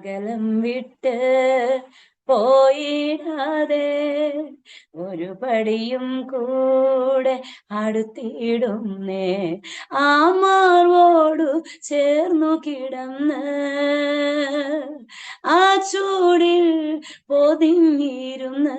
അകലം വിട്ട് പോയിടാതെ ഒരു പടിയും കൂടെ അടുത്തിടുന്നേ ആ മാർവോടു ചേർന്നു കിടന്ന് ആ ചൂടിൽ പൊതിഞ്ഞിരുന്ന്.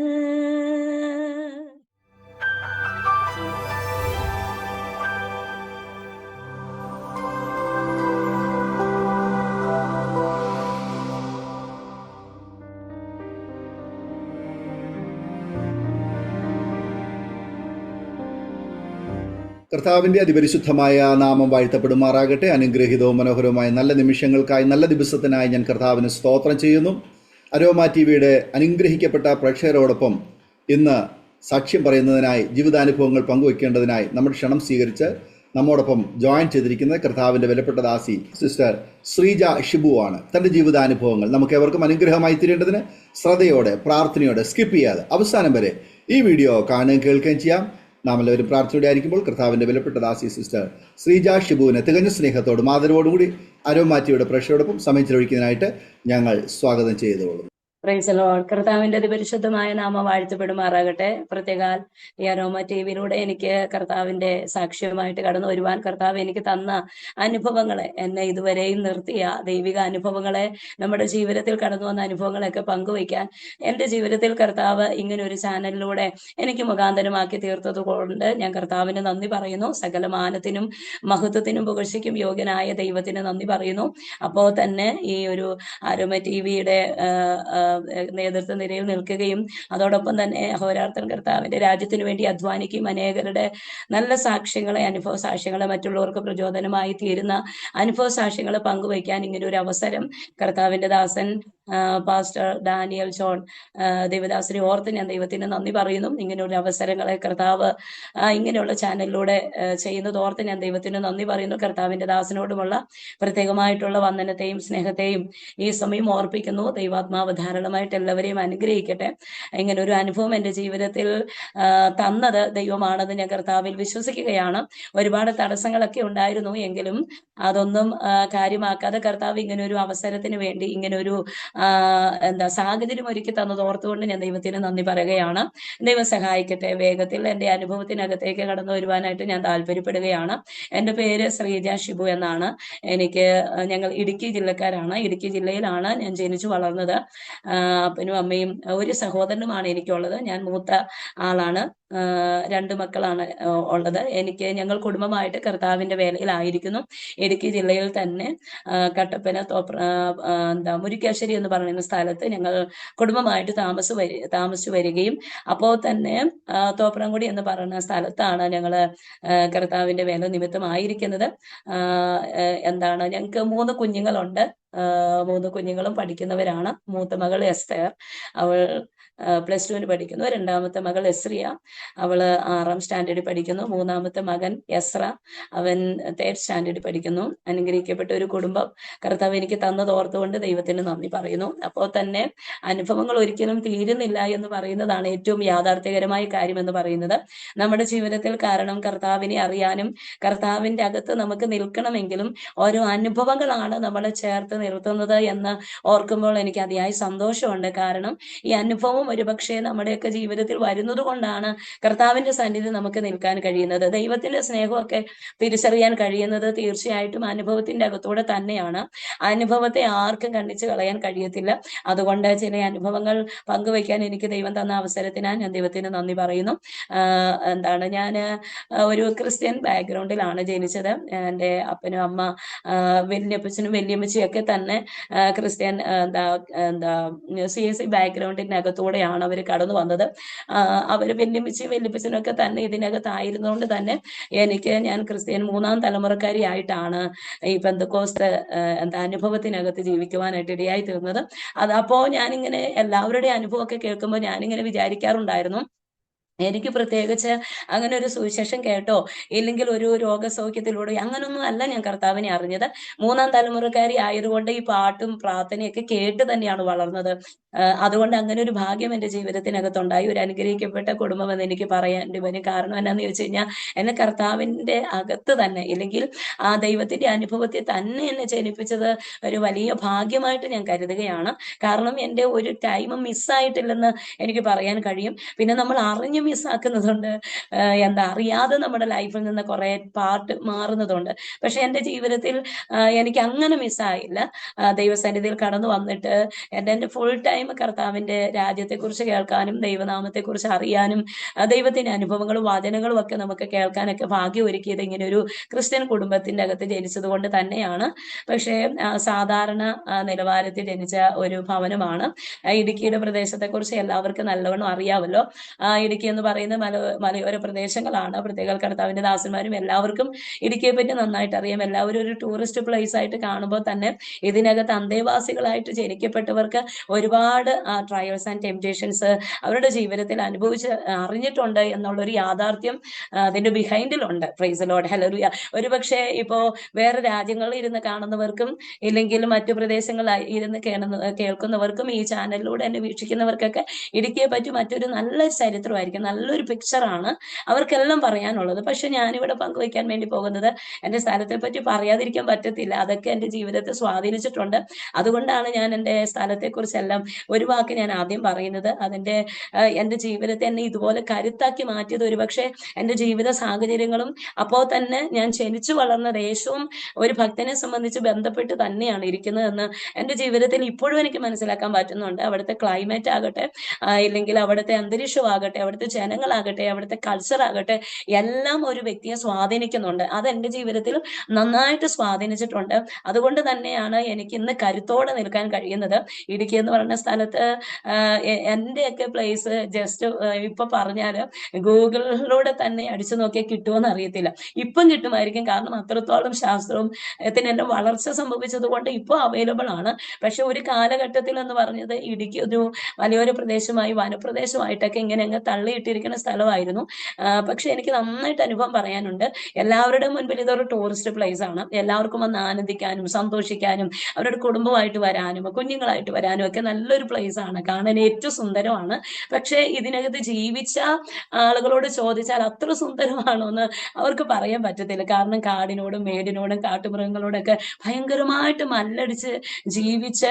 കർത്താവിൻ്റെ അതിപരിശുദ്ധമായ നാമം വാഴ്ത്തപ്പെടുമാറാകട്ടെ. അനുഗ്രഹീതവും മനോഹരവുമായ നല്ല നിമിഷങ്ങൾക്കായി, നല്ല ദിവസത്തിനായി ഞാൻ കർത്താവിന് സ്തോത്രം ചെയ്യുന്നു. അരോമ ടി വിയുടെ അനുഗ്രഹിക്കപ്പെട്ട പ്രേക്ഷകരോടൊപ്പം ഇന്ന് സാക്ഷ്യം പറയുന്നതിനായി, ജീവിതാനുഭവങ്ങൾ പങ്കുവയ്ക്കേണ്ടതിനായി നമ്മുടെ ക്ഷണം സ്വീകരിച്ച് നമ്മോടൊപ്പം ജോയിൻ ചെയ്തിരിക്കുന്നത് കർത്താവിൻ്റെ വിലപ്പെട്ട ദാസി സിസ്റ്റർ ശ്രീജ ഷിബു ആണ്. തൻ്റെ ജീവിതാനുഭവങ്ങൾ നമുക്ക് എവർക്കും അനുഗ്രഹമായി തീരേണ്ടതിന് ശ്രദ്ധയോടെ, പ്രാർത്ഥനയോടെ, സ്കിപ്പ് ചെയ്യാതെ അവസാനം വരെ ഈ വീഡിയോ കാണുകയും കേൾക്കുകയും ചെയ്യാം. നാം എല്ലാവരും പ്രാർത്ഥനയോടെ ആയിരിക്കുമ്പോൾ കർത്താവിൻ്റെ വിലപ്പെട്ട ദാസി സിസ്റ്റർ ശ്രീജ ഷിബുവിനെ തികഞ്ഞ സ്നേഹത്തോടും ആദരവോടുകൂടി അരോമ ടിവിയുടെ പ്രേക്ഷകരോടൊപ്പം സമയം ചെലവഴിക്കുന്നതിനായിട്ട് ഞങ്ങൾ സ്വാഗതം ചെയ്തുകൊള്ളുന്നു. Price the Lord. കർത്താവിന്റെ അതിപരിശുദ്ധമായ നാമം വാഴ്ത്തപ്പെടുമാറാകട്ടെ. പ്രത്യേകാൽ ഈ അരോമ ടി വിയിലൂടെ എനിക്ക് കർത്താവിന്റെ സാക്ഷ്യമായിട്ട് കടന്നു വരുവാൻ കർത്താവ് എനിക്ക് തന്ന അനുഭവങ്ങളെ, എന്നെ ഇതുവരെയും നിർത്തിയ ദൈവിക അനുഭവങ്ങളെ, നമ്മുടെ ജീവിതത്തിൽ കടന്നു വന്ന അനുഭവങ്ങളൊക്കെ പങ്കുവയ്ക്കാൻ എൻ്റെ ജീവിതത്തിൽ കർത്താവ് ഇങ്ങനെ ഒരു ചാനലിലൂടെ എനിക്ക് മുഖാന്തരമാക്കി തീർത്തത് കൊണ്ട് ഞാൻ കർത്താവിന് നന്ദി പറയുന്നു. സകല മാനത്തിനും മഹത്വത്തിനും പുകഴ്ചയ്ക്കും യോഗ്യനായ ദൈവത്തിന് നന്ദി പറയുന്നു. അപ്പോൾ തന്നെ ഈ ഒരു അരോമ ടി വിയുടെ നേതൃത്വ നിരയിൽ നിൽക്കുകയും അതോടൊപ്പം തന്നെ അഹോരാത്രൻ കർത്താവിന്റെ രാജ്യത്തിന് വേണ്ടി അധ്വാനിക്കുകയും അനേകരുടെ നല്ല സാക്ഷ്യങ്ങളെ, അനുഭവ സാക്ഷ്യങ്ങളെ, മറ്റുള്ളവർക്ക് പ്രചോദനമായി തീരുന്ന അനുഭവ സാക്ഷ്യങ്ങളെ പങ്കുവയ്ക്കാൻ ഇങ്ങനെ ഒരു അവസരം കർത്താവിന്റെ ദാസൻ പാസ്റ്റർ ഡാനിയൽ ജോൺ ദേവദാസിനെ ഓർത്ത് ഞാൻ ദൈവത്തിന് നന്ദി പറയുന്നു. ഇങ്ങനെയുള്ള അവസരങ്ങളെ കർത്താവ് ഇങ്ങനെയുള്ള ചാനലിലൂടെ ചെയ്യുന്നത് ഓർത്ത് ഞാൻ ദൈവത്തിന് നന്ദി പറയുന്നു. കർത്താവിന്റെ ദാസനോടുമുള്ള പ്രത്യേകമായിട്ടുള്ള വന്ദനത്തെയും സ്നേഹത്തെയും ഈ സമയം ഓർപ്പിക്കുന്നു. ദൈവാത്മാവ് ധാരാളമായിട്ട് എല്ലാവരെയും അനുഗ്രഹിക്കട്ടെ. ഇങ്ങനെ ഒരു അനുഭവം എൻ്റെ ജീവിതത്തിൽ തന്നത് ദൈവമാണെന്ന് ഞാൻ കർത്താവിൽ വിശ്വസിക്കുകയാണ്. ഒരുപാട് തടസ്സങ്ങളൊക്കെ ഉണ്ടായിരുന്നു, എങ്കിലും അതൊന്നും കാര്യമാക്കാതെ കർത്താവ് ഇങ്ങനെ ഒരു അവസരത്തിന് വേണ്ടി ഇങ്ങനെ ഒരു സാഹചര്യം ഒരുക്കി തന്നത് ഓർത്തുകൊണ്ട് ഞാൻ ദൈവത്തിന് നന്ദി പറയുകയാണ്. ദൈവം സഹായിക്കട്ടെ. വേഗത്തിൽ എൻ്റെ അനുഭവത്തിനകത്തേക്ക് കടന്നു വരുവാനായിട്ട് ഞാൻ താല്പര്യപ്പെടുകയാണ്. എൻ്റെ പേര് ശ്രീജ ഷിബു എന്നാണ്. ഞങ്ങൾ ഇടുക്കി ജില്ലക്കാരാണ്. ഇടുക്കി ജില്ലയിലാണ് ഞാൻ ജനിച്ചു വളർന്നത്. അപ്പനും അമ്മയും ഒരു സഹോദരനുമാണ് എനിക്കുള്ളത്. ഞാൻ മൂത്ത ആളാണ്. 2 മക്കളാണ് ഉള്ളത്. ഞങ്ങൾ കുടുംബമായിട്ട് കർത്താവിന്റെ വേലയിലായിരിക്കുന്നു. ഇടുക്കി ജില്ലയിൽ തന്നെ കട്ടപ്പന മുരിക്കാശ്ശേരി എന്ന് പറയുന്ന സ്ഥലത്ത് ഞങ്ങൾ കുടുംബമായിട്ട് താമസിച്ചു വരികയും, അപ്പോൾ തന്നെ തോപ്രാംകുടി എന്ന് പറയുന്ന സ്ഥലത്താണ് ഞങ്ങൾ കർത്താവിന്റെ വേല നിമിത്തമായിരിക്കുന്നത്. ഞങ്ങൾക്ക് 3 കുഞ്ഞുങ്ങളുണ്ട്. 3 കുഞ്ഞുങ്ങളും പഠിക്കുന്നവരാണ്. മൂത്ത മകൾ എസ്തർ, അവൾ +2 പഠിക്കുന്നു. രണ്ടാമത്തെ മകൾ എസ്രിയ, അവള് 6ാം സ്റ്റാൻഡേർഡിൽ പഠിക്കുന്നു. മൂന്നാമത്തെ മകൻ എസ്ര, അവൻ 3rd സ്റ്റാൻഡേർഡിൽ പഠിക്കുന്നു. അനുഗ്രഹിക്കപ്പെട്ട ഒരു കുടുംബം കർത്താവ് എനിക്ക് തന്നത് ഓർത്തുകൊണ്ട് ദൈവത്തിന് നന്ദി പറയുന്നു. അപ്പോൾ തന്നെ അനുഭവങ്ങൾ ഒരിക്കലും തീരുന്നില്ല എന്ന് പറയുന്നതാണ് ഏറ്റവും യാഥാർത്ഥ്യകരമായ കാര്യം എന്ന് പറയുന്നത് നമ്മുടെ ജീവിതത്തിൽ. കാരണം കർത്താവിനെ അറിയാനും കർത്താവിന്റെ അകത്ത് നമുക്ക് നിൽക്കണമെങ്കിലും ഓരോ അനുഭവങ്ങളാണ് നമ്മളെ ചേർത്ത് നിർത്തുന്നത് എന്ന് ഓർക്കുമ്പോൾ എനിക്ക് അതിയായ സന്തോഷമുണ്ട്. കാരണം ഈ അനുഭവം ഒരുപക്ഷെ നമ്മുടെയൊക്കെ ജീവിതത്തിൽ വരുന്നത് കൊണ്ടാണ് കർത്താവിന്റെ സന്നിധി നമുക്ക് നിൽക്കാൻ കഴിയുന്നത്. ദൈവത്തിന്റെ സ്നേഹമൊക്കെ തിരിച്ചറിയാൻ കഴിയുന്നത് തീർച്ചയായിട്ടും അനുഭവത്തിന്റെ അകത്തൂടെ തന്നെയാണ്. അനുഭവത്തെ ആർക്കും കണ്ണിച്ച് കളയാൻ കഴിയത്തില്ല. അതുകൊണ്ട് ചില അനുഭവങ്ങൾ പങ്കുവയ്ക്കാൻ എനിക്ക് ദൈവം തന്ന അവസരത്തിനാണ് ഞാൻ ദൈവത്തിന് നന്ദി പറയുന്നു. ഞാൻ ഒരു ക്രിസ്ത്യൻ ബാക്ക്ഗ്രൗണ്ടിലാണ് ജനിച്ചത്. എൻ്റെ അപ്പനും അമ്മ, വല്യപ്പച്ചനും വല്യമ്മച്ചിയും ഒക്കെ തന്നെ ക്രിസ്ത്യൻ CSC ബാക്ക്ഗ്രൗണ്ടിനകത്തൂടെയാണ് അവർ കടന്നു വന്നത്. അവർ വല്യപ്പച്ചനും ഒക്കെ തന്നെ ഇതിനകത്തായിരുന്നുകൊണ്ട് തന്നെ ഞാൻ ക്രിസ്ത്യൻ 3ാം തലമുറക്കാരി ആയിട്ടാണ് ഈ പെന്തക്കോസ്ത് അനുഭവത്തിനകത്ത് ജീവിക്കുവാനായിട്ട് ഇടയായി തീർന്നത്. അതപ്പോ ഞാനിങ്ങനെ എല്ലാവരുടെയും അനുഭവമൊക്കെ കേൾക്കുമ്പോൾ ഞാനിങ്ങനെ വിചാരിക്കാറുണ്ടായിരുന്നു, എനിക്ക് പ്രത്യേകിച്ച് അങ്ങനെ ഒരു സുവിശേഷം കേട്ടോ ഇല്ലെങ്കിൽ ഒരു രോഗസൗഖ്യത്തിലൂടെ അങ്ങനൊന്നും അല്ല ഞാൻ കർത്താവിനെ അറിഞ്ഞത്. മൂന്നാം തലമുറക്കാരി ആയതുകൊണ്ട് ഈ പാട്ടും പ്രാർത്ഥനയൊക്കെ കേട്ട് തന്നെയാണ് വളർന്നത്. അതുകൊണ്ട് അങ്ങനെ ഒരു ഭാഗ്യം എന്റെ ജീവിതത്തിനകത്തുണ്ടായി. ഒരു അനുഗ്രഹിക്കപ്പെട്ട കുടുംബം എന്ന് എനിക്ക് പറയേണ്ടി വരും. കാരണം എന്നാന്ന് ചോദിച്ചു കഴിഞ്ഞാൽ എന്നെ കർത്താവിന്റെ അകത്ത് തന്നെ ഇല്ലെങ്കിൽ ആ ദൈവത്തിന്റെ അനുഭവത്തിൽ തന്നെ എന്നെ ജനിപ്പിച്ചത് ഒരു വലിയ ഭാഗ്യമായിട്ട് ഞാൻ കരുതുകയാണ്. കാരണം എന്റെ ഒരു ടൈം മിസ്സായിട്ടില്ലെന്ന് എനിക്ക് പറയാൻ കഴിയും. പിന്നെ നമ്മൾ അറിഞ്ഞ് മിസ്സാക്കുന്നതുണ്ട്, എന്താ അറിയാതെ നമ്മുടെ ലൈഫിൽ നിന്ന് കുറെ പാർട്ട് മാറുന്നതുണ്ട്. പക്ഷെ എൻ്റെ ജീവിതത്തിൽ എനിക്ക് അങ്ങനെ മിസ്സായില്ല. ദൈവസന്നിധിയിൽ കടന്നു വന്നിട്ട് എൻ്റെ ഫുൾ ടൈം കർത്താവിന്റെ രാജ്യത്തെക്കുറിച്ച് കേൾക്കാനും ദൈവനാമത്തെക്കുറിച്ച് അറിയാനും ദൈവത്തിന്റെ അനുഭവങ്ങളും വചനങ്ങളും ഒക്കെ നമുക്ക് കേൾക്കാനൊക്കെ ഭാഗ്യം ഒരുക്കിയത് ഇങ്ങനെ ഒരു ക്രിസ്ത്യൻ കുടുംബത്തിന്റെ അകത്ത് ജനിച്ചത് കൊണ്ട് തന്നെയാണ്. പക്ഷേ സാധാരണ നിലവാരത്തിൽ ജനിച്ച ഒരു ഭവനമാണ്. ഇടുക്കിയുടെ പ്രദേശത്തെ കുറിച്ച് എല്ലാവർക്കും നല്ലവണ്ണം അറിയാമല്ലോ. ഇടുക്കി എന്ന് പറയുന്ന മലയോര പ്രദേശങ്ങളാണ്. പ്രത്യേക കർത്താവിന്റെ ദാസന്മാരും എല്ലാവർക്കും ഇടുക്കിയെ പറ്റി നന്നായിട്ട് അറിയാം. എല്ലാവരും ഒരു ടൂറിസ്റ്റ് പ്ലേസ് ആയിട്ട് കാണുമ്പോൾ തന്നെ ഇതിനകത്ത് അന്തേവാസികളായിട്ട് ജനിക്കപ്പെട്ടവർക്ക് ഒരുപാട് ട്രയൽസ് ആൻഡ് ടെംപ്റ്റേഷൻസ് അവരുടെ ജീവിതത്തിൽ അനുഭവിച്ച് അറിഞ്ഞിട്ടുണ്ട് എന്നുള്ളൊരു യാഥാർത്ഥ്യം അതിന്റെ ബിഹൈൻഡിലുണ്ട്. Praise Lord, hallelujah. ഒരുപക്ഷെ ഇപ്പോ വേറെ രാജ്യങ്ങളിൽ ഇരുന്ന് കാണുന്നവർക്കും ഇല്ലെങ്കിൽ മറ്റു പ്രദേശങ്ങളിൽ ഇരുന്ന് കേൾക്കുന്നവർക്കും ഈ ചാനലിലൂടെ എന്നെ വീക്ഷിക്കുന്നവർക്കൊക്കെ ഇടുക്കിയെ പറ്റി മറ്റൊരു നല്ല ചരിത്രമായിരിക്കും, നല്ലൊരു പിക്ചറാണ് അവർക്കെല്ലാം പറയാനുള്ളത്. പക്ഷെ ഞാനിവിടെ പങ്കുവയ്ക്കാൻ വേണ്ടി പോകുന്നത് എൻ്റെ സ്ഥലത്തെ പറ്റി പറയാതിരിക്കാൻ പറ്റത്തില്ല. അതൊക്കെ എൻ്റെ ജീവിതത്തെ സ്വാധീനിച്ചിട്ടുണ്ട്. അതുകൊണ്ടാണ് ഞാൻ എൻ്റെ സ്ഥലത്തെക്കുറിച്ചെല്ലാം ഒരു വാക്ക് ഞാൻ ആദ്യം പറയുന്നത്. അതിൻ്റെ എൻ്റെ ജീവിതത്തെ എന്നെ ഇതുപോലെ കരുത്താക്കി മാറ്റിയത് ഒരുപക്ഷെ എൻ്റെ ജീവിത സാഹചര്യങ്ങളും അപ്പോൾ തന്നെ ഞാൻ ജനിച്ചു വളർന്ന ദേശവും ഒരു ഭക്തനെ സംബന്ധിച്ച് ബന്ധപ്പെട്ട് തന്നെയാണ് ഇരിക്കുന്നതെന്ന് എൻ്റെ ജീവിതത്തിൽ ഇപ്പോഴും എനിക്ക് മനസ്സിലാക്കാൻ പറ്റുന്നുണ്ട്. അവിടുത്തെ ക്ലൈമറ്റ് ആകട്ടെ, ഇല്ലെങ്കിൽ അവിടുത്തെ അന്തരീക്ഷമാകട്ടെ, അവിടുത്തെ ജനങ്ങളാകട്ടെ, അവിടുത്തെ കൾച്ചർ ആകട്ടെ, എല്ലാം ഒരു വ്യക്തിയെ സ്വാധീനിക്കുന്നുണ്ട്. അത് എൻ്റെ ജീവിതത്തിൽ നന്നായിട്ട് സ്വാധീനിച്ചിട്ടുണ്ട്. അതുകൊണ്ട് തന്നെയാണ് എനിക്ക് ഇന്ന് കരുത്തോടെ നിൽക്കാൻ കഴിയുന്നത്. ഇടുക്കി എന്ന് പറയുന്ന സ്ഥലത്ത് എന്റെയൊക്കെ പ്ലേസ് ജസ്റ്റ് ഇപ്പൊ പറഞ്ഞാല് ഗൂഗിളിലൂടെ തന്നെ അടിച്ചു നോക്കിയാൽ കിട്ടുമെന്ന് അറിയത്തില്ല. ഇപ്പം കിട്ടുമായിരിക്കും, കാരണം അത്രത്തോളം ശാസ്ത്രവും എന്റെ വളർച്ച സംഭവിച്ചത് കൊണ്ട് ഇപ്പോൾ അവൈലബിൾ ആണ്. പക്ഷെ ഒരു കാലഘട്ടത്തിൽ എന്ന് പറഞ്ഞത് ഇടുക്കി ഒരു മലയോര പ്രദേശമായി വനപ്രദേശമായിട്ടൊക്കെ ഇങ്ങനെ അങ്ങ് തള്ളിയിട്ടിരിക്കുന്ന സ്ഥലമായിരുന്നു. പക്ഷെ എനിക്ക് നന്നായിട്ട് അനുഭവം പറയാനുണ്ട്. എല്ലാവരുടെയും മുൻപിൽ ഇതൊരു ടൂറിസ്റ്റ് പ്ലേസ് ആണ്. എല്ലാവർക്കും വന്ന് ആനന്ദിക്കാനും സന്തോഷിക്കാനും അവരുടെ കുടുംബമായിട്ട് വരാനും കുഞ്ഞുങ്ങളായിട്ട് വരാനും ഒക്കെ നല്ലൊരു പ്ലേസ് ആണ്. കാണാൻ ഏറ്റവും സുന്ദരമാണ്. പക്ഷെ ഇതിനകത്ത് ജീവിച്ച ആളുകളോട് ചോദിച്ചാൽ അത്ര സുന്ദരമാണോ എന്ന് അവർക്ക് പറയാൻ പറ്റത്തില്ല. കാരണം കാടിനോടും മേടിനോടും കാട്ടുമൃഗങ്ങളോടൊക്കെ ഭയങ്കരമായിട്ട് മല്ലടിച്ച് ജീവിച്ച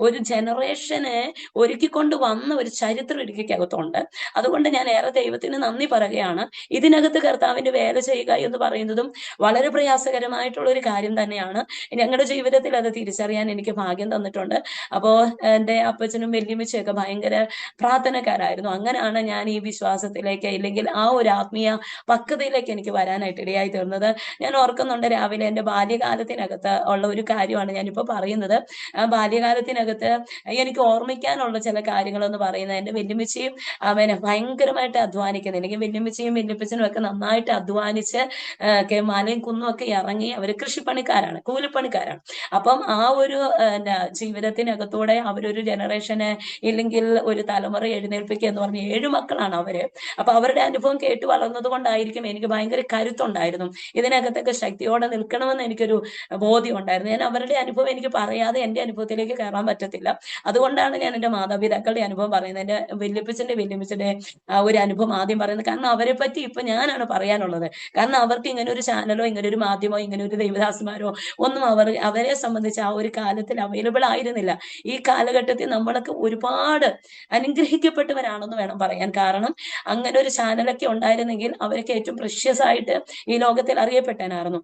ഒരു ജനറേഷനെ ഒരുക്കിക്കൊണ്ട് വന്ന ഒരു ചരിത്രം ഇടുക്കിക്കകത്തുണ്ട്. അതുകൊണ്ട് ഞാൻ ഏറെ ദൈവത്തിന് നന്ദി പറയുകയാണ്. ഇതിനകത്ത് കർത്താവിന്റെ വേല ചെയ്യുക എന്ന് പറയുന്നതും വളരെ പ്രയാസകരമായിട്ടുള്ള ഒരു കാര്യം തന്നെയാണ്. ഞങ്ങളുടെ ജീവിതത്തിൽ അത് തിരിച്ചറിയാൻ എനിക്ക് ഭാഗ്യം തന്നിട്ടുണ്ട്. അപ്പോ എൻ്റെ അപ്പച്ചനും വല്യമ്മച്ചയൊക്കെ ഭയങ്കര പ്രാർത്ഥനക്കാരായിരുന്നു. അങ്ങനെയാണ് ഞാൻ ഈ വിശ്വാസത്തിലേക്ക് ഇല്ലെങ്കിൽ ആ ഒരു ആത്മീയ പക്വതയിലേക്ക് എനിക്ക് വരാനായിട്ട് ഇടയായി തീർന്നത്. ഞാൻ ഓർക്കുന്നുണ്ട്, രാവിലെ എൻ്റെ ബാല്യകാലത്തിനകത്ത് ഉള്ള ഒരു കാര്യമാണ് ഞാനിപ്പോൾ പറയുന്നത്. ബാല്യകാലത്തിനകത്ത് എനിക്ക് ഓർമ്മിക്കാനുള്ള ചില കാര്യങ്ങളെന്ന് പറയുന്നത്, എൻ്റെ വല്യമ്മച്ചിയും അവനെ ഭയങ്കരമായിട്ട് അധ്വാനിക്കുന്നത്, അല്ലെങ്കിൽ വല്യമ്മച്ചിയും വല്യപ്പച്ചനും ഒക്കെ നന്നായിട്ട് അധ്വാനിച്ച് മലയും കുന്നും ഒക്കെ ഇറങ്ങി അവർ കൃഷിപ്പണിക്കാരാണ്, കൂലിപ്പണിക്കാരാണ്. അപ്പം ആ ഒരു ജീവിതത്തിനകത്തൂടെ അവരൊരു ജനറേഷനെ ഇല്ലെങ്കിൽ ഒരു തലമുറ എഴുന്നേൽപ്പിക്കുക എന്ന് പറഞ്ഞ 7 മക്കളാണ് അവര്. അപ്പൊ അവരുടെ അനുഭവം കേട്ട് വളർന്നത് കൊണ്ടായിരിക്കും എനിക്ക് ഭയങ്കര കരുത്തുണ്ടായിരുന്നു. ഇതിനകത്തൊക്കെ ശക്തിയോടെ നിൽക്കണമെന്ന് എനിക്കൊരു ബോധ്യം ഉണ്ടായിരുന്നു. ഞാൻ അവരുടെ അനുഭവം എനിക്ക് പറയാതെ എൻ്റെ അനുഭവത്തിലേക്ക് കയറാൻ പറ്റത്തില്ല. അതുകൊണ്ടാണ് ഞാൻ എൻ്റെ മാതാപിതാക്കളുടെ അനുഭവം പറയുന്നത്, എൻ്റെ വല്യപ്പച്ചന്റെ വല്യമ്മച്ചന്റെ ഒരു അനുഭവം ആദ്യം പറയുന്നത്. കാരണം അവരെ പറ്റി ഇപ്പൊ ഞാനാണ് പറയാനുള്ളത്. കാരണം അവർക്ക് ഇങ്ങനെ ഒരു ചാനലോ ഇങ്ങനെ ഒരു മാധ്യമോ ഇങ്ങനെ ഒരു ദൈവദാസന്മാരോ ഒന്നും അവരെ സംബന്ധിച്ച് ആ ഒരു കാലത്തിൽ അവൈലബിൾ ആയിരുന്നില്ല. ഈ കാലഘട്ടത്തിൽ നമ്മളൊക്കെ ഒരുപാട് അനുഗ്രഹിക്കപ്പെട്ടവരാണെന്ന് വേണം പറയാൻ. കാരണം അങ്ങനെ ഒരു ചാനലൊക്കെ ഉണ്ടായിരുന്നെങ്കിൽ അവരൊക്കെ ഏറ്റവും പ്രഷ്യസ് ആയിട്ട് ഈ ലോകത്തിൽ അറിയപ്പെട്ടനായിരുന്നു.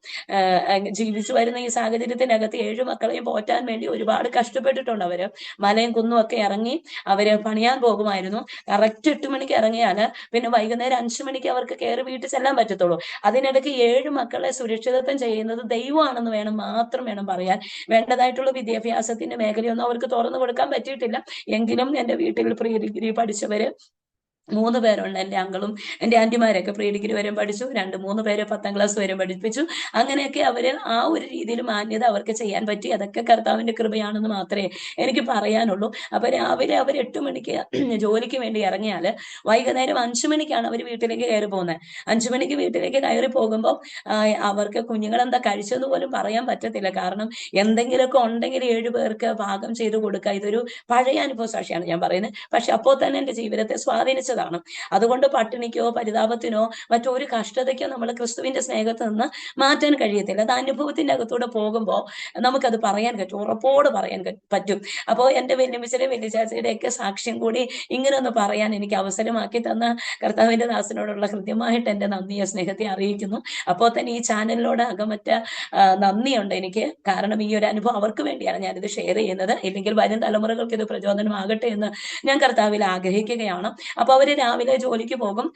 ജീവിച്ചു വരുന്ന ഈ സാഹചര്യത്തിനകത്ത് 7 മക്കളെയും പോറ്റാൻ വേണ്ടി ഒരുപാട് കഷ്ടപ്പെട്ടിട്ടുണ്ട് അവര്. മലയും കുന്നും ഒക്കെ ഇറങ്ങി അവര് പണിയാൻ പോകുമായിരുന്നു. കറക്റ്റ് 8 മണിക്ക് ഇറങ്ങിയാല് പിന്നെ വൈകുന്നേരം 5 മണിക്ക് അവർക്ക് കയറി വീട്ടിൽ ചെല്ലാൻ പറ്റത്തുള്ളൂ. അതിനിടയ്ക്ക് 7 മക്കളെ സുരക്ഷിതത്വം ചെയ്യുന്നത് ദൈവമാണെന്ന് മാത്രം വേണം പറയാൻ. വേണ്ടതായിട്ടുള്ള വിദ്യാഭ്യാസത്തിന്റെ മേഖലയൊന്നും അവർക്ക് തുറന്നു കൊടുക്കാൻ പറ്റിയിട്ടില്ല. എങ്കിലും എൻ്റെ വീട്ടിൽ പ്രീ ഡിഗ്രി പഠിച്ചവര് 3 പേരുണ്ട്. എൻ്റെ അങ്കിളും എൻ്റെ ആന്റിമാരൊക്കെ പ്രീ ഡിഗ്രി വരെ പഠിച്ചു. 2-3 പേര് 10ാം ക്ലാസ് വരെ പഠിപ്പിച്ചു. അങ്ങനെയൊക്കെ അവര് ആ ഒരു രീതിയിൽ മാന്യത അവർക്ക് ചെയ്യാൻ പറ്റി. അതൊക്കെ കർത്താവിന്റെ കൃപയാണെന്ന് മാത്രമേ എനിക്ക് പറയാനുള്ളൂ. അപ്പൊ രാവിലെ അവർ 8 മണിക്ക് ജോലിക്ക് വേണ്ടി ഇറങ്ങിയാല് വൈകുന്നേരം 5 മണിക്കാണ് അവർ വീട്ടിലേക്ക് കയറി പോകുന്നത്. 5 മണിക്ക് വീട്ടിലേക്ക് കയറി പോകുമ്പോൾ അവർക്ക് കുഞ്ഞുങ്ങളെന്താ കഴിച്ചെന്ന് പോലും പറയാൻ പറ്റത്തില്ല. കാരണം എന്തെങ്കിലുമൊക്കെ ഉണ്ടെങ്കിൽ 7 പേർക്ക് പാകം ചെയ്ത് കൊടുക്കുക. ഇതൊരു പഴയ അനുഭവ സാക്ഷിയാണ് ഞാൻ പറയുന്നത്. പക്ഷെ അപ്പോൾ തന്നെ എൻ്റെ ജീവിതത്തെ സ്വാധീനിച്ചതാണ്. അതുകൊണ്ട് പട്ടിണിക്കോ പരിതാപത്തിനോ മറ്റൊരു കഷ്ടതയ്ക്കോ നമ്മൾ ക്രിസ്തുവിന്റെ സ്നേഹത്തിൽ നിന്ന് മാറ്റാൻ കഴിയത്തില്ല. അത് അനുഭവത്തിന്റെ അകത്തൂടെ പോകുമ്പോൾ നമുക്കത് പറയാൻ പറ്റും, ഉറപ്പോട് പറയാൻ പറ്റും. അപ്പോൾ എൻ്റെ വല്യമ്മച്ചിയുടെ വല്യച്ചാച്ചിയുടെ ഒക്കെ സാക്ഷ്യം കൂടി ഇങ്ങനെ ഒന്ന് പറയാൻ എനിക്ക് അവസരമാക്കി തന്ന കർത്താവിന്റെ ദാസനോടുള്ള ഹൃദ്യമായിട്ട് എൻ്റെ നന്ദിയെ സ്നേഹത്തെ അറിയിക്കുന്നു. അപ്പോൾ തന്നെ ഈ ചാനലിനോട് അകമറ്റ നന്ദിയുണ്ട് എനിക്ക്. കാരണം ഈ ഒരു അനുഭവം അവർക്ക് വേണ്ടിയാണ് ഞാനിത് ഷെയർ ചെയ്യുന്നത്. ഇല്ലെങ്കിൽ വരും തലമുറകൾക്ക് ഇത് പ്രചോദനമാകട്ടെ എന്ന് ഞാൻ കർത്താവിൽ ആഗ്രഹിക്കുകയാണ്. അപ്പൊ അവര് രാവിലെ ജോലിക്ക് പോകും,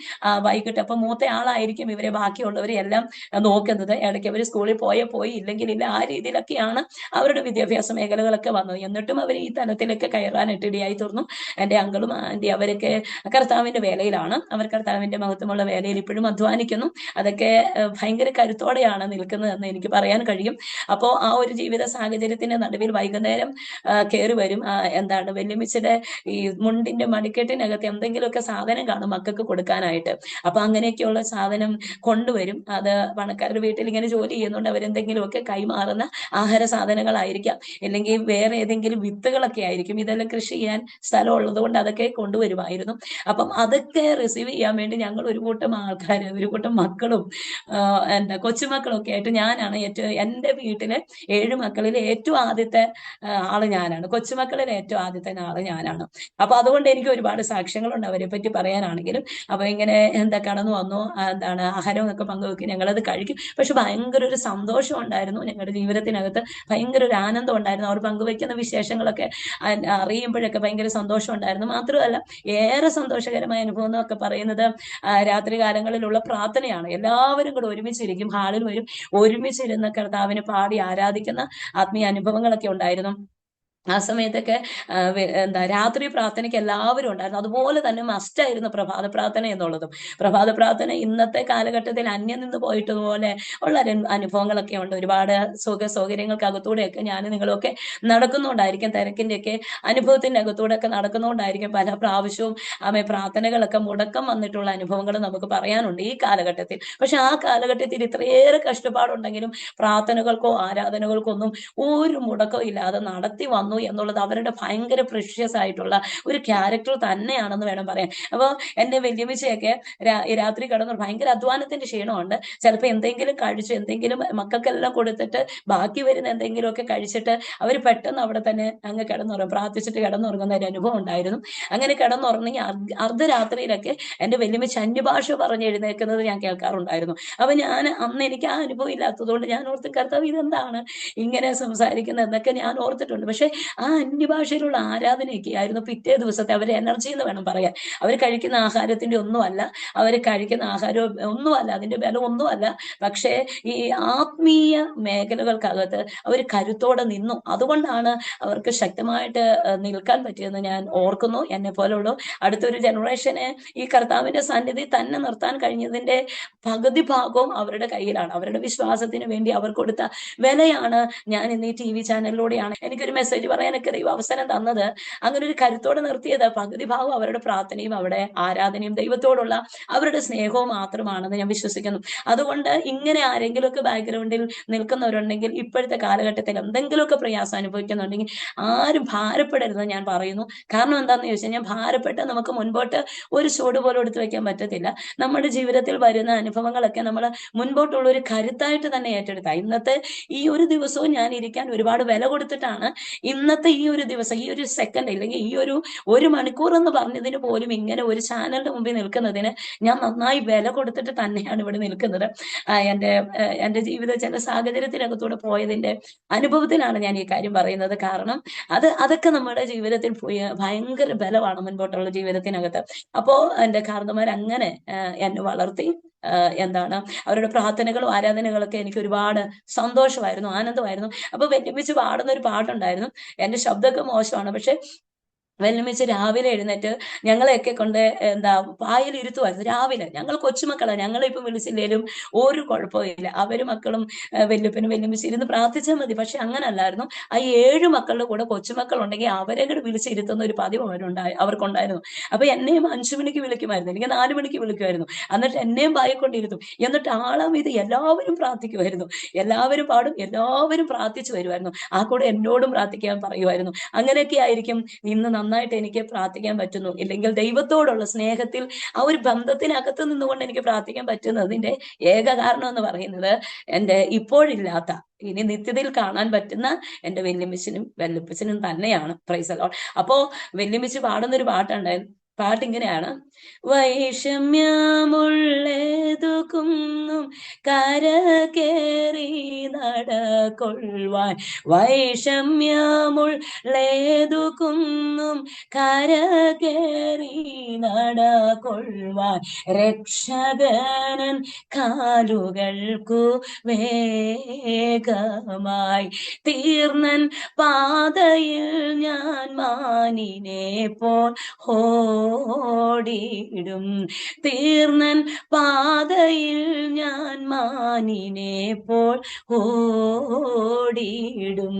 വൈകിട്ട്. അപ്പൊ മൂത്ത ആളായിരിക്കും ഇവരെ ബാക്കിയുള്ളവരെ എല്ലാം നോക്കുന്നത്. ഇടയ്ക്ക് അവർ സ്കൂളിൽ പോയി ഇല്ലെങ്കിൽ ഇല്ല, ആ രീതിയിലൊക്കെയാണ് അവരുടെ വിദ്യാഭ്യാസ മേഖലകളൊക്കെ വന്നത്. എന്നിട്ടും അവർ ഈ തലത്തിലൊക്കെ കയറാനായിട്ട് ഇടയായി തീർന്നു. എൻ്റെ അങ്കിളും ആന്റി അവരൊക്കെ കർത്താവിന്റെ വേലയിലാണ്. അവർ കർത്താവിന്റെ മഹത്വമുള്ള വേലയിൽ ഇപ്പോഴും അധ്വാനിക്കുന്നു. അതൊക്കെ ഭയങ്കര കരുത്തോടെയാണ് നിൽക്കുന്നത് എന്ന് എനിക്ക് പറയാൻ കഴിയും. അപ്പോൾ ആ ഒരു ജീവിത സാഹചര്യത്തിന്റെ നടുവിൽ വൈകുന്നേരം കയറി വരും. എന്താണ് വെല്ലുമിച്ചിയുടെ ഈ മുണ്ടിന്റെ മടിക്കെട്ടിനകത്ത് എന്തെങ്കിലുമൊക്കെ സാധനം കാണും മക്കൾക്ക് കൊടുക്കാനായിട്ട്. അപ്പൊ അങ്ങനെയൊക്കെയുള്ള സാധനം കൊണ്ടുവരും. അത് പണക്കാരുടെ വീട്ടിൽ ഇങ്ങനെ ജോലി ചെയ്യുന്നുണ്ട്, അവരെന്തെങ്കിലുമൊക്കെ കൈമാറുന്ന ആഹാര സാധനങ്ങളായിരിക്കാം, അല്ലെങ്കിൽ വേറെ ഏതെങ്കിലും വിത്തുകളൊക്കെ ആയിരിക്കും. ഇതെല്ലാം കൃഷി ചെയ്യാൻ സ്ഥലം ഉള്ളത് കൊണ്ട് അതൊക്കെ കൊണ്ടുവരുമായിരുന്നു. അപ്പം അതൊക്കെ റിസീവ് ചെയ്യാൻ വേണ്ടി ഞങ്ങൾ ഒരു കൂട്ടം ആൾക്കാർ, ഒരു കൂട്ടം മക്കളും കൊച്ചുമക്കളും ഒക്കെ ആയിട്ട് ഞാനാണ് ഏറ്റവും, എൻ്റെ വീട്ടിലെ 7 മക്കളിൽ ഏറ്റവും ആദ്യത്തെ ആള് ഞാനാണ്. കൊച്ചുമക്കളിൽ ഏറ്റവും ആദ്യത്തെ ആള് ഞാനാണ്. അപ്പൊ അതുകൊണ്ട് എനിക്ക് ഒരുപാട് സാക്ഷ്യങ്ങളുണ്ട് അവരെ പറ്റി പറയാനാണെങ്കിലും. അപ്പൊ ഇങ്ങനെ കടന്നു വന്നു, ആഹാരം എന്നൊക്കെ പങ്കുവെക്കും, ഞങ്ങളത് കഴിക്കും. പക്ഷെ ഭയങ്കര ഒരു സന്തോഷം ഉണ്ടായിരുന്നു ഞങ്ങളുടെ ജീവിതത്തിനകത്ത്, ഭയങ്കര ഒരു ആനന്ദം ഉണ്ടായിരുന്നു. അവർ പങ്കുവെക്കുന്ന വിശേഷങ്ങളൊക്കെ അറിയുമ്പോഴൊക്കെ ഭയങ്കര സന്തോഷം ഉണ്ടായിരുന്നു. മാത്രമല്ല ഏറെ സന്തോഷകരമായ അനുഭവം എന്നൊക്കെ പറയുന്നത് രാത്രി കാലങ്ങളിലുള്ള പ്രാർത്ഥനയാണ്. എല്ലാവരും കൂടെ ഒരുമിച്ചിരിക്കും, ഹാളിൽ വരും, ഒരുമിച്ചിരുന്ന് കർത്താവിനെ പാടി ആരാധിക്കുന്ന ആത്മീയ അനുഭവങ്ങളൊക്കെ ഉണ്ടായിരുന്നു. ആ സമയത്തൊക്കെ രാത്രി പ്രാർത്ഥനയ്ക്ക് എല്ലാവരും ഉണ്ടായിരുന്നു. അതുപോലെ തന്നെ മസ്റ്റായിരുന്നു പ്രഭാത പ്രാർത്ഥന എന്നുള്ളതും. പ്രഭാത പ്രാർത്ഥന ഇന്നത്തെ കാലഘട്ടത്തിൽ അന്യം നിന്ന് പോയിട്ടതുപോലെ ഉള്ള അനുഭവങ്ങളൊക്കെ ഉണ്ട്. ഒരുപാട് സൗകര്യങ്ങൾക്ക് അകത്തൂടെയൊക്കെ ഞാനും നിങ്ങളൊക്കെ നടക്കുന്നുണ്ടായിരിക്കും, തിരക്കിന്റെയൊക്കെ അനുഭവത്തിന്റെ അകത്തൂടെ ഒക്കെ നടക്കുന്നുണ്ടായിരിക്കും. പല പ്രാവശ്യവും പ്രാർത്ഥനകളൊക്കെ മുടക്കം വന്നിട്ടുള്ള അനുഭവങ്ങൾ നമുക്ക് പറയാനുണ്ട് ഈ കാലഘട്ടത്തിൽ. പക്ഷെ ആ കാലഘട്ടത്തിൽ ഇത്രയേറെ കഷ്ടപ്പാടുണ്ടെങ്കിലും പ്രാർത്ഥനകൾക്കോ ആരാധനകൾക്കോ ഒന്നും ഒരു മുടക്കവും ഇല്ലാതെ നടത്തി വന്നു എന്നുള്ളത് അവരുടെ ഭയങ്കര പ്രഷ്യസ് ആയിട്ടുള്ള ഒരു ക്യാരക്ടർ തന്നെയാണെന്ന് വേണം പറയാൻ. അപ്പോൾ എൻ്റെ വല്യമ്മച്ചിയൊക്കെ രാത്രി കിടന്നു, ഭയങ്കര അധ്വാനത്തിന്റെ ക്ഷീണമുണ്ട്. ചിലപ്പോൾ എന്തെങ്കിലും കഴിച്ചു, എന്തെങ്കിലും മക്കൾക്കെല്ലാം കൊടുത്തിട്ട് ബാക്കി വരുന്ന എന്തെങ്കിലുമൊക്കെ കഴിച്ചിട്ട് അവർ പെട്ടെന്ന് അവിടെ തന്നെ അങ്ങ് കിടന്നുറങ്ങും, പ്രാർത്ഥിച്ചിട്ട് കിടന്നുറങ്ങുന്ന ഒരു അനുഭവം ഉണ്ടായിരുന്നു. അങ്ങനെ കിടന്നുറങ്ങി അർദ്ധരാത്രിയിലൊക്കെ എൻ്റെ വല്യമ്മച്ചി അന്യഭാഷ പറഞ്ഞ് എഴുന്നേൽക്കുന്നത് ഞാൻ കേൾക്കാറുണ്ടായിരുന്നു. അപ്പൊ ഞാൻ അന്ന് എനിക്ക് ആ അനുഭവം ഇല്ലാത്തതുകൊണ്ട് ഞാൻ ഓർത്ത്, കർത്താവ് ഇതെന്താണ് ഇങ്ങനെ സംസാരിക്കുന്നത് എന്നൊക്കെ ഞാൻ ഓർത്തിട്ടുണ്ട്. പക്ഷെ ആ അന്യഭാഷയിലുള്ള ആരാധനയൊക്കെ ആയിരുന്നു പിറ്റേ ദിവസത്തെ അവരുടെ എനർജി എന്ന് വേണം പറയാൻ. അവർ കഴിക്കുന്ന ആഹാരത്തിന്റെ ഒന്നുമല്ല, അവർ കഴിക്കുന്ന ആഹാരം ഒന്നുമല്ല, അതിന്റെ ബലം ഒന്നുമല്ല. പക്ഷേ ഈ ആത്മീയ മേഖലകൾക്കകത്ത് അവർ കരുത്തോടെ നിന്നു. അതുകൊണ്ടാണ് അവർക്ക് ശക്തമായിട്ട് നിൽക്കാൻ പറ്റിയെന്ന് ഞാൻ ഓർക്കുന്നു. എന്നെ പോലുള്ള അടുത്തൊരു ജനറേഷനെ ഈ കർത്താവിന്റെ സന്നിധി തന്നെ നിർത്താൻ കഴിഞ്ഞതിന്റെ പകുതി ഭാഗവും അവരുടെ കയ്യിലാണ്. അവരുടെ വിശ്വാസത്തിന് വേണ്ടി അവർ കൊടുത്ത വിലയാണ് ഞാൻ ഇന്ന് ഈ TV ചാനലിലൂടെയാണ് എനിക്കൊരു മെസ്സേജ് പറയാനൊക്കെ ദൈവം അവസരം തന്നത്. അങ്ങനെ ഒരു കരുത്തോടെ നിർത്തിയത് പകുതി ഭാഗം അവരുടെ പ്രാർത്ഥനയും അവിടെ ആരാധനയും ദൈവത്തോടുള്ള അവരുടെ സ്നേഹവും മാത്രമാണെന്ന് ഞാൻ വിശ്വസിക്കുന്നു. അതുകൊണ്ട് ഇങ്ങനെ ആരെങ്കിലുമൊക്കെ ബാക്ക്ഗ്രൗണ്ടിൽ നിൽക്കുന്നവരുണ്ടെങ്കിൽ, ഇപ്പോഴത്തെ കാലഘട്ടത്തിൽ എന്തെങ്കിലുമൊക്കെ പ്രയാസം അനുഭവിക്കുന്നുണ്ടെങ്കിൽ ആരും ഭാരപ്പെടരുതെന്ന് ഞാൻ പറയുന്നു. കാരണം എന്താണെന്ന് ചോദിച്ചാൽ, ഞാൻ ഭാരപ്പെട്ട് നമുക്ക് മുൻപോട്ട് ഒരു ചുവട് പോലും എടുത്തു വെക്കാൻ പറ്റത്തില്ല. നമ്മുടെ ജീവിതത്തിൽ വരുന്ന അനുഭവങ്ങളൊക്കെ നമ്മൾ മുൻപോട്ടുള്ള ഒരു കരുത്തായിട്ട് തന്നെ ഏറ്റെടുത്ത ഇന്നത്തെ ഈ ഒരു ദിവസവും ഞാൻ ഇരിക്കാൻ ഒരുപാട് വില കൊടുത്തിട്ടാണ് ഇന്നത്തെ ഈ ഒരു ദിവസം, ഈ ഒരു സെക്കൻഡ്, അല്ലെങ്കിൽ ഈ ഒരു മണിക്കൂർ എന്ന് പറഞ്ഞതിന് പോലും ഇങ്ങനെ ഒരു ചാനലിന്റെ മുമ്പിൽ നിൽക്കുന്നതിന് ഞാൻ നന്നായി വില കൊടുത്തിട്ട് തന്നെയാണ് ഇവിടെ നിൽക്കുന്നത്. എൻ്റെ ജീവിത ചില സാഹചര്യത്തിനകത്തൂടെ പോയതിന്റെ അനുഭവത്തിലാണ് ഞാൻ ഈ കാര്യം പറയുന്നത്. കാരണം അതൊക്കെ നമ്മുടെ ജീവിതത്തിൽ ഭയങ്കര ബലമാണ് മുൻപോട്ടുള്ള ജീവിതത്തിനകത്ത്. അപ്പോ എൻ്റെ കാരണന്മാർ അങ്ങനെ എന്നെ വളർത്തി. അവരുടെ പ്രാർത്ഥനകളും ആരാധനകളൊക്കെ എനിക്ക് ഒരുപാട് സന്തോഷമായിരുന്നു, ആനന്ദമായിരുന്നു. അപ്പൊ വെല്ലുവിളിച്ച് പാടുന്ന ഒരു പാട്ടുണ്ടായിരുന്നു. എൻ്റെ ശബ്ദമൊക്കെ മോശമാണ്, പക്ഷെ വെല്ലുമിച്ച് രാവിലെ എഴുന്നേറ്റ് ഞങ്ങളെയൊക്കെ കൊണ്ട് പായിൽ ഇരുത്തുമായിരുന്നു രാവിലെ. ഞങ്ങൾ കൊച്ചുമക്കളാണ്, ഞങ്ങളിപ്പം വിളിച്ചില്ലേലും ഒരു കുഴപ്പമില്ല. അവര് മക്കളും വല്യപ്പനും വല്യമ്മച്ചും ഇരുന്ന് പ്രാർത്ഥിച്ചാൽ മതി. പക്ഷെ അങ്ങനല്ലായിരുന്നു. ആ 7 മക്കളുടെ കൂടെ കൊച്ചുമക്കൾ ഉണ്ടെങ്കിൽ അവരെ കൂടെ വിളിച്ചിരുത്തുന്ന ഒരു പതിവ് അവർക്കുണ്ടായിരുന്നു. അപ്പൊ എന്നെയും 5 മണിക്ക് വിളിക്കുമായിരുന്നു, എനിക്ക് 4 മണിക്ക് വിളിക്കുമായിരുന്നു. എന്നിട്ട് എന്നെയും പായി കൊണ്ടിരുത്തും. എന്നിട്ട് ആളാം ഇത് എല്ലാവരും പ്രാർത്ഥിക്കുമായിരുന്നു, എല്ലാവരും പാടും, എല്ലാവരും പ്രാർത്ഥിച്ചു വരുമായിരുന്നു. ആ കൂടെ എന്നോടും പ്രാർത്ഥിക്കാൻ പറയുമായിരുന്നു. അങ്ങനെയൊക്കെ ആയിരിക്കും ഇന്ന് നന്നായിട്ട് എനിക്ക് പ്രാർത്ഥിക്കാൻ പറ്റുന്നു. ഇല്ലെങ്കിൽ ദൈവത്തോടുള്ള സ്നേഹത്തിൽ ആ ഒരു ബന്ധത്തിനകത്ത് നിന്നുകൊണ്ട് എനിക്ക് പ്രാർത്ഥിക്കാൻ പറ്റുന്നതിന്റെ ഏക കാരണം എന്ന് പറയുന്നത് എൻ്റെ ഇപ്പോഴില്ലാത്ത ഇനി നിത്യതയിൽ കാണാൻ പറ്റുന്ന എൻ്റെ വല്യമ്മച്ചിനും വല്യപ്പച്ചനും തന്നെയാണ്. Price the Lord. അപ്പോ വല്യമ്മച്ചി പാടുന്നൊരു പാട്ടുണ്ടായിരുന്നു. പാട്ടിങ്ങനെയാണ്: വൈഷമ്യമുള്ളേതു കുന്നും കരകേറി നടകൊള്ളുവാൻ, വൈഷമ്യമുള്ളേതു കുന്നും കരകേറി നടകൊള്ളുവാൻ, രക്ഷകനൻ കാലുകൾക്കു വേഗമായി തീർന്നൻ പാതയിൽ ഞാൻ മാനിനെ പോൽ ഓടിയിടും, തീർന്നൻ പാതയിൽ ഞാൻ മാനിനെ പോൽ ഓടിയിടും.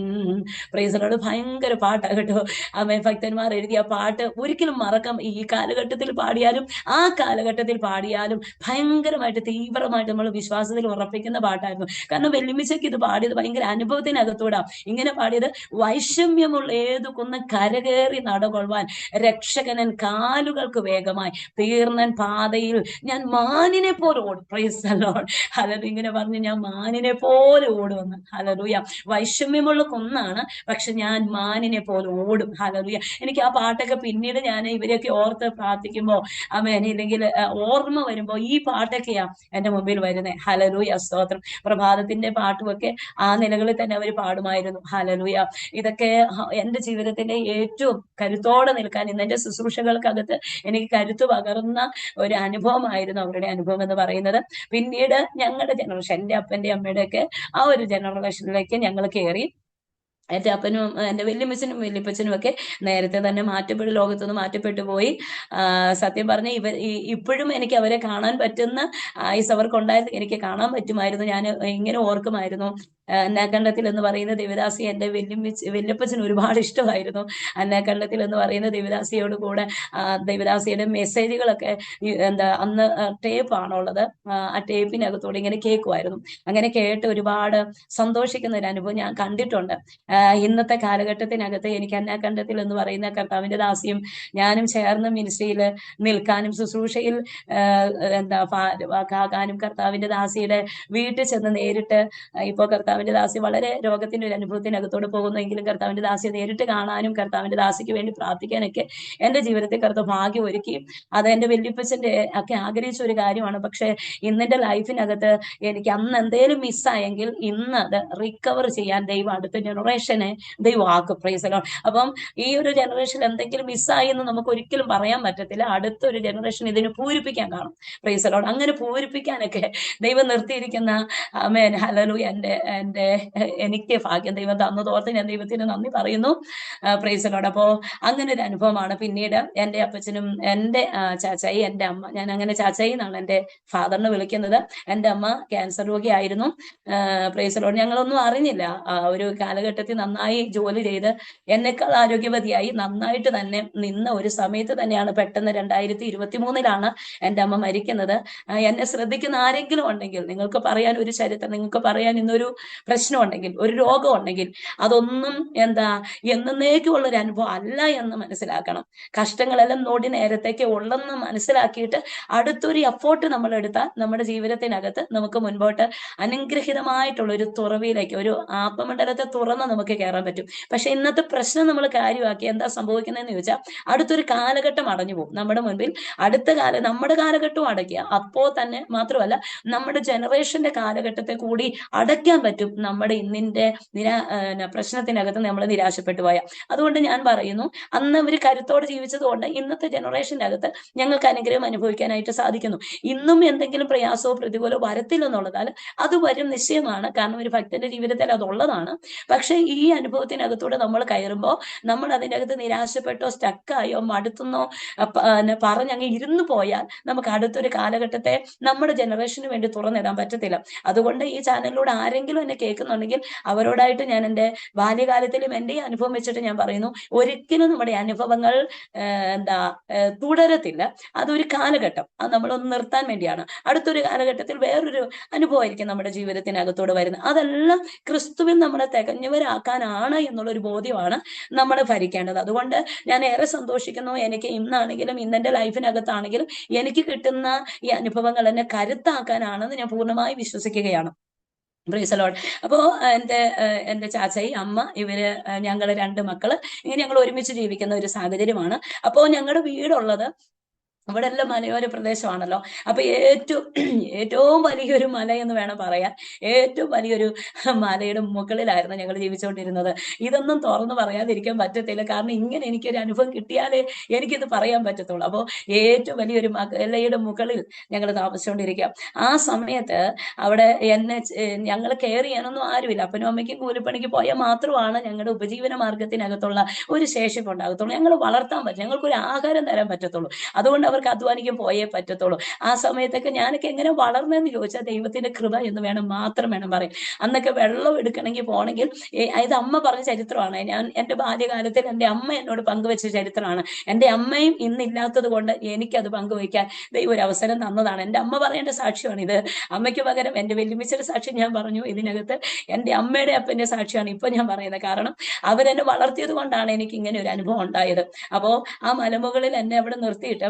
Price the Lord. ഭയങ്കര പാട്ടാ കേട്ടോ. അമ്മേ, ഭക്തന്മാർ എഴുതിയ പാട്ട് ഒരിക്കലും മറക്കാം. ഈ കാലഘട്ടത്തിൽ പാടിയാലും ആ കാലഘട്ടത്തിൽ പാടിയാലും ഭയങ്കരമായിട്ട് തീവ്രമായിട്ട് നമ്മൾ വിശ്വാസത്തിൽ ഉറപ്പിക്കുന്ന പാട്ടായിരുന്നു. കാരണം വെല്ലുമിച്ചയ്ക്ക് ഇത് പാടിയത് ഭയങ്കര അനുഭവത്തിനകത്തൂടാ. ഇങ്ങനെ പാടിയത്: വൈഷമ്യമുള്ള ഏതു കുന്ന് കരകേറി നടകൊള്ളുവാൻ, രക്ഷകനൻ കാലുകൾക്ക് വേഗമായി തീർന്നൻ പാതയിൽ ഞാൻ മാനിനെ പോലെ ഓടും. Price the Lord. ഹല്ലേലൂയ. ഇങ്ങനെ പറഞ്ഞു, ഞാൻ മാനിനെ പോലെ ഓടുമെന്ന്. ഹല്ലേലൂയ. വൈഷമ്യമുള്ള കുന്നാണ്, പക്ഷെ ഞാൻ മാനിനെ പോലെ ഓടും. ഹല്ലേലൂയ. എനിക്ക് ആ പാട്ടൊക്കെ പിന്നീട് ഞാൻ ഇവരെയൊക്കെ ഓർത്ത് പ്രാർത്ഥിക്കുമ്പോ ഇല്ലെങ്കിൽ ഓർമ്മ വരുമ്പോ ഈ പാട്ടൊക്കെയാ എന്റെ മുമ്പിൽ വരുന്നത്. ഹല്ലേലൂയ. സ്തോത്രം. പ്രഭാതത്തിന്റെ പാട്ടുമൊക്കെ ആ നിലകളിൽ തന്നെ അവർ പാടുമായിരുന്നു. ഹല്ലേലൂയ. ഇതൊക്കെ എന്റെ ജീവിതത്തിന്റെ ഏറ്റവും കരുത്തോടെ നിൽക്കാൻ ഇന്ന് എന്റെ ശുശ്രൂഷകൾക്കകത്ത് എനിക്ക് കരുത്ത് പകർന്ന ഒരു അനുഭവമായിരുന്നു അവരുടെ അനുഭവം എന്ന് പറയുന്നത്. പിന്നീട് ഞങ്ങളുടെ ജനറേഷൻ, എൻ്റെ അപ്പന്റെ അമ്മയുടെ ഒക്കെ ആ ഒരു ജനറേഷനിലേക്ക് ഞങ്ങൾ കയറി. എൻ്റെ അപ്പനും എൻ്റെ വല്യമ്മച്ചനും വല്യപ്പച്ചനും ഒക്കെ നേരത്തെ തന്നെ ലോകത്തുനിന്ന് മാറ്റപ്പെട്ടു പോയി. സത്യം പറഞ്ഞ ഇപ്പോഴും എനിക്ക് അവരെ കാണാൻ പറ്റുന്ന ആയുസ് അവർക്കുണ്ടായിരുന്നു, എനിക്ക് കാണാൻ പറ്റുമായിരുന്നു. ഞാൻ ഇങ്ങനെ ഓർക്കുമായിരുന്നു, അന്നാക്കണ്ടത്തിൽ എന്ന് പറയുന്ന ദേവദാസി എൻ്റെ വല്യപ്പച്ചന് ഒരുപാട് ഇഷ്ടമായിരുന്നു. അന്നാക്കണ്ടത്തിൽ എന്ന് പറയുന്ന ദേവദാസിയോട് കൂടെ ദേവദാസിയുടെ മെസ്സേജുകളൊക്കെ അന്ന് ടേപ്പാണുള്ളത്, ആ ടേപ്പിനകത്തൂടെ ഇങ്ങനെ കേൾക്കുമായിരുന്നു. അങ്ങനെ കേട്ട് ഒരുപാട് സന്തോഷിക്കുന്ന ഒരു അനുഭവം ഞാൻ കണ്ടിട്ടുണ്ട്. ഇന്നത്തെ കാലഘട്ടത്തിനകത്ത് എനിക്ക് അന്നാക്കണ്ടത്തിൽ എന്ന് പറയുന്ന കർത്താവിന്റെ ദാസിയും ഞാനും ചേർന്ന് മിനിസ്ട്രിയിൽ നിൽക്കാനും ശുശ്രൂഷയിൽ കാക്കാനും കർത്താവിന്റെ ദാസിയുടെ വീട്ടിൽ ചെന്ന് നേരിട്ട്, ഇപ്പോൾ കർത്താവിന്റെ ദാസി വളരെ രോഗത്തിന്റെ ഒരു അനുഭവത്തിനകത്തോട് പോകുന്നെങ്കിലും കർത്താവിന്റെ ദാസിയെ നേരിട്ട് കാണാനും കർത്താവിന്റെ ദാസിക്ക് വേണ്ടി പ്രാർത്ഥിക്കാനൊക്കെ എൻ്റെ ജീവിതത്തിൽ കർത്താവ് ഭാഗ്യം ഒരുക്കി. അത് എൻ്റെ വല്യപ്പച്ചന്റെ ഒക്കെ ആഗ്രഹിച്ച ഒരു കാര്യമാണ്. പക്ഷെ ഇന്നെന്റെ ലൈഫിനകത്ത് എനിക്ക് അന്ന് എന്തേലും മിസ്സായെങ്കിൽ ഇന്ന് അത് റിക്കവർ ചെയ്യാൻ ദൈവം അടുത്ത ജനറേഷനെ ദൈവം ആക്കും. Price the Lord. അപ്പം ഈ ഒരു ജനറേഷൻ എന്തെങ്കിലും മിസ്സായി എന്ന് നമുക്ക് ഒരിക്കലും പറയാൻ പറ്റത്തില്ല. അടുത്തൊരു ജനറേഷൻ ഇതിന് പൂരിപ്പിക്കാൻ കാണും. Price the Lord. അങ്ങനെ പൂരിപ്പിക്കാനൊക്കെ ദൈവം നിർത്തിയിരിക്കുന്ന ആമേൻ ഹല്ലേലൂയ എനിക്ക് ഭാഗ്യം ദൈവം തന്നതോർത്ത് ഞാൻ ദൈവത്തിന് നന്ദി പറയുന്നു. Price the Lord. അപ്പോ അങ്ങനെ ഒരു അനുഭവമാണ്. പിന്നീട് എൻ്റെ അപ്പച്ചനും എൻ്റെ ചാച്ചായി, എൻ്റെ അമ്മ, ഞാൻ അങ്ങനെ ചാച്ചായി എന്നാണ് എൻ്റെ ഫാദറിനെ വിളിക്കുന്നത്. എൻ്റെ അമ്മ ക്യാൻസർ രോഗിയായിരുന്നു. Praise the Lord. ഞങ്ങളൊന്നും അറിഞ്ഞില്ല. ഒരു കാലഘട്ടത്തിൽ നന്നായി ജോലി ചെയ്ത് എന്നെക്കാൾ ആരോഗ്യവതിയായി നന്നായിട്ട് തന്നെ നിന്ന ഒരു സമയത്ത് തന്നെയാണ് പെട്ടെന്ന് 2023 എൻ്റെ അമ്മ മരിക്കുന്നത്. എന്നെ ശ്രദ്ധിക്കുന്ന ആരെങ്കിലും ഉണ്ടെങ്കിൽ, നിങ്ങൾക്ക് പറയാൻ ഒരു ചരിത്രം, നിങ്ങൾക്ക് പറയാൻ ഇന്നൊരു പ്രശ്നം ഉണ്ടെങ്കിൽ, ഒരു രോഗം ഉണ്ടെങ്കിൽ, അതൊന്നും എന്നേക്കുള്ള ഒരു അനുഭവം അല്ല എന്ന് മനസ്സിലാക്കണം. കഷ്ടങ്ങളെല്ലാം നോടി നേരത്തേക്ക് ഉള്ളെന്ന് മനസ്സിലാക്കിയിട്ട് അടുത്തൊരു എഫോർട്ട് നമ്മൾ എടുത്താൽ നമ്മുടെ ജീവിതത്തിനകത്ത് നമുക്ക് മുൻപോട്ട് അനുഗ്രഹിതമായിട്ടുള്ള ഒരു തുറവിയിലേക്ക്, ഒരു ആത്മമണ്ഡലത്തെ തുറന്ന് നമുക്ക് കയറാൻ പറ്റും. പക്ഷെ ഇന്നത്തെ പ്രശ്നം നമ്മൾ കാര്യമാക്കി എന്താ സംഭവിക്കുന്നതെന്ന് ചോദിച്ചാൽ അടുത്തൊരു കാലഘട്ടം അടഞ്ഞു പോകും നമ്മുടെ മുൻപിൽ. നമ്മുടെ കാലഘട്ടവും അടയ്ക്കുക. അപ്പോ തന്നെ മാത്രമല്ല നമ്മുടെ ജനറേഷന്റെ കാലഘട്ടത്തെ കൂടി അടയ്ക്കാൻ പറ്റും പറ്റും നമ്മുടെ ഇന്നിന്റെ പ്രശ്നത്തിനകത്ത് നമ്മൾ നിരാശപ്പെട്ടു പോയാൽ. അതുകൊണ്ട് ഞാൻ പറയുന്നു, അന്ന് അവർ കരുത്തോടെ ജീവിച്ചതുകൊണ്ട് ഇന്നത്തെ ജനറേഷന്റെ അകത്ത് ഞങ്ങൾക്ക് അനുഗ്രഹം അനുഭവിക്കാനായിട്ട് സാധിക്കുന്നു. ഇന്നും എന്തെങ്കിലും പ്രയാസമോ പ്രതികൂലമോ വരത്തില്ലെന്നുള്ളതാൽ അത് വരും, നിശ്ചയമാണ്. കാരണം ഒരു ഭക്തന്റെ ജീവിതത്തിൽ അതുള്ളതാണ്. പക്ഷെ ഈ അനുഭവത്തിനകത്തൂടെ നമ്മൾ കയറുമ്പോൾ നമ്മൾ അതിൻ്റെ അകത്ത് നിരാശപ്പെട്ടോ സ്റ്റക്കായോ മടുത്തുന്നോ പറഞ്ഞങ്ങ് ഇരുന്നു പോയാൽ നമുക്ക് അടുത്തൊരു കാലഘട്ടത്തെ നമ്മുടെ ജനറേഷന് വേണ്ടി തുറന്നിടാൻ പറ്റത്തില്ല. അതുകൊണ്ട് ഈ ചാനലിലൂടെ ആരെങ്കിലും എന്നെ കേൾക്കുന്നുണ്ടെങ്കിൽ അവരോടായിട്ട് ഞാൻ എൻ്റെ ബാല്യകാലത്തിലും എൻ്റെ അനുഭവം വെച്ചിട്ട് ഞാൻ പറയുന്നു, ഒരിക്കലും നമ്മുടെ അനുഭവങ്ങൾ തുടരത്തില്ല. അതൊരു കാലഘട്ടം, അത് നമ്മളൊന്ന് നിർത്താൻ വേണ്ടിയാണ്. അടുത്തൊരു കാലഘട്ടത്തിൽ വേറൊരു അനുഭവമായിരിക്കും നമ്മുടെ ജീവിതത്തിനകത്തോട് വരുന്നത്. അതെല്ലാം ക്രിസ്തുവിൽ നമ്മളെ തികഞ്ഞവരാക്കാനാണ് എന്നുള്ളൊരു ബോധ്യമാണ് നമ്മൾ ഭരിക്കേണ്ടത്. അതുകൊണ്ട് ഞാൻ ഏറെ സന്തോഷിക്കുന്നു. എനിക്ക് ഇന്നാണെങ്കിലും ഇന്നെന്റെ ലൈഫിനകത്താണെങ്കിലും എനിക്ക് കിട്ടുന്ന ഈ അനുഭവങ്ങൾ എന്നെ കരുത്താക്കാനാണെന്ന് ഞാൻ പൂർണ്ണമായി വിശ്വസിക്കുകയാണ്. Praise lord. അപ്പോ എന്റെ ചാച്ചയി, അമ്മ, ഇവര്, ഞങ്ങള് 2 മക്കള്, ഇങ്ങനെ ഞങ്ങൾ ഒരുമിച്ച് ജീവിക്കുന്ന ഒരു സാഹചര്യമാണ്. അപ്പോ ഞങ്ങളുടെ വീടുള്ളത് ഇവിടെ എല്ലാം മലയോര പ്രദേശമാണല്ലോ. അപ്പൊ ഏറ്റവും വലിയൊരു മല എന്ന് വേണം പറയാൻ. ഏറ്റവും വലിയൊരു മലയുടെ മുകളിലായിരുന്നു ഞങ്ങൾ ജീവിച്ചുകൊണ്ടിരുന്നത്. ഇതൊന്നും തുറന്നു പറയാതിരിക്കാൻ പറ്റത്തില്ല. കാരണം ഇങ്ങനെ എനിക്കൊരു അനുഭവം കിട്ടിയാലേ എനിക്കിത് പറയാൻ പറ്റത്തുള്ളൂ. അപ്പോൾ ഏറ്റവും വലിയൊരു മലയുടെ മുകളിൽ ഞങ്ങൾ താമസിച്ചുകൊണ്ടിരിക്കുക. ആ സമയത്ത് അവിടെ ഞങ്ങൾ കെയർ ചെയ്യാനൊന്നും ആരുമില്ല. അപ്പനും അമ്മയ്ക്കും കൂലിപ്പണിക്ക് പോയാൽ മാത്രമാണ് ഞങ്ങളുടെ ഉപജീവന മാർഗത്തിനകത്തുള്ള ഒരു ശേഷിപ്പ് ഉണ്ടാകത്തുള്ളൂ. ഞങ്ങൾ വളർത്താൻ പറ്റും, ഞങ്ങൾക്കൊരു ആഹാരം തരാൻ പറ്റത്തുള്ളൂ. അതുകൊണ്ട് അവർക്ക് അധ്വാനിക്കാൻ പോയേ പറ്റത്തുള്ളൂ. ആ സമയത്തൊക്കെ ഞാനൊക്കെ എങ്ങനെ വളർന്നെന്ന് ചോദിച്ചാൽ ദൈവത്തിന്റെ കൃപ എന്ന് മാത്രം വേണം പറയാൻ. അന്നൊക്കെ വെള്ളം എടുക്കണമെങ്കിൽ പോകണമെങ്കിൽ, ഇത് അമ്മ പറഞ്ഞ ചരിത്രമാണ്. ഞാൻ എൻ്റെ ബാല്യകാലത്തിൽ എൻ്റെ അമ്മ എന്നോട് പങ്കുവെച്ച ചരിത്രമാണ്. എൻ്റെ അമ്മയും ഇന്നില്ലാത്തത് കൊണ്ട് എനിക്കത് പങ്കുവയ്ക്കാൻ ദൈവം ഒരു അവസരം തന്നതാണ്. എൻ്റെ അമ്മ പറയേണ്ട സാക്ഷ്യമാണ് ഇത്. അമ്മയ്ക്ക് പകരം എൻ്റെ വെല്ലുമിച്ചയുടെ സാക്ഷ്യം ഞാൻ പറഞ്ഞു. ഇതിനകത്ത് എൻ്റെ അമ്മയുടെ അപ്പൻ്റെ സാക്ഷ്യമാണ് ഇപ്പൊ ഞാൻ പറയുന്നത്. കാരണം അവരെന്നെ വളർത്തിയത് കൊണ്ടാണ് എനിക്ക് ഇങ്ങനെ ഒരു അനുഭവം ഉണ്ടായത്. അപ്പോ ആ മലമുകളിൽ എന്നെ അവിടെ നിർത്തിയിട്ട്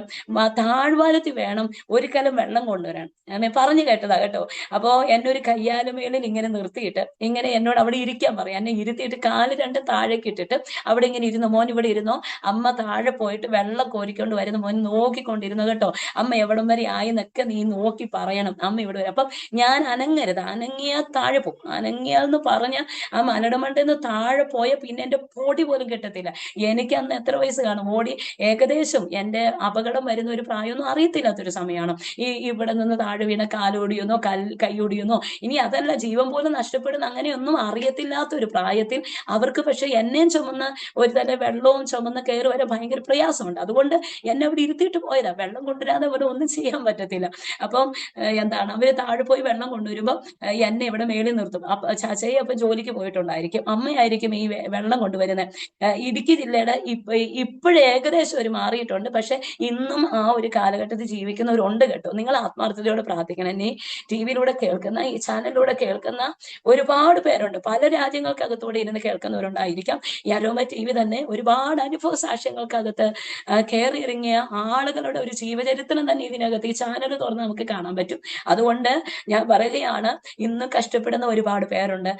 താഴ്വാരത്തിൽ വേണം ഒരു കലം വെള്ളം കൊണ്ടുവരാൻ. ഞാൻ പറഞ്ഞു കേട്ടതാ കേട്ടോ. അപ്പോ എന്നെ ഒരു കയ്യാലുമേളിൽ ഇങ്ങനെ നിർത്തിയിട്ട് ഇങ്ങനെ എന്നോട് അവിടെ ഇരിക്കാൻ പറയാം. എന്നെ ഇരുത്തിയിട്ട് കാല് 2 താഴേക്ക് ഇട്ടിട്ട് അവിടെ ഇങ്ങനെ ഇരുന്നു, മോൻ ഇവിടെ ഇരുന്നോ, അമ്മ താഴെ പോയിട്ട് വെള്ളം കോരിക്കൊണ്ട് വരുന്നു, മോൻ നോക്കിക്കൊണ്ടിരുന്നു കേട്ടോ. അമ്മ എവിടം വരെ ആയെന്നൊക്കെ നീ നോക്കി പറയണം, അമ്മ ഇവിടെ വരും. അപ്പം ഞാൻ അനങ്ങരുത്, അനങ്ങിയാൽ താഴെ പോകും. അനങ്ങിയാന്ന് പറഞ്ഞ ആ മലയുടെ മണ്ടെന്ന് താഴെ പോയ പിന്നെ എൻ്റെ പൊടി പോലും കിട്ടത്തില്ല. എനിക്ക് അന്ന് എത്ര വയസ്സ് കാണും, ഓടി ഏകദേശം എൻ്റെ അപകടം വരുന്ന ഒരു പ്രായമൊന്നും അറിയത്തില്ലാത്തൊരു സമയമാണ്. ഇവിടെ നിന്ന് താഴെ വീണ കാലോടിയെന്നോ കൈയൊടിയെന്നോ, ഇനി അതല്ല ജീവൻ പോലും നഷ്ടപ്പെടുന്ന അങ്ങനെയൊന്നും അറിയത്തില്ലാത്തൊരു പ്രായത്തിൽ അവർക്ക് പക്ഷെ എന്നെയും ചുമന്ന് ഒരു തരം വെള്ളവും ചുമന്ന് കയറി വരെ ഭയങ്കര പ്രയാസമുണ്ട്. അതുകൊണ്ട് എന്നെ അവിടെ ഇരുത്തിയിട്ട് പോയതാ. വെള്ളം കൊണ്ടുവരാതെ അവിടെ ഒന്നും ചെയ്യാൻ പറ്റത്തില്ല. അപ്പം അവര് താഴെ പോയി വെള്ളം കൊണ്ടുവരുമ്പോൾ എന്നെ ഇവിടെ മേളിൽ നിർത്തും. ചാച്ചയെ അപ്പൊ ജോലിക്ക് പോയിട്ടുണ്ടായിരിക്കും, അമ്മയായിരിക്കും ഈ വെള്ളം കൊണ്ടുവരുന്നത്. ഇടുക്കി ജില്ലയുടെ ഇപ്പോഴേ ഏകദേശം ഒരു മാറിയിട്ടുണ്ട്. പക്ഷെ ഇന്നും ആ ഒരു കാലഘട്ടത്തിൽ ജീവിക്കുന്നവരുണ്ട് കേട്ടോ. നിങ്ങൾ ആത്മാർത്ഥതയോടെ പ്രാർത്ഥിക്കണം. ഈ ടിവിയിലൂടെ കേൾക്കുന്ന, ഈ ചാനലിലൂടെ കേൾക്കുന്ന ഒരുപാട് പേരുണ്ട്. പല രാജ്യങ്ങൾക്കകത്തൂടെ ഇരുന്ന് കേൾക്കുന്നവരുണ്ടായിരിക്കാം. ഈ അരോമ TV തന്നെ ഒരുപാട് അനുഭവ സാക്ഷ്യങ്ങൾക്കകത്ത് കയറി ഇറങ്ങിയ ആളുകളുടെ ഒരു ജീവചരിത്രം തന്നെ ഇതിനകത്ത് ഈ ചാനൽ തുറന്ന് നമുക്ക് കാണാൻ പറ്റും. അതുകൊണ്ട് ഞാൻ പറയുകയാണ്, ഇന്ന് കഷ്ടപ്പെടുന്ന ഒരുപാട് പേരുണ്ട്.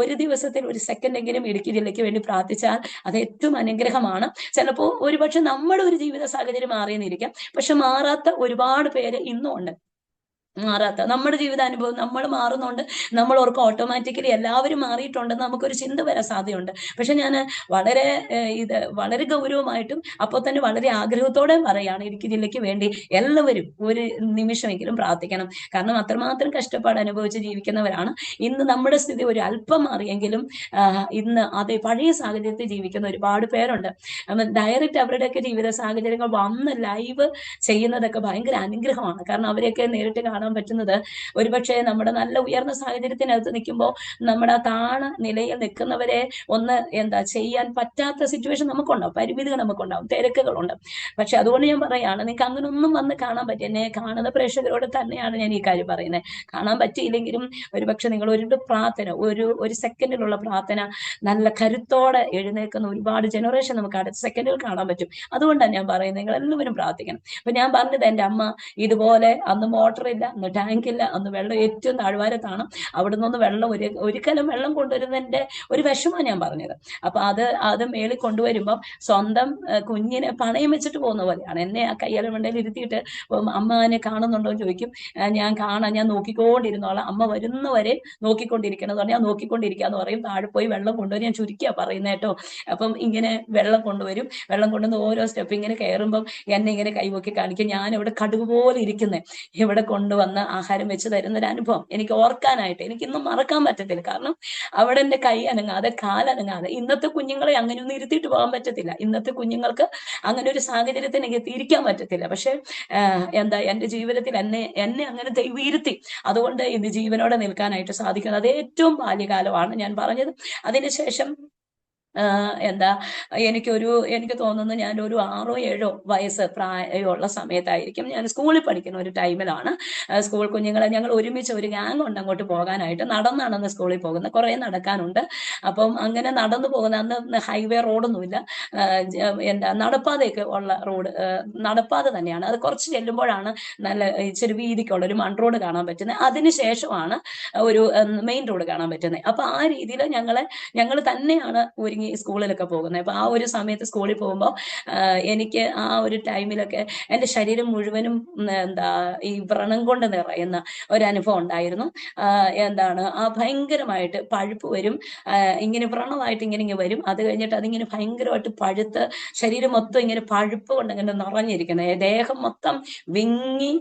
ഒരു ദിവസത്തിൽ ഒരു സെക്കൻഡെങ്കിലും ഇടുക്കി ജില്ലയ്ക്ക് വേണ്ടി പ്രാർത്ഥിച്ചാൽ അത് ഏറ്റവും അനുഗ്രഹമാണ്. ചിലപ്പോൾ ഒരുപക്ഷെ നമ്മുടെ ഒരു ജീവിത സാഹചര്യം മാറിയെന്നിരിക്കാം, പക്ഷെ മാറാത്ത ഒരുപാട് പേര് ഇന്നും ഉണ്ട്. മാറാത്ത നമ്മുടെ ജീവിതാനുഭവം നമ്മൾ മാറുന്നുണ്ട്. നമ്മൾ ഓർക്കും ഓട്ടോമാറ്റിക്കലി എല്ലാവരും മാറിയിട്ടുണ്ടെന്ന് നമുക്കൊരു ചിന്ത വരാൻ സാധ്യതയുണ്ട്. പക്ഷെ ഞാൻ വളരെ ഗൗരവമായിട്ടും അപ്പോൾ തന്നെ വളരെ ആഗ്രഹത്തോടെ പറയാണ്, ഇടുക്കി ജില്ലയ്ക്ക് വേണ്ടി എല്ലാവരും ഒരു നിമിഷമെങ്കിലും പ്രാർത്ഥിക്കണം. കാരണം അത്രമാത്രം കഷ്ടപ്പാട് അനുഭവിച്ച് ജീവിക്കുന്നവരാണ്. ഇന്ന് നമ്മുടെ സ്ഥിതി ഒരു അല്പം മാറിയെങ്കിലും ഇന്ന് അതേ പഴയ സാഹചര്യത്തിൽ ജീവിക്കുന്ന ഒരുപാട് പേരുണ്ട്. ഡയറക്റ്റ് അവരുടെയൊക്കെ ജീവിത സാഹചര്യങ്ങൾ വന്ന് ലൈവ് ചെയ്യുന്നതൊക്കെ ഭയങ്കര അനുഗ്രഹമാണ്. കാരണം അവരെയൊക്കെ നേരിട്ട് കാണാൻ പറ്റുന്നത് ഒരുപക്ഷെ നമ്മുടെ നല്ല ഉയർന്ന സാഹചര്യത്തിനകത്ത് നിൽക്കുമ്പോൾ നമ്മുടെ താണ നിലയിൽ നിൽക്കുന്നവരെ ഒന്ന് ചെയ്യാൻ പറ്റാത്ത സിറ്റുവേഷൻ നമുക്കുണ്ടാവും, പരിമിതികൾ നമുക്കുണ്ടാവും, തിരക്കുകളുണ്ട്. പക്ഷെ അതുകൊണ്ട് ഞാൻ പറയാണ്, നിങ്ങൾക്ക് അങ്ങനെ ഒന്നും വന്ന് കാണാൻ പറ്റും. എന്നെ കാണുന്ന പ്രേക്ഷകരോട് തന്നെയാണ് ഞാൻ ഈ കാര്യം പറയുന്നത്. കാണാൻ പറ്റിയില്ലെങ്കിലും ഒരുപക്ഷെ നിങ്ങൾ ഒരു പ്രാർത്ഥന, ഒരു സെക്കൻഡിലുള്ള പ്രാർത്ഥന നല്ല കരുത്തോടെ എഴുന്നേൽക്കുന്ന ഒരുപാട് ജനറേഷൻ നമുക്ക് അടുത്ത സെക്കൻഡിൽ കാണാൻ പറ്റും. അതുകൊണ്ടാണ് ഞാൻ പറയുന്നത്, നിങ്ങൾ എല്ലാവരും പ്രാർത്ഥിക്കണം. അപ്പൊ ഞാൻ പറഞ്ഞത്, എൻ്റെ അമ്മ ഇതുപോലെ അന്ന് മോട്ടറില്ല, ടാങ്കില്ല, അന്ന് വെള്ളം ഏറ്റവും താഴ്വാരത്താണ്. അവിടെ നിന്ന് വെള്ളം ഒരു കലം വെള്ളം കൊണ്ടുവരുന്നതിന്റെ ഒരു വിഷമമാണ് ഞാൻ പറഞ്ഞത്. അപ്പൊ അത് മേളിൽ കൊണ്ടുവരുമ്പം സ്വന്തം കുഞ്ഞിനെ പണയം വെച്ചിട്ട് പോകുന്ന പോലെയാണ്. എന്നെ ആ കയ്യാല മണ്ടയിൽ ഇരുത്തിയിട്ട് അമ്മ എന്നെ കാണുന്നുണ്ടോ എന്ന് ചോദിക്കും. ഞാൻ കാണാം, ഞാൻ നോക്കിക്കൊണ്ടിരുന്നോളാം, അമ്മ വരുന്നവരെ നോക്കിക്കൊണ്ടിരിക്കണം എന്ന് പറഞ്ഞാൽ നോക്കിക്കൊണ്ടിരിക്കാന്ന് പറയും. താഴെ പോയി വെള്ളം കൊണ്ടുവരും. ഞാൻ ചുരുക്കിയാ പറയുന്നത് കേട്ടോ. അപ്പം ഇങ്ങനെ വെള്ളം കൊണ്ടുവരും. വെള്ളം കൊണ്ടുവന്ന് ഓരോ സ്റ്റെപ്പ് ഇങ്ങനെ കയറുമ്പം എന്നെ ഇങ്ങനെ കൈവക്കി കാണിക്കും. ഞാൻ ഇവിടെ കടുക് പോലെ ഇരിക്കുന്നത് ഇവിടെ കൊണ്ടുവന്ന് ആഹാരം വെച്ച് തരുന്ന ഒരു അനുഭവം എനിക്ക് ഓർക്കാനായിട്ട് എനിക്കിന്നും മറക്കാൻ പറ്റത്തില്ല. കാരണം അവിടെ എൻ്റെ കൈ അനങ്ങാതെ കാലനങ്ങാതെ. ഇന്നത്തെ കുഞ്ഞുങ്ങളെ അങ്ങനെയൊന്നും ഇരുത്തിയിട്ട് പോകാൻ പറ്റത്തില്ല. ഇന്നത്തെ കുഞ്ഞുങ്ങൾക്ക് അങ്ങനെ ഒരു സാഹചര്യത്തിൽ എനിക്ക് എത്തിയിരിക്കാൻ പറ്റത്തില്ല. പക്ഷെ എന്താ എൻ്റെ ജീവിതത്തിൽ എന്നെ അങ്ങനെ ദൈവം ഇരുത്തി. അതുകൊണ്ട് ഇന്ന് ജീവനോടെ നിൽക്കാനായിട്ട് സാധിക്കുന്നത് അത് ഏറ്റവും ബാല്യകാലമാണ് ഞാൻ പറഞ്ഞത്. അതിനുശേഷം എന്താ എനിക്ക് തോന്നുന്നു ഞാൻ ഒരു 6 7 വയസ്സ് പ്രായമുള്ള സമയത്തായിരിക്കും. ഞാൻ സ്കൂളിൽ പഠിക്കുന്ന ഒരു ടൈമിലാണ്. സ്കൂൾ കുഞ്ഞുങ്ങളെ ഞങ്ങൾ ഒരുമിച്ച് ഒരു ഗ്യാങ് ഉണ്ട് അങ്ങോട്ട് പോകാനായിട്ട്. നടന്നാണ് സ്കൂളിൽ പോകുന്നത്, കുറേ നടക്കാനുണ്ട്. അപ്പം അങ്ങനെ നടന്നു പോകുന്ന അന്ന് ഹൈവേ റോഡൊന്നുമില്ല, നടപ്പാതയൊക്കെ ഉള്ള റോഡ്, നടപ്പാത തന്നെയാണ്. അത് കുറച്ച് ചെല്ലുമ്പോഴാണ് നല്ല ഇച്ചിരി വീതിക്കുള്ള ഒരു മൺ റോഡ് കാണാൻ പറ്റുന്നത്. അതിനുശേഷമാണ് ഒരു മെയിൻ റോഡ് കാണാൻ പറ്റുന്നത്. അപ്പൊ ആ രീതിയിൽ ഞങ്ങൾ തന്നെയാണ് ഒരുങ്ങി സ്കൂളിലൊക്കെ പോകുന്നത്. അപ്പൊ ആ ഒരു സമയത്ത് സ്കൂളിൽ പോകുമ്പോൾ എനിക്ക് ആ ഒരു ടൈമിലൊക്കെ എൻ്റെ ശരീരം മുഴുവനും ഈ വ്രണം കൊണ്ട് നിറയുന്ന ഒരനുഭവം ഉണ്ടായിരുന്നു. ഭയങ്കരമായിട്ട് പഴുപ്പ് വരും, ഇങ്ങനെ വ്രണമായിട്ട് ഇങ്ങനെ വരും. അത് കഴിഞ്ഞിട്ട് അതിങ്ങനെ ഭയങ്കരമായിട്ട് പഴുത്ത് ശരീരം മൊത്തം ഇങ്ങനെ പഴുപ്പ് കൊണ്ട് ഇങ്ങനെ നിറഞ്ഞിരിക്കുന്നത്, ദേഹം മൊത്തം വിങ്ങി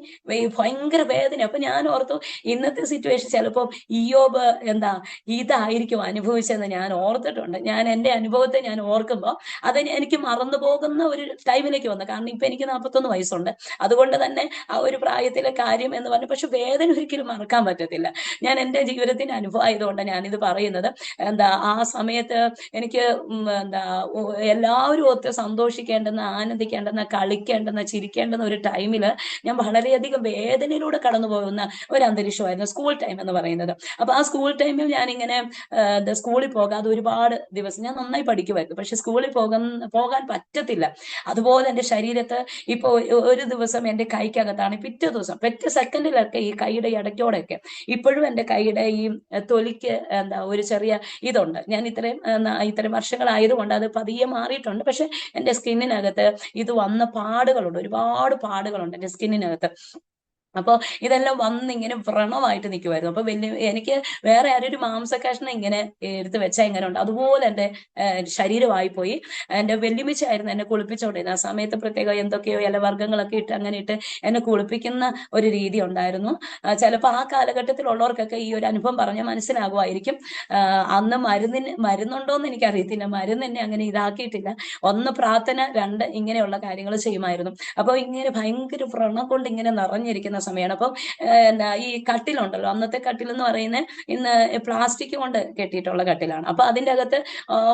ഭയങ്കര വേദന. അപ്പൊ ഞാൻ ഓർത്തു ഇന്നത്തെ സിറ്റുവേഷൻ ചിലപ്പോൾ ഇയ്യോബ് ഇതായിരിക്കും അനുഭവിച്ചതെന്ന് ഞാൻ ഓർത്തിട്ടുണ്ട്. ഞാൻ എൻ്റെ അനുഭവത്തെ ഞാൻ ഓർക്കുമ്പോൾ അത് എനിക്ക് മറന്നു പോകുന്ന ഒരു ടൈമിലേക്ക് വന്നു. കാരണം ഇപ്പൊ എനിക്ക് 41 വയസ്സുണ്ട്. അതുകൊണ്ട് തന്നെ ആ ഒരു പ്രായത്തിലെ കാര്യം എന്ന് പറഞ്ഞു. പക്ഷെ വേദന ഒരിക്കലും മറക്കാൻ പറ്റത്തില്ല. ഞാൻ എൻ്റെ ജീവിതത്തിന്റെ അനുഭവം ആയതുകൊണ്ട് ഞാനിത് പറയുന്നത്. ആ സമയത്ത് എനിക്ക് എല്ലാവരും ഒത്ത് സന്തോഷിക്കേണ്ടുന്ന, ആനന്ദിക്കേണ്ടുന്ന, കളിക്കേണ്ടുന്ന, ചിരിക്കേണ്ടുന്ന ഒരു ടൈമില് ഞാൻ വളരെയധികം വേദനയിലൂടെ കടന്നു പോകുന്ന ഒരു അന്തരീക്ഷമായിരുന്നു സ്കൂൾ ടൈം എന്ന് പറയുന്നത്. അപ്പൊ ആ സ്കൂൾ ടൈമിൽ ഞാനിങ്ങനെ സ്കൂളിൽ പോകാതെ ഒരുപാട് ദിവസം ഞാൻ നന്നായി പഠിക്കുമായിരുന്നു. പക്ഷെ സ്കൂളിൽ പോകാൻ പറ്റത്തില്ല. അതുപോലെ എൻ്റെ ശരീരത്ത് ഇപ്പൊ ഒരു ദിവസം എൻ്റെ കൈക്കകത്താണ്, പിറ്റേ ദിവസം സെക്കൻഡിലൊക്കെ ഈ കൈയുടെ ഇടയ്ക്കോടെയൊക്കെ ഇപ്പോഴും എൻ്റെ കൈയുടെ ഈ തൊലിക്ക് ഒരു ചെറിയ ഇതുണ്ട്. ഞാൻ ഇത്രയും വർഷങ്ങളായതുകൊണ്ട് അത് പതിയെ മാറിയിട്ടുണ്ട്. പക്ഷെ എൻ്റെ സ്കിന്നിനകത്ത് ഇത് വന്ന പാടുകളുണ്ട്, ഒരുപാട് പാടുകളുണ്ട് എൻ്റെ സ്കിന്നിനകത്ത്. അപ്പോൾ ഇതെല്ലാം വന്നിങ്ങനെ വ്രണമായിട്ട് നിൽക്കുമായിരുന്നു. അപ്പൊ എനിക്ക് വേറെ ആരൊരു മാംസകഷ്ണം ഇങ്ങനെ എടുത്ത് വെച്ചാൽ എങ്ങനെ ഉണ്ട് അതുപോലെ എൻ്റെ ശരീരമായി പോയി. എൻ്റെ വെല്ലുമിച്ചായിരുന്നു എന്നെ കുളിപ്പിച്ചുകൊണ്ടിരുന്നത്. ആ സമയത്ത് പ്രത്യേകം എന്തൊക്കെയോ ഇലവർഗ്ഗങ്ങളൊക്കെ ഇട്ട് അങ്ങനെ ഇട്ട് എന്നെ കുളിപ്പിക്കുന്ന ഒരു രീതി ഉണ്ടായിരുന്നു. ചിലപ്പോൾ ആ കാലഘട്ടത്തിലുള്ളവർക്കൊക്കെ ഈ ഒരു അനുഭവം പറഞ്ഞാൽ മനസ്സിലാകുമായിരിക്കും. അന്ന് മരുന്നുണ്ടോന്ന് എനിക്കറിയത്തില്ല, മരുന്ന് എന്നെ അങ്ങനെ ഇതാക്കിയിട്ടില്ല. 1 പ്രാർത്ഥന, 2 ഇങ്ങനെയുള്ള കാര്യങ്ങൾ ചെയ്യുമായിരുന്നു. അപ്പോൾ ഇങ്ങനെ ഭയങ്കര വ്രണം കൊണ്ട് ഇങ്ങനെ നിറഞ്ഞിരിക്കുന്ന സമയമാണ്. അപ്പം ഈ കട്ടിലുണ്ടല്ലോ, അന്നത്തെ കട്ടിൽ എന്ന് പറയുന്നത് ഇന്ന് പ്ലാസ്റ്റിക് കൊണ്ട് കെട്ടിയിട്ടുള്ള കട്ടിലാണ്. അപ്പൊ അതിൻ്റെ അകത്ത്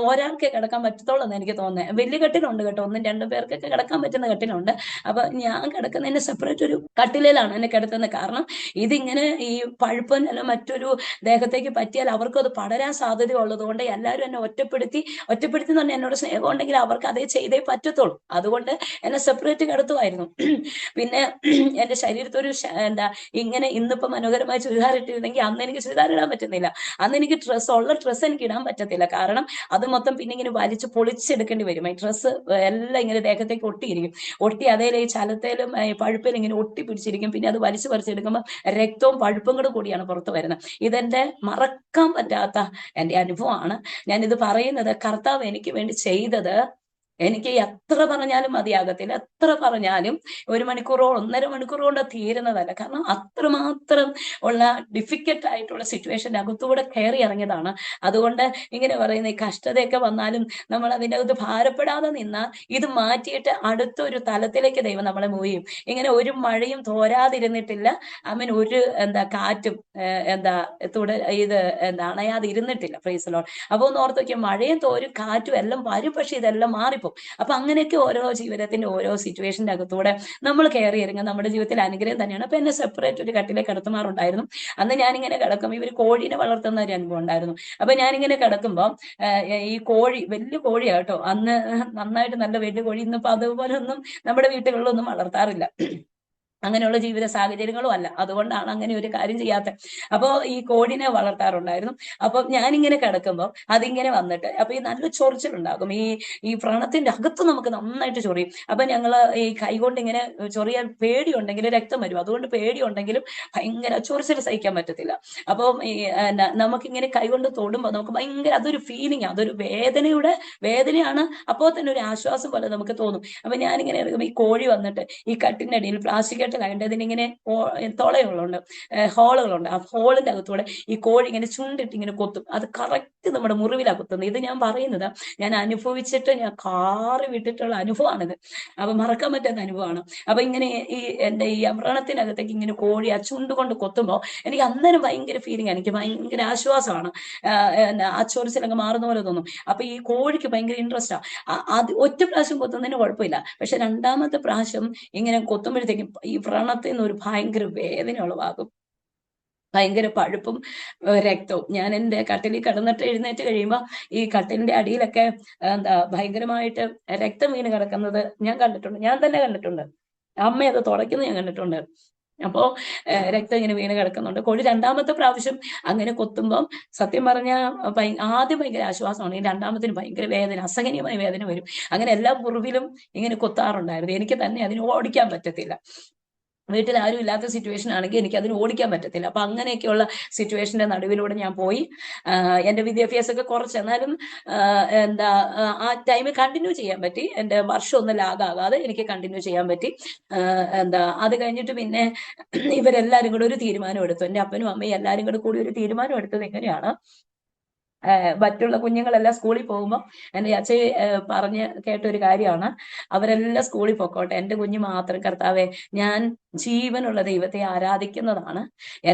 ഒരാൾക്ക് കിടക്കാൻ പറ്റത്തുള്ളൂ എന്ന് എനിക്ക് തോന്നുന്നത്. വലിയ കട്ടിലുണ്ട് കേട്ടോ, 1 2 പേർക്കൊക്കെ കിടക്കാൻ പറ്റുന്ന കട്ടിലുണ്ട്. അപ്പൊ ഞാൻ കിടക്കുന്നതിന് സെപ്പറേറ്റ് ഒരു കട്ടിലിലാണ് എന്നെ കിടത്തുന്നത്. കാരണം ഇതിങ്ങനെ ഈ പഴുപ്പല്ല മറ്റൊരു ദേഹത്തേക്ക് പറ്റിയാൽ അവർക്കും അത് പടരാൻ സാധ്യത ഉള്ളത് കൊണ്ട് എല്ലാവരും എന്നെ ഒറ്റപ്പെടുത്തി എന്ന് പറഞ്ഞാൽ എന്നോട് സ്നേഹം ഉണ്ടെങ്കിൽ അവർക്ക് അതേ ചെയ്തേ പറ്റത്തുള്ളൂ. അതുകൊണ്ട് എന്നെ സെപ്പറേറ്റ് കിടത്തുമായിരുന്നു. പിന്നെ എൻ്റെ ശരീരത്തൊരു ഇങ്ങനെ ഇന്നിപ്പോ മനോഹരമായി ചുരിദാർ ഇട്ടിരുന്നെങ്കിൽ അന്ന് എനിക്ക് ചുരിദാർ ഇടാൻ പറ്റുന്നില്ല. അന്ന് എനിക്ക് ഡ്രസ്സ് എനിക്ക് ഇടാൻ പറ്റത്തില്ല. കാരണം അത് മൊത്തം പിന്നെ ഇങ്ങനെ വലിച്ച് പൊളിച്ചെടുക്കേണ്ടി വരും. ഈ ഡ്രസ്സ് എല്ലാം ഇങ്ങനെ ദേഹത്തേക്ക് ഒട്ടിയിരിക്കും. അതേലെ ഈ ചലത്തേലും പഴുപ്പിലും ഇങ്ങനെ ഒട്ടി പിടിച്ചിരിക്കും. പിന്നെ അത് വലിച്ചു പറിച്ചെടുക്കുമ്പോൾ രക്തവും പഴുപ്പും കൂടിയാണ് പുറത്ത് വരുന്നത്. ഇതെന്റെ മറക്കാൻ പറ്റാത്ത എൻ്റെ അനുഭവമാണ്. ഞാനിത് പറയുന്നത് കർത്താവ് എനിക്ക് വേണ്ടി ചെയ്തത് എനിക്ക് എത്ര പറഞ്ഞാലും മതിയാകത്തില്ല. എത്ര പറഞ്ഞാലും 1 മണിക്കൂറോ 1.5 മണിക്കൂർ കൊണ്ട് തീരുന്നതല്ല. കാരണം അത്രമാത്രം ഉള്ള ഡിഫിക്കൽട്ട് ആയിട്ടുള്ള സിറ്റുവേഷൻ്റെ അകത്തൂടെ കയറി ഇറങ്ങിയതാണ്. അതുകൊണ്ട് ഇങ്ങനെ പറയുന്ന ഈ കഷ്ടതയൊക്കെ വന്നാലും നമ്മൾ അതിൻ്റെ അകത്ത് ഭാരപ്പെടാതെ നിന്നാൽ ഇത് മാറ്റിയിട്ട് അടുത്തൊരു തലത്തിലേക്ക് ദൈവം നമ്മളെ മൂവ് ചെയ്യും. ഇങ്ങനെ ഒരു മഴയും തോരാതിരുന്നിട്ടില്ല. ഒരു കാറ്റും അണയാതെ ഇരുന്നിട്ടില്ല. Praise Lord. അപ്പൊ ഒന്ന് ഓർത്ത് നോക്കിയാൽ മഴയും തോരും കാറ്റും എല്ലാം വരും, പക്ഷെ ഇതെല്ലാം മാറിപ്പോ. അപ്പൊ അങ്ങനെയൊക്കെ ഓരോ ജീവിതത്തിന്റെ ഓരോ സിറ്റുവേഷന്റെ അകത്തൂടെ നമ്മൾ കയറി ഇറങ്ങുക നമ്മുടെ ജീവിതത്തിൽ അനുഗ്രഹം തന്നെയാണ്. അപ്പൊ എന്നെ സെപ്പറേറ്റ് ഒരു കട്ടിലേക്ക് കിടത്തുമാറുണ്ടായിരുന്നു. അന്ന് ഞാനിങ്ങനെ കിടക്കും. ഇവർ കോഴീനെ വളർത്തുന്ന ഒരു അനുഭവം ഉണ്ടായിരുന്നു. അപ്പൊ ഞാനിങ്ങനെ കിടക്കുമ്പോൾ ഈ കോഴി വലിയ കോഴിയാട്ടോ, അന്ന് നന്നായിട്ട് നല്ല വലിയ കോഴി. ഇന്നിപ്പോ അതുപോലെ ഒന്നും നമ്മുടെ വീട്ടുകളിലൊന്നും വളർത്താറില്ല. അങ്ങനെയുള്ള ജീവിത സാഹചര്യങ്ങളും അല്ല. അതുകൊണ്ടാണ് അങ്ങനെ ഒരു കാര്യം ചെയ്യാത്തത്. അപ്പോൾ ഈ കോഴിനെ വളർത്താറുണ്ടായിരുന്നു. അപ്പൊ ഞാനിങ്ങനെ കിടക്കുമ്പോൾ അതിങ്ങനെ വന്നിട്ട് അപ്പൊ ഈ നല്ല ചൊറിച്ചിലുണ്ടാകും. ഈ വ്രണത്തിന്റെ അകത്ത് നമുക്ക് നന്നായിട്ട് ചൊറിയും. അപ്പൊ ഞങ്ങള് ഈ കൈകൊണ്ട് ഇങ്ങനെ ചൊറിയാൻ പേടിയുണ്ടെങ്കിലും രക്തം വരും. അതുകൊണ്ട് പേടിയുണ്ടെങ്കിലും ഭയങ്കര ചൊറിച്ചിൽ സഹിക്കാൻ പറ്റത്തില്ല. അപ്പം ഈ നമുക്കിങ്ങനെ കൈകൊണ്ട് തൊടുമ്പോൾ നമുക്ക് ഭയങ്കര അതൊരു ഫീലിംഗ്, അതൊരു വേദനയാണ്. അപ്പോൾ തന്നെ ഒരു ആശ്വാസം പോലെ നമുക്ക് തോന്നും. അപ്പൊ ഞാനിങ്ങനെ എടുക്കുമ്പോൾ ഈ കോഴി വന്നിട്ട് ഈ കട്ടിന്റെ അടിയിൽ പ്ലാസ്റ്റിക് കെട്ടിലായിട്ട് അതിനിങ്ങനെ തുളയുള്ളുണ്ട്, ഹോളുകളുണ്ട്. ആ ഹോളിന്റെ അകത്തൂടെ ഈ കോഴി ഇങ്ങനെ ചുണ്ടിട്ട് ഇങ്ങനെ കൊത്തും. അത് കറക്റ്റ് നമ്മുടെ മുറിവിലാണ് കുത്തുന്നത്. ഇത് ഞാൻ പറയുന്നത് ഞാൻ അനുഭവിച്ചിട്ട് ഞാൻ കാറി വിട്ടിട്ടുള്ള അനുഭവമാണിത്. അപ്പൊ മറക്കാൻ പറ്റാത്ത അനുഭവമാണ്. അപ്പൊ ഇങ്ങനെ എന്റെ ഈ വ്രണത്തിനകത്തേക്ക് ഇങ്ങനെ കോഴി ആ ചുണ്ട് കൊണ്ട് കൊത്തുമ്പോൾ എനിക്ക് അന്നേരം ഭയങ്കര ഫീലിംഗ് ആണ്, എനിക്ക് ഭയങ്കര ആശ്വാസമാണ്. ആ ചൊറിച്ചിലങ്ങ് മാറുന്ന പോലെ തോന്നും. അപ്പൊ ഈ കോഴിക്ക് ഭയങ്കര ഇൻട്രസ്റ്റാ. അത് ഒറ്റ പ്രാവശ്യം കൊത്തുന്നതിന് കുഴപ്പമില്ല, പക്ഷെ രണ്ടാമത്തെ പ്രാവശ്യം ഇങ്ങനെ കൊത്തുമ്പോഴത്തേക്കും ഈ വ്രണത്തിൽ നിന്ന് ഒരു ഭയങ്കര വേദന ഉളവാകും, ഭയങ്കര പഴുപ്പും രക്തവും. ഞാൻ എൻ്റെ കട്ടിലിൽ കിടന്നിട്ട് എഴുന്നേറ്റ് കഴിയുമ്പോൾ ഈ കട്ടിലിന്റെ അടിയിലൊക്കെ എന്താ ഭയങ്കരമായിട്ട് രക്തം വീണ് കിടക്കുന്നത് ഞാൻ കണ്ടിട്ടുണ്ട്, ഞാൻ തന്നെ കണ്ടിട്ടുണ്ട്. അമ്മ അത് തുടയ്ക്കുന്നത് ഞാൻ കണ്ടിട്ടുണ്ട്. അപ്പോ രക്തം ഇങ്ങനെ വീണ് കിടക്കുന്നുണ്ട്. കോഴി രണ്ടാമത്തെ പ്രാവശ്യം അങ്ങനെ കൊത്തുമ്പം സത്യം പറഞ്ഞാൽ ആദ്യം ഭയങ്കര ആശ്വാസമാണ്, ഈ രണ്ടാമത്തിന് ഭയങ്കര വേദന, അസഹനീയമായ വേദന വരും. അങ്ങനെ എല്ലാ മുറിവിലും ഇങ്ങനെ കൊത്താറുണ്ടായിരുന്നു. എനിക്ക് തന്നെ അതിന് ഓടിക്കാൻ പറ്റത്തില്ല. വീട്ടിൽ ആരും ഇല്ലാത്ത സിറ്റുവേഷൻ ആണെങ്കിൽ എനിക്ക് അതിന് ഓടിക്കാൻ പറ്റത്തില്ല. അപ്പൊ അങ്ങനെയൊക്കെയുള്ള സിറ്റുവേഷന്റെ നടുവിലൂടെ ഞാൻ പോയി. എന്റെ വിദ്യാഭ്യാസമൊക്കെ കുറച്ച്, എന്നാലും എന്താ ആ ടൈമിൽ കണ്ടിന്യൂ ചെയ്യാൻ പറ്റി. എന്റെ വർഷം ഒന്നും ലാഗാകാതെ എനിക്ക് കണ്ടിന്യൂ ചെയ്യാൻ പറ്റി. അത് കഴിഞ്ഞിട്ട് പിന്നെ ഇവരെല്ലാരും കൂടെ ഒരു തീരുമാനം എടുത്തു. എന്റെ അപ്പനും അമ്മയും എല്ലാരും കൂടി ഒരു തീരുമാനം എടുത്തത് എങ്ങനെയാണ്, മറ്റുള്ള കുഞ്ഞുങ്ങളെല്ലാം സ്കൂളിൽ പോകുമ്പോൾ എൻ്റെ അച്ഛൻ പറഞ്ഞ് കേട്ട ഒരു കാര്യമാണ്, അവരെല്ലാം സ്കൂളിൽ പൊക്കോട്ടെ, എൻ്റെ കുഞ്ഞ് മാത്രം കർത്താവെ ഞാൻ ജീവനുള്ള ദൈവത്തെ ആരാധിക്കുന്നതാണ്,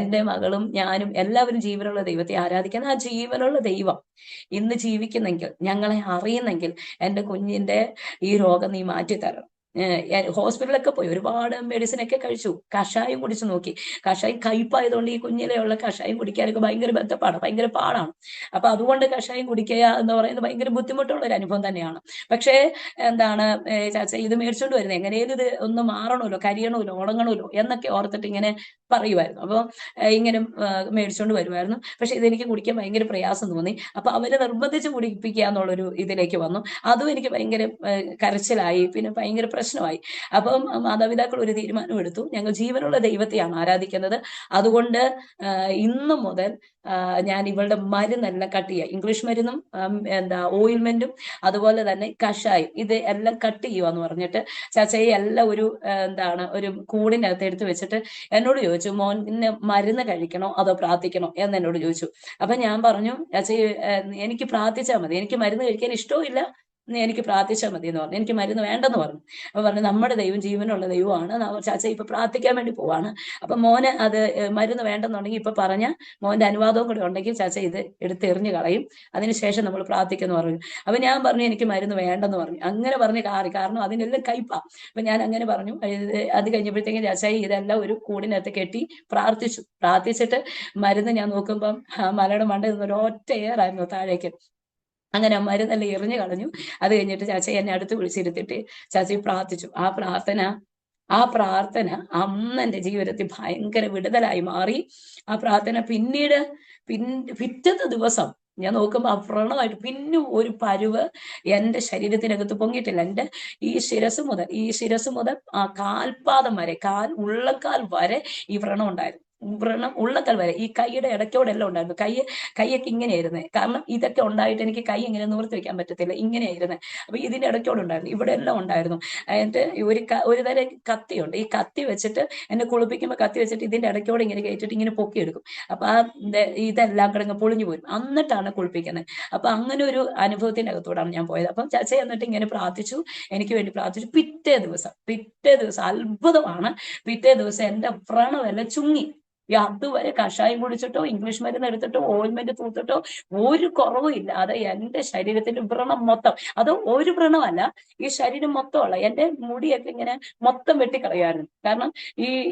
എൻ്റെ മകളും ഞാനും എല്ലാവരും ജീവനുള്ള ദൈവത്തെ ആരാധിക്കുന്ന ആ ജീവനുള്ള ദൈവം ഇന്ന് ജീവിക്കുന്നെങ്കിൽ, ഞങ്ങളെ അറിയുന്നെങ്കിൽ എൻ്റെ കുഞ്ഞിന്റെ ഈ രോഗം നീ മാറ്റിത്തരണം. ഹോസ്പിറ്റലൊക്കെ പോയി ഒരുപാട് മെഡിസിൻ ഒക്കെ കഴിച്ചു, കഷായം കുടിച്ചു നോക്കി. കഷായം കയ്പായതുകൊണ്ട് ഈ കുഞ്ഞിലെയുള്ള കഷായം കുടിക്കാനൊക്കെ ഭയങ്കര ബന്ധപ്പാടാണ്, ഭയങ്കര പാടാണ്. അപ്പൊ അതുകൊണ്ട് കഷായം കുടിക്കുക എന്ന് പറയുന്നത് ഭയങ്കര ബുദ്ധിമുട്ടുള്ള ഒരു അനുഭവം തന്നെയാണ്. പക്ഷേ ചാച്ച ഇത് മേടിച്ചോണ്ട് വരുന്നത് എങ്ങനെയും ഇത് ഒന്ന് മാറണമല്ലോ, കരിയണമല്ലോ, ഉണങ്ങണമല്ലോ എന്നൊക്കെ ഓർത്തിട്ട് ഇങ്ങനെ പറയുമായിരുന്നു. അപ്പോൾ ഇങ്ങനെ മേടിച്ചോണ്ട് വരുമായിരുന്നു. പക്ഷെ ഇതെനിക്ക് കുടിക്കാൻ ഭയങ്കര പ്രയാസം തോന്നി. അപ്പൊ അവരെ നിർബന്ധിച്ച് കുടിപ്പിക്കുക എന്നുള്ളൊരു ഇതിലേക്ക് വന്നു. അതും എനിക്ക് ഭയങ്കര കരച്ചിലായി, പിന്നെ ഭയങ്കര പ്രശ്നമായി. അപ്പം മാതാപിതാക്കൾ ഒരു തീരുമാനം എടുത്തു, ഞങ്ങൾ ജീവനുള്ള ദൈവത്തെയാണ് ആരാധിക്കുന്നത്, അതുകൊണ്ട് ഇന്നു മുതൽ ഞാൻ ഇവളുടെ മരുന്നെല്ലാം കട്ട് ചെയ്യുക, ഇംഗ്ലീഷ് മരുന്നും ഓയിൽമെന്റും അതുപോലെ തന്നെ കഷായം ഇത് എല്ലാം കട്ട് ചെയ്യുക പറഞ്ഞിട്ട് ചാച്ചയെ എല്ലാം ഒരു കൂടിൻ്റെ അകത്ത് എടുത്ത് വെച്ചിട്ട് എന്നോട് ചോദിച്ചു, മോന് മരുന്ന് കഴിക്കണോ അതോ പ്രാർത്ഥിക്കണോ എന്ന് എന്നോട് ചോദിച്ചു. അപ്പൊ ഞാൻ പറഞ്ഞു, ചാച്ചയെ എനിക്ക് പ്രാർത്ഥിച്ചാൽ മതി, എനിക്ക് മരുന്ന് കഴിക്കാൻ ഇഷ്ടവും ഇല്ല, എനിക്ക് പ്രാർത്ഥിച്ചാൽ മതി എന്ന് പറഞ്ഞു. എനിക്ക് മരുന്ന് വേണ്ടെന്ന് പറഞ്ഞു. അപ്പൊ പറഞ്ഞു, നമ്മുടെ ദൈവം ജീവനുള്ള ദൈവമാണ്, ചാച്ച ഇപ്പൊ പ്രാർത്ഥിക്കാൻ വേണ്ടി പോവാണ്. അപ്പൊ മോന് അത് മരുന്ന് വേണ്ടെന്നുണ്ടെങ്കിൽ ഇപ്പൊ പറഞ്ഞ മോന്റെ അനുവാദവും കൂടെ ഉണ്ടെങ്കിൽ ചാച്ച ഇത് എടുത്തെറിഞ്ഞു കളയും, അതിനുശേഷം നമ്മൾ പ്രാർത്ഥിക്കുന്നു പറഞ്ഞു. അപ്പൊ ഞാൻ പറഞ്ഞു എനിക്ക് മരുന്ന് വേണ്ടെന്ന് പറഞ്ഞു. അങ്ങനെ പറഞ്ഞ് കാരണം അതിനെല്ലാം കയ്പാ. അപ്പൊ ഞാൻ അങ്ങനെ പറഞ്ഞു. അത് കഴിഞ്ഞപ്പോഴത്തേക്കും ചാച്ചായി ഇതെല്ലാം ഒരു കൂടിനകത്ത് കെട്ടി പ്രാർത്ഥിച്ചിട്ട് മരുന്ന് ഞാൻ നോക്കുമ്പം മലയുടെ മണ്ട നിന്നൊരു ഒറ്റ ഏറായിരുന്നു താഴേക്ക്. അങ്ങനെ മരുന്നെല്ലാം എറിഞ്ഞു കളഞ്ഞു. അത് കഴിഞ്ഞിട്ട് ചാച്ച എന്നെ അടുത്ത് വിളിച്ചിരുത്തിട്ട് ചാച്ചി പ്രാർത്ഥിച്ചു. ആ പ്രാർത്ഥന അന്ന് എൻ്റെ ജീവിതത്തിൽ ഭയങ്കര വിടുതലായി മാറി. ആ പ്രാർത്ഥന പിറ്റത്തെ ദിവസം ഞാൻ നോക്കുമ്പോൾ ആ വ്രണമായിട്ട് പിന്നെ ഒരു പരുവ് എൻ്റെ ശരീരത്തിനകത്ത് പൊങ്ങിയിട്ടില്ല. എൻ്റെ ഈ ശിരസ് മുതൽ ആ കാൽപാദം വരെ, ഉള്ളക്കാൽ വരെ ഈ വ്രണം ഉണ്ടായിരുന്നു. വ്രണം ഉള്ളക്കാൽ വരെ, ഈ കൈയുടെ ഇടയ്ക്കോടെല്ലാം ഉണ്ടായിരുന്നു. കൈയൊക്കെ ഇങ്ങനെയായിരുന്നേ, കാരണം ഇതൊക്കെ ഉണ്ടായിട്ട് എനിക്ക് കൈ ഇങ്ങനെ നിവർത്തി വെക്കാൻ പറ്റത്തില്ല, ഇങ്ങനെയായിരുന്നേ. അപ്പൊ ഇതിന്റെ ഇടയ്ക്കോടെ ഉണ്ടായിരുന്നു, ഇവിടെ എല്ലാം ഉണ്ടായിരുന്നു. എന്നിട്ട് ഒരു തരം കത്തിയുണ്ട്, ഈ കത്തി വെച്ചിട്ട് എന്നെ കുളിപ്പിക്കുമ്പോൾ കത്തി വെച്ചിട്ട് ഇതിന്റെ ഇടയ്ക്കോടെ ഇങ്ങനെ കയറ്റിട്ട് ഇങ്ങനെ പൊക്കിയെടുക്കും. അപ്പൊ ഇതെല്ലാം കിടങ്ങ് പൊളിഞ്ഞു പോരും, എന്നിട്ടാണ് കുളിപ്പിക്കുന്നത്. അപ്പൊ അങ്ങനെ ഒരു അനുഭവത്തിന്റെ അകത്തോടാണ് ഞാൻ പോയത്. അപ്പം ചാച്ച എന്നിട്ട് ഇങ്ങനെ പ്രാർത്ഥിച്ചു, എനിക്ക് വേണ്ടി പ്രാർത്ഥിച്ചു. പിറ്റേ ദിവസം അത്ഭുതമാണ്, പിറ്റേ ദിവസം എന്റെ വ്രണമെല്ലാം ചുങ്ങി. അതുവരെ കഷായം കുടിച്ചിട്ടോ ഇംഗ്ലീഷ് മരുന്ന് എടുത്തിട്ടോ ഓയിൽമെന്റ് തൂത്തിട്ടോ ഒരു കുറവും ഇല്ലാതെ എന്റെ ശരീരത്തിന്റെ വ്രണം മൊത്തം, അത് ഒരു വ്രണമല്ല, ഈ ശരീരം മൊത്തമുള്ള എന്റെ മുടിയൊക്കെ ഇങ്ങനെ മൊത്തം വെട്ടിക്കളയായിരുന്നു. കാരണം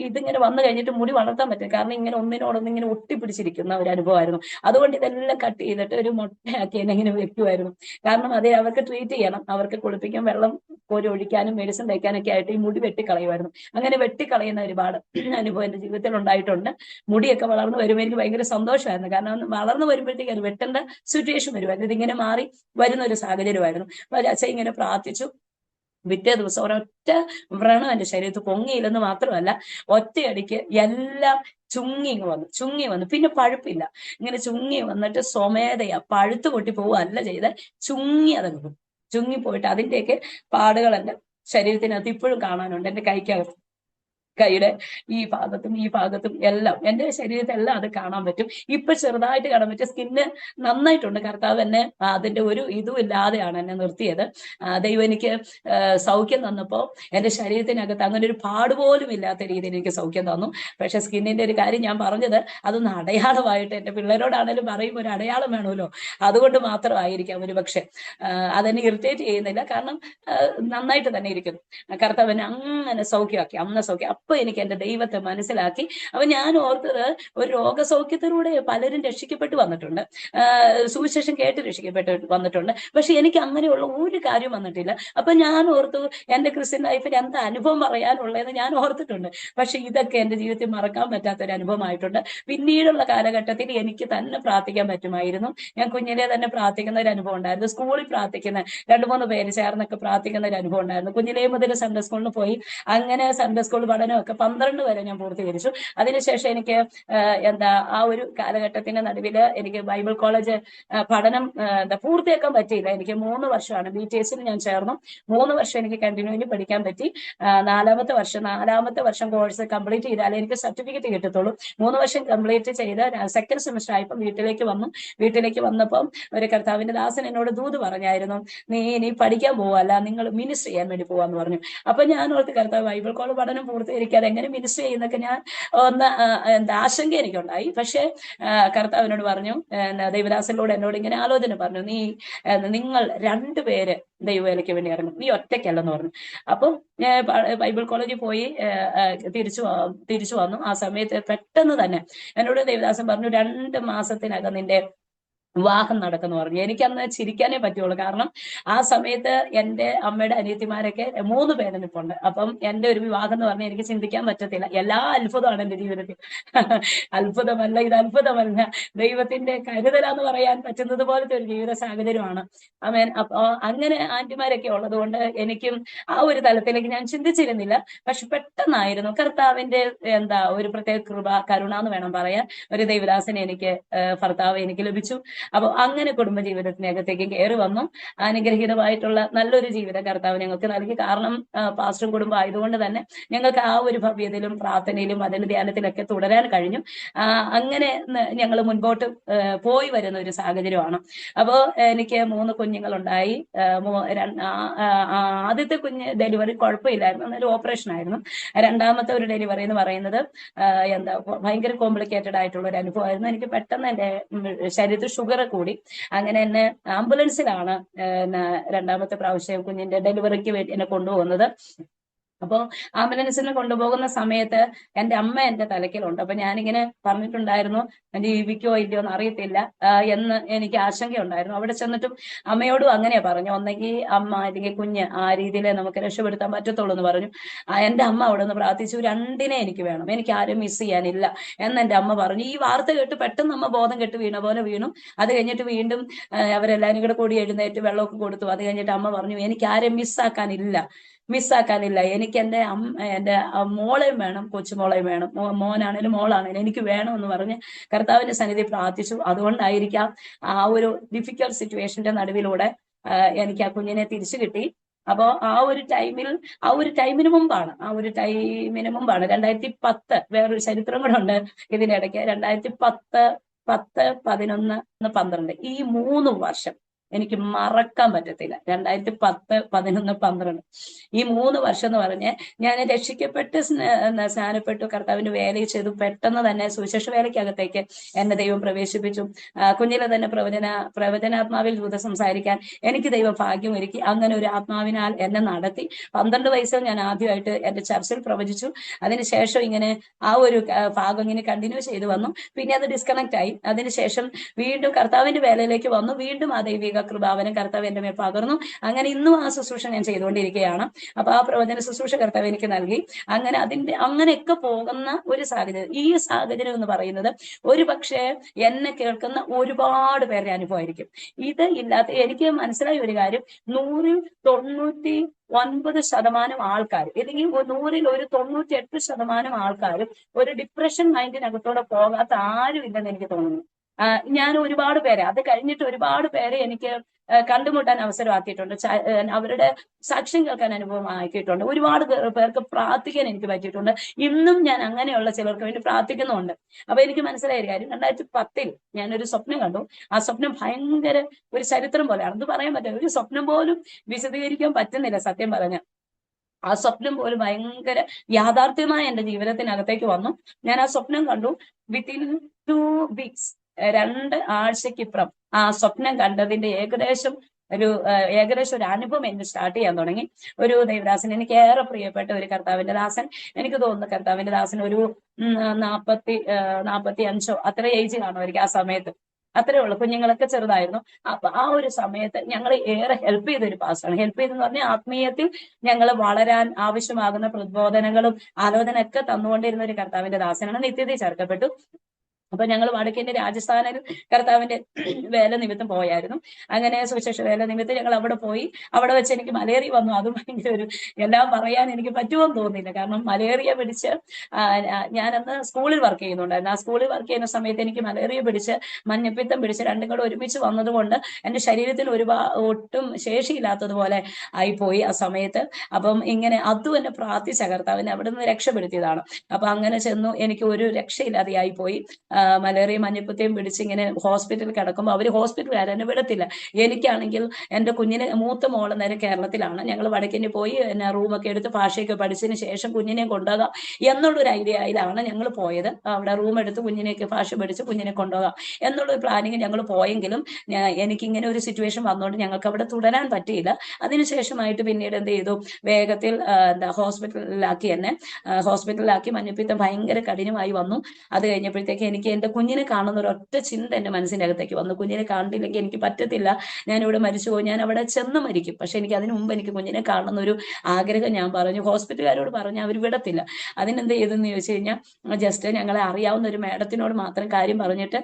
ഇതിങ്ങനെ വന്നു കഴിഞ്ഞിട്ട് മുടി വളർത്താൻ പറ്റും, കാരണം ഇങ്ങനെ ഒന്നിനോടൊന്നും ഇങ്ങനെ ഒട്ടിപ്പിടിച്ചിരിക്കുന്ന ഒരു അനുഭവമായിരുന്നു. അതുകൊണ്ട് ഇതെല്ലാം കട്ട് ചെയ്തിട്ട് ഒരു മുട്ടയാക്കി എന്നെ ഇങ്ങനെ വെക്കുമായിരുന്നു. കാരണം അതേ അവർക്ക് ട്രീറ്റ് ചെയ്യണം, അവർക്ക് കുളിപ്പിക്കാൻ വെള്ളം പോലും ഒഴിക്കാനും മെഡിസിൻ തയ്ക്കാനൊക്കെ ആയിട്ട് ഈ മുടി വെട്ടിക്കളയുമായിരുന്നു. അങ്ങനെ വെട്ടിക്കളയുന്ന ഒരുപാട് അനുഭവം എന്റെ ജീവിതത്തിൽ ഉണ്ടായിട്ടുണ്ട്. മുടിയൊക്കെ വളർന്നു വരുമ്പോൾ എനിക്ക് ഭയങ്കര സന്തോഷമായിരുന്നു. കാരണം വളർന്നു വരുമ്പോഴത്തേക്ക് അത് വെട്ടേണ്ട സിറ്റുവേഷൻ വരുമായിരുന്നു. ഇതിങ്ങനെ മാറി വരുന്ന ഒരു സാഹചര്യമായിരുന്നു. അപ്പൊ അച്ഛൻ ഇങ്ങനെ പ്രാർത്ഥിച്ചു. പിറ്റേ ദിവസം ഒരൊറ്റ വ്രണം എന്റെ ശരീരത്തിൽ പൊങ്ങിയില്ലെന്ന് മാത്രമല്ല, ഒറ്റയടിക്ക് എല്ലാം ചുങ്ങി വന്നു. പിന്നെ പഴുപ്പില്ല, ഇങ്ങനെ ചുങ്ങി വന്നിട്ട് സ്വമേധയാ പഴുത്തു പൊട്ടി പോവുകയല്ല ചെയ്ത് ചുങ്ങി അതങ്ങ് പോകും. ചുങ്ങിപ്പോയിട്ട് അതിന്റെയൊക്കെ പാടുകൾ എന്റെ ശരീരത്തിനകത്ത് ഇപ്പോഴും കാണാനുണ്ട്. എന്റെ കൈക്കകത്ത്, കൈയുടെ ഈ ഭാഗത്തും എല്ലാം എന്റെ ശരീരത്തെല്ലാം അത് കാണാൻ പറ്റും. ഇപ്പൊ ചെറുതായിട്ട് കാണാൻ പറ്റും. സ്കിന്ന് നന്നായിട്ടുണ്ട്. കർത്താവ് എന്നെ അതിന്റെ ഒരു ഇതും ഇല്ലാതെയാണ് എന്നെ നിർത്തിയത്. ദൈവം എനിക്ക് സൗഖ്യം തന്നപ്പോ എന്റെ ശരീരത്തിനകത്ത് അങ്ങനെ ഒരു പാടുപോലും ഇല്ലാത്ത രീതിയിൽ എനിക്ക് സൗഖ്യം തന്നു. പക്ഷെ സ്കിന്നിന്റെ ഒരു കാര്യം ഞാൻ പറഞ്ഞത് അതൊന്ന് അടയാളമായിട്ട് എന്റെ പിള്ളേരോടാണേലും പറയുമ്പോൾ ഒരു അടയാളം വേണമല്ലോ, അതുകൊണ്ട് മാത്രമായിരിക്കാം ഒരു പക്ഷെ. അതെന്നെ ഇറിറ്റേറ്റ് ചെയ്യുന്നില്ല, കാരണം നന്നായിട്ട് തന്നെ ഇരിക്കുന്നു. കർത്താവിനെ അങ്ങനെ സൗഖ്യമാക്കി, അന്ന് സൗഖ്യം. അപ്പൊ എനിക്ക് എന്റെ ദൈവത്തെ മനസ്സിലാക്കി. അപ്പൊ ഞാൻ ഓർത്തത് ഒരു രോഗസൗഖ്യത്തിലൂടെ പലരും രക്ഷിക്കപ്പെട്ടു വന്നിട്ടുണ്ട്, സുവിശേഷം കേട്ട് രക്ഷിക്കപ്പെട്ട് വന്നിട്ടുണ്ട്. പക്ഷെ എനിക്ക് അങ്ങനെയുള്ള ഒരു കാര്യം വന്നിട്ടില്ല. അപ്പൊ ഞാൻ ഓർത്തു എന്റെ ക്രിസ്ത്യൻ ലൈഫിൽ എന്താ അനുഭവം പറയാനുള്ളതെന്ന് ഞാൻ ഓർത്തിട്ടുണ്ട്. പക്ഷെ ഇതൊക്കെ എന്റെ ജീവിതത്തിൽ മറക്കാൻ പറ്റാത്ത ഒരു അനുഭവമായിട്ടുണ്ട്. പിന്നീടുള്ള കാലഘട്ടത്തിൽ എനിക്ക് തന്നെ പ്രാർത്ഥിക്കാൻ പറ്റുമായിരുന്നു. ഞാൻ കുഞ്ഞിലെ തന്നെ പ്രാർത്ഥിക്കുന്ന ഒരു അനുഭവം ഉണ്ടായിരുന്നു. സ്കൂളിൽ പ്രാർത്ഥിക്കുന്ന 2-3 പേര് ചേർന്നൊക്കെ പ്രാർത്ഥിക്കുന്ന ഒരു അനുഭവം ഉണ്ടായിരുന്നു. കുഞ്ഞിലേ മുതൽ സൺഡേ സ്കൂളിൽ പോയി അങ്ങനെ സൺഡേ സ്കൂൾ പഠനമൊക്കെ 12 വരെ ഞാൻ പൂർത്തീകരിച്ചു. അതിനുശേഷം എനിക്ക് ആ ഒരു കാലഘട്ടത്തിന്റെ നടുവില് എനിക്ക് ബൈബിൾ കോളേജ് പഠനം പൂർത്തിയാക്കാൻ പറ്റിയില്ല. എനിക്ക് 3 വർഷമാണ് BTS ഞാൻ ചേർന്നു. 3 വർഷം എനിക്ക് കണ്ടിന്യൂലി പഠിക്കാൻ പറ്റി. നാലാമത്തെ വർഷം കോഴ്സ് കംപ്ലീറ്റ് ചെയ്താലേ എനിക്ക് സർട്ടിഫിക്കറ്റ് കിട്ടത്തുള്ളൂ. 3 വർഷം കംപ്ലീറ്റ് ചെയ്ത് സെക്കൻഡ് സെമിസ്റ്റർ ആയപ്പോൾ വീട്ടിലേക്ക് വന്നപ്പം ഒരു കർത്താവിന്റെ ദാസൻ എന്നോട് ദൂത് പറഞ്ഞായിരുന്നു, നീ ഇനി പഠിക്കാൻ പോവല്ല, നിങ്ങൾ മിനിസ്റ്റർ ചെയ്യാൻ വേണ്ടി പോവാന്ന് പറഞ്ഞു. അപ്പൊ ഞാൻ ഓർത്ത്, കർത്താവ് ബൈബിൾ കോളേജ് പഠനം പൂർത്തീകരിക്കാതെ എങ്ങനെ മിനിസ്റ്റർ ചെയ്യുന്നൊക്കെ ഞാൻ ആശങ്ക എനിക്കുണ്ടായി. പക്ഷെ കർത്താവിനോട് പറഞ്ഞു, ദൈവദാസനിലൂടെ എന്നോട് ഇങ്ങനെ ആലോചന പറഞ്ഞു, നിങ്ങൾ 2 പേര് ദൈവവേലയ്ക്ക് വേണ്ടി ഇറങ്ങും, നീ ഒറ്റയ്ക്കല്ലെന്ന് പറഞ്ഞു. അപ്പം ബൈബിൾ കോളേജിൽ പോയി തിരിച്ചു വന്നു. ആ സമയത്ത് പെട്ടെന്ന് തന്നെ എന്നോട് ദൈവദാസൻ പറഞ്ഞു, 2 മാസത്തിനകം നിന്റെ വിവാഹം നടക്കുന്നു പറഞ്ഞു. എനിക്കന്ന് ചിരിക്കാനേ പറ്റുള്ളൂ. കാരണം ആ സമയത്ത് എന്റെ അമ്മയുടെ അനിയത്തിമാരൊക്കെ 3 പേര് നിൽപ്പുണ്ട്. അപ്പം എന്റെ ഒരു വിവാഹം എന്ന് പറഞ്ഞാൽ എനിക്ക് ചിന്തിക്കാൻ പറ്റത്തില്ല. എല്ലാ അത്ഭുതമാണ് എന്റെ ജീവിതത്തിൽ. അത്ഭുതമല്ല, ഇത് അത്ഭുതമല്ല, ദൈവത്തിന്റെ കരുതലാന്ന് പറയാൻ പറ്റുന്നത് പോലത്തെ ഒരു ജീവിത സാഹചര്യമാണ്. ആമേൻ. അപ്പൊ അങ്ങനെ ആന്റിമാരൊക്കെ ഉള്ളത് കൊണ്ട് എനിക്കും ആ ഒരു തലത്തിലേക്ക് ഞാൻ ചിന്തിച്ചിരുന്നില്ല. പക്ഷെ പെട്ടെന്നായിരുന്നു കർത്താവിന്റെ ഒരു പ്രത്യേക കൃപ, കരുണ എന്ന് വേണം പറയാൻ, ഒരു ദൈവദാസനെ ഭർത്താവ് എനിക്ക് ലഭിച്ചു. അപ്പൊ അങ്ങനെ കുടുംബജീവിതത്തിനകത്തേക്ക് കയറി വന്നു. അനുഗ്രഹീതമായിട്ടുള്ള നല്ലൊരു ജീവിതം കർത്താവ് ഞങ്ങൾക്ക് നൽകി. കാരണം പാസ്റ്ററും കുടുംബം ആയതുകൊണ്ട് തന്നെ ഞങ്ങൾക്ക് ആ ഒരു ഭവ്യതയിലും പ്രാർത്ഥനയിലും അതിന്റെ ധ്യാനത്തിലൊക്കെ തുടരാൻ കഴിഞ്ഞു. അങ്ങനെ ഞങ്ങൾ മുൻപോട്ട് പോയി വരുന്ന ഒരു സാഹചര്യമാണ്. അപ്പോ എനിക്ക് 3 കുഞ്ഞുങ്ങളുണ്ടായി. ആദ്യത്തെ കുഞ്ഞ് ഡെലിവറി കുഴപ്പമില്ലായിരുന്നു, അതൊരു ഓപ്പറേഷൻ ആയിരുന്നു. രണ്ടാമത്തെ ഒരു ഡെലിവറി എന്ന് പറയുന്നത് ഭയങ്കര കോംപ്ലിക്കേറ്റഡ് ആയിട്ടുള്ള ഒരു അനുഭവമായിരുന്നു. എനിക്ക് പെട്ടെന്ന് എന്റെ ശരീരത്തിൽ ഷുഗർ കൂടി. അങ്ങനെ എന്നെ ആംബുലൻസിലാണ് 2ാമത്തെ പ്രാവശ്യം കുഞ്ഞിന്റെ ഡെലിവറിക്ക് വേണ്ടി എന്നെ കൊണ്ടുപോകുന്നത്. അപ്പോ ആംബുലൻസിന് കൊണ്ടുപോകുന്ന സമയത്ത് എന്റെ അമ്മ എന്റെ തലയ്ക്കലുണ്ട്. അപ്പൊ ഞാനിങ്ങനെ പറഞ്ഞിട്ടുണ്ടായിരുന്നു, ജീവിക്കോ ഇല്ലയോ എന്ന് അറിയത്തില്ല എന്ന് എനിക്ക് ആശങ്കയുണ്ടായിരുന്നു. അവിടെ ചെന്നിട്ടും അമ്മയോടും അങ്ങനെയാ പറഞ്ഞു, ഒന്നെങ്കിൽ അമ്മ അല്ലെങ്കിൽ കുഞ്ഞ്, ആ രീതിയിലേ നമുക്ക് രക്ഷപ്പെടുത്താൻ പറ്റത്തുള്ളൂ എന്ന് പറഞ്ഞു. എന്റെ അമ്മ അവിടെ നിന്ന് പ്രാർത്ഥിച്ചു, 2നെ എനിക്ക് വേണം, എനിക്ക് ആരും മിസ് ചെയ്യാനില്ല എന്ന് എന്റെ അമ്മ പറഞ്ഞു. ഈ വാർത്ത കേട്ട് പെട്ടെന്ന് അമ്മ ബോധം കെട്ട് വീണ പോലെ വീണു. അത് കഴിഞ്ഞിട്ട് വീണ്ടും അവരെല്ലാവരും കൂടി എഴുന്നേറ്റ് വെള്ളമൊക്കെ കൊടുത്തു. അത് കഴിഞ്ഞിട്ട് അമ്മ പറഞ്ഞു, എനിക്ക് ആരും മിസ്സാക്കാനില്ല, എനിക്ക് എന്റെ മോളെയും വേണം, കൊച്ചുമോളെയും വേണം, മോനാണേലും മോളാണേലും എനിക്ക് വേണം എന്ന് പറഞ്ഞ് കർത്താവിന്റെ സന്നിധി പ്രാർത്ഥിച്ചു. അതുകൊണ്ടായിരിക്കാം ആ ഒരു ഡിഫിക്കൽട്ട് സിറ്റുവേഷന്റെ നടുവിലൂടെ എനിക്ക് ആ കുഞ്ഞിനെ തിരിച്ചു കിട്ടി. അപ്പോ ആ ഒരു ടൈമിന് മുമ്പാണ് 2010 വേറൊരു ചരിത്രം കൂടെ ഉണ്ട് ഇതിനിടയ്ക്ക്. 2010, 11, 12 ഈ 3 വർഷം എനിക്ക് മറക്കാൻ പറ്റത്തില്ല. 2010, 11, 12 ഈ 3 വർഷം എന്ന് പറഞ്ഞ് ഞാൻ രക്ഷിക്കപ്പെട്ട് സ്നാനപ്പെട്ടു, കർത്താവിന്റെ വേല ചെയ്തു. പെട്ടെന്ന് തന്നെ സുവിശേഷ വേലയ്ക്കകത്തേക്ക് എന്നെ ദൈവം പ്രവേശിപ്പിച്ചു. കുഞ്ഞിലെ തന്നെ പ്രവചനാത്മാവിൽ ദൂത സംസാരിക്കാൻ എനിക്ക് ദൈവം ഭാഗ്യം ഒരുക്കി. അങ്ങനെ ഒരു ആത്മാവിനാൽ എന്നെ നടത്തി. 12 വയസ്സിൽ ഞാൻ ആദ്യമായിട്ട് എന്റെ ചർച്ചിൽ പ്രവചിച്ചു. അതിനുശേഷം ഇങ്ങനെ ആ ഒരു ഭാഗം ഇങ്ങനെ കണ്ടിന്യൂ ചെയ്തു വന്നു. പിന്നെ അത് ഡിസ്കണക്ട് ആയി. അതിനുശേഷം വീണ്ടും കർത്താവിന്റെ വേലയിലേക്ക് വന്നു. വീണ്ടും ആ ദൈവിക ദൈവകൃപാവനം കർത്താവ് എന്റെ മേൽ പകർന്നു. അങ്ങനെ ഇന്നും ആ ശുശ്രൂഷ ഞാൻ ചെയ്തുകൊണ്ടിരിക്കുകയാണ്. അപ്പൊ ആ പ്രവചന ശുശ്രൂഷ കർത്താവ് എനിക്ക് നൽകി. അങ്ങനെ അങ്ങനെയൊക്കെ പോകുന്ന ഒരു സാഹചര്യം, ഈ സാഹചര്യം എന്ന് പറയുന്നത് ഒരു പക്ഷേ എന്നെ കേൾക്കുന്ന ഒരുപാട് പേരുടെ അനുഭവമായിരിക്കും. ഇത് ഇല്ലാത്ത എനിക്ക് മനസ്സിലായ ഒരു കാര്യം, 199% ആൾക്കാർ, അല്ലെങ്കിൽ 100-ൽ ഒരു 98% ആൾക്കാരും ഒരു ഡിപ്രഷൻ മൈൻഡിനകത്തോടെ പോകാത്ത ആരും ഇല്ലെന്ന് എനിക്ക് തോന്നുന്നു. ഞാൻ ഒരുപാട് പേരെ, അത് കഴിഞ്ഞിട്ട് ഒരുപാട് പേരെ എനിക്ക് കണ്ടുമുട്ടാൻ അവസരമാക്കിയിട്ടുണ്ട്. അവരുടെ സാക്ഷ്യം കേൾക്കാൻ അനുഭവം ആക്കിയിട്ടുണ്ട്. ഒരുപാട് പേർക്ക് പ്രാർത്ഥിക്കാൻ എനിക്ക് പറ്റിയിട്ടുണ്ട്. ഇന്നും ഞാൻ അങ്ങനെയുള്ള ചിലർക്ക് വേണ്ടി പ്രാർത്ഥിക്കുന്നുണ്ട്. അപ്പൊ എനിക്ക് മനസ്സിലായ കാര്യം, 2010 ഞാനൊരു സ്വപ്നം കണ്ടു. ആ സ്വപ്നം ഭയങ്കര ഒരു ചരിത്രം പോലെയാണ്. അത് പറയാൻ പറ്റില്ല, ഒരു സ്വപ്നം പോലും വിശദീകരിക്കാൻ പറ്റുന്നില്ല സത്യം പറഞ്ഞ. ആ സ്വപ്നം പോലും ഭയങ്കര യാഥാർത്ഥ്യമായ എന്റെ ജീവിതത്തിനകത്തേക്ക് വന്നു. ഞാൻ ആ സ്വപ്നം കണ്ടു. വിത്തിൻ 2 വീക്സ്, 2 ആഴ്ചക്കിപ്പുറം ആ സ്വപ്നം കണ്ടതിന്റെ ഏകദേശം ഒരു അനുഭവം എനിക്ക് സ്റ്റാർട്ട് ചെയ്യാൻ തുടങ്ങി. ഒരു ദൈവദാസൻ, എനിക്ക് ഏറെ പ്രിയപ്പെട്ട ഒരു കർത്താവിന്റെ ദാസൻ, എനിക്ക് തോന്നുന്നു കർത്താവിന്റെ ദാസൻ ഒരു 45 അത്ര ഏജ് കാണുമായിരിക്കും ആ സമയത്ത്. അത്രേ ഉള്ളൂ, കുഞ്ഞുങ്ങളൊക്കെ ചെറുതായിരുന്നു. അപ്പൊ ആ ഒരു സമയത്ത് ഞങ്ങൾ ഏറെ ഹെൽപ്പ് ചെയ്ത ഒരു പാസ്റ്ററാണ്. ഹെൽപ്പ് ചെയ്തെന്ന് പറഞ്ഞാൽ ആത്മീയത്തിൽ ഞങ്ങൾ വളരാൻ ആവശ്യമാകുന്ന പ്രബോധനങ്ങളും ആലോചനയൊക്കെ തന്നുകൊണ്ടിരുന്ന ഒരു കർത്താവിന്റെ ദാസനാണ്. നിത്യതയിൽ ചേർക്കപ്പെട്ടു. അപ്പൊ ഞങ്ങൾ വടക്കേന്റെ രാജസ്ഥാനിൽ കർത്താവിന്റെ വേല നിമിത്തം പോയായിരുന്നു. അങ്ങനെ സുവിശേഷ വേല നിമിത്തം ഞങ്ങൾ അവിടെ പോയി. അവിടെ വെച്ച് എനിക്ക് മലേറിയ വന്നു. അതും ഭയങ്കര ഒരു, എല്ലാം പറയാൻ എനിക്ക് പറ്റുമെന്ന് തോന്നുന്നില്ല. കാരണം മലേറിയ പിടിച്ച്, ഞാനന്ന് സ്കൂളിൽ വർക്ക് ചെയ്യുന്നുണ്ടായിരുന്നു. ആ സ്കൂളിൽ വർക്ക് ചെയ്യുന്ന സമയത്ത് എനിക്ക് മലേറിയ പിടിച്ച്, മഞ്ഞപ്പിത്തം പിടിച്ച്, രണ്ടും കൂടെ ഒരുമിച്ച് വന്നതുകൊണ്ട് എന്റെ ശരീരത്തിൽ ഒട്ടും ശേഷിയില്ലാത്തതുപോലെ ആയിപ്പോയി ആ സമയത്ത്. അപ്പം ഇങ്ങനെ അതും എന്നെ പ്രാർത്ഥിച്ച കർത്താവിനെ അവിടെ നിന്ന് രക്ഷപ്പെടുത്തിയതാണ്. അപ്പൊ അങ്ങനെ ചെന്നു, എനിക്ക് ഒരു രക്ഷയില്ലാതെ ആയിപ്പോയി. മലേറിയ മഞ്ഞപ്പിത്തയും പിടിച്ച് ഇങ്ങനെ ഹോസ്പിറ്റലിൽ കിടക്കുമ്പോൾ അവർ ഹോസ്പിറ്റലുകാർ എന്നെ വിടത്തില്ല. എനിക്കാണെങ്കിൽ എൻ്റെ കുഞ്ഞിനെ, മൂത്ത മോള് നേരെ കേരളത്തിലാണ്. ഞങ്ങൾ വടക്കിന് പോയി എന്നെ റൂമൊക്കെ എടുത്ത് ഭാഷയൊക്കെ പഠിച്ചതിന് ശേഷം കുഞ്ഞിനെ കൊണ്ടുപോകാം എന്നുള്ളൊരു ഐഡിയയിലാണ് ഞങ്ങൾ പോയത്. അവിടെ റൂം എടുത്ത് കുഞ്ഞിനെയൊക്കെ ഭാഷ പഠിച്ച് കുഞ്ഞിനെ കൊണ്ടുപോകാം എന്നുള്ളൊരു പ്ലാനിങ് ഞങ്ങൾ പോയെങ്കിലും എനിക്കിങ്ങനെ ഒരു സിറ്റുവേഷൻ വന്നുകൊണ്ട് ഞങ്ങൾക്ക് അവിടെ തുടരാൻ പറ്റിയില്ല. അതിനുശേഷമായിട്ട് പിന്നീട് എന്ത് ചെയ്തു, വേഗത്തിൽ ഹോസ്പിറ്റലിലാക്കി, എന്നെ ഹോസ്പിറ്റലിലാക്കി. മഞ്ഞപ്പിത്തം ഭയങ്കര കഠിനമായി വന്നു. അത് കഴിഞ്ഞപ്പോഴത്തേക്ക് എനിക്ക് എൻ്റെ കുഞ്ഞിനെ കാണുന്ന ഒരൊറ്റ ചിന്ത എൻ്റെ മനസ്സിൻ്റെ അകത്തേക്ക് വന്നു. കുഞ്ഞിനെ കണ്ടില്ലെങ്കിൽ എനിക്ക് പറ്റത്തില്ല, ഞാനിവിടെ മരിച്ചു പോകും, ഞാൻ അവിടെ ചെന്ന് മരിക്കും. പക്ഷെ എനിക്ക് അതിനു മുമ്പ് എനിക്ക് കുഞ്ഞിനെ കാണുന്ന ഒരു ആഗ്രഹം ഞാൻ പറഞ്ഞു. ഹോസ്പിറ്റലുകാരോട് പറഞ്ഞു, അവർ വിടത്തില്ല. അതിനെന്ത് ചെയ്തെന്ന് ചോദിച്ചു കഴിഞ്ഞാൽ, ജസ്റ്റ് ഞങ്ങളെ അറിയാവുന്ന ഒരു മേഡത്തിനോട് മാത്രം കാര്യം പറഞ്ഞിട്ട്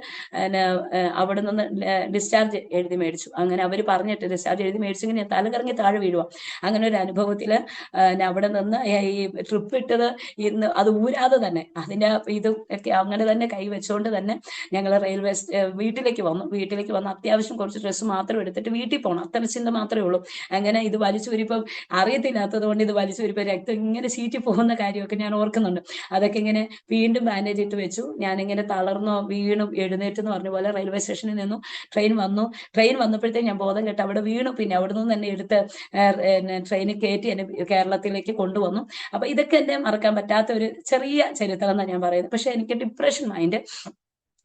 അവിടെ നിന്ന് ഡിസ്ചാർജ് എഴുതി മേടിച്ചു. അങ്ങനെ അവർ പറഞ്ഞിട്ട് ഡിസ്ചാർജ് എഴുതി മേടിച്ചെങ്കിൽ ഞാൻ തലകറങ്ങി താഴെ വീഴുക. അങ്ങനെ ഒരു അനുഭവത്തിൽ അവിടെ നിന്ന് ഈ ട്രിപ്പ് ഇട്ടത് ഇന്ന് അത് ഊരാതെ തന്നെ അതിൻ്റെ ഇത് ഒക്കെ അങ്ങനെ തന്നെ കൈവച്ചുകൊണ്ട് തന്നെ ഞങ്ങൾ വീട്ടിലേക്ക് വന്നു. അത്യാവശ്യം കുറച്ച് ഡ്രസ്സ് മാത്രം എടുത്തിട്ട് വീട്ടിൽ പോകണം, അത്ര ചിന്ത മാത്രമേ ഉള്ളൂ. അങ്ങനെ ഇത് വലിച്ചൂരിപ്പം അറിയത്തില്ലാത്തത് കൊണ്ട് ഇത് വലിച്ചൂരിപ്പം രക്തം ഇങ്ങനെ ചീറ്റി പോകുന്ന കാര്യമൊക്കെ ഞാൻ ഓർക്കുന്നുണ്ട്. അതൊക്കെ ഇങ്ങനെ വീണ്ടും ബാൻഡേജ് ഇട്ട് വെച്ചു. ഞാനിങ്ങനെ തളർന്നോ വീണും എഴുന്നേറ്റെന്ന് പറഞ്ഞ പോലെ റെയിൽവേ സ്റ്റേഷനിൽ നിന്നു. ട്രെയിൻ വന്നപ്പോഴത്തേക്ക് ഞാൻ ബോധം കെട്ട് അവിടെ വീണു. പിന്നെ അവിടെ നിന്ന് തന്നെ എടുത്ത് ട്രെയിനിൽ കയറ്റി എന്നെ കേരളത്തിലേക്ക് കൊണ്ടുവന്നു. അപ്പൊ ഇതൊക്കെ എന്നെ മറക്കാൻ പറ്റാത്ത ഒരു ചെറിയ ചരിത്രം എന്നാണ് ഞാൻ പറയുന്നത്. പക്ഷെ എനിക്ക് ഡിപ്രഷൻ മൈൻഡ്.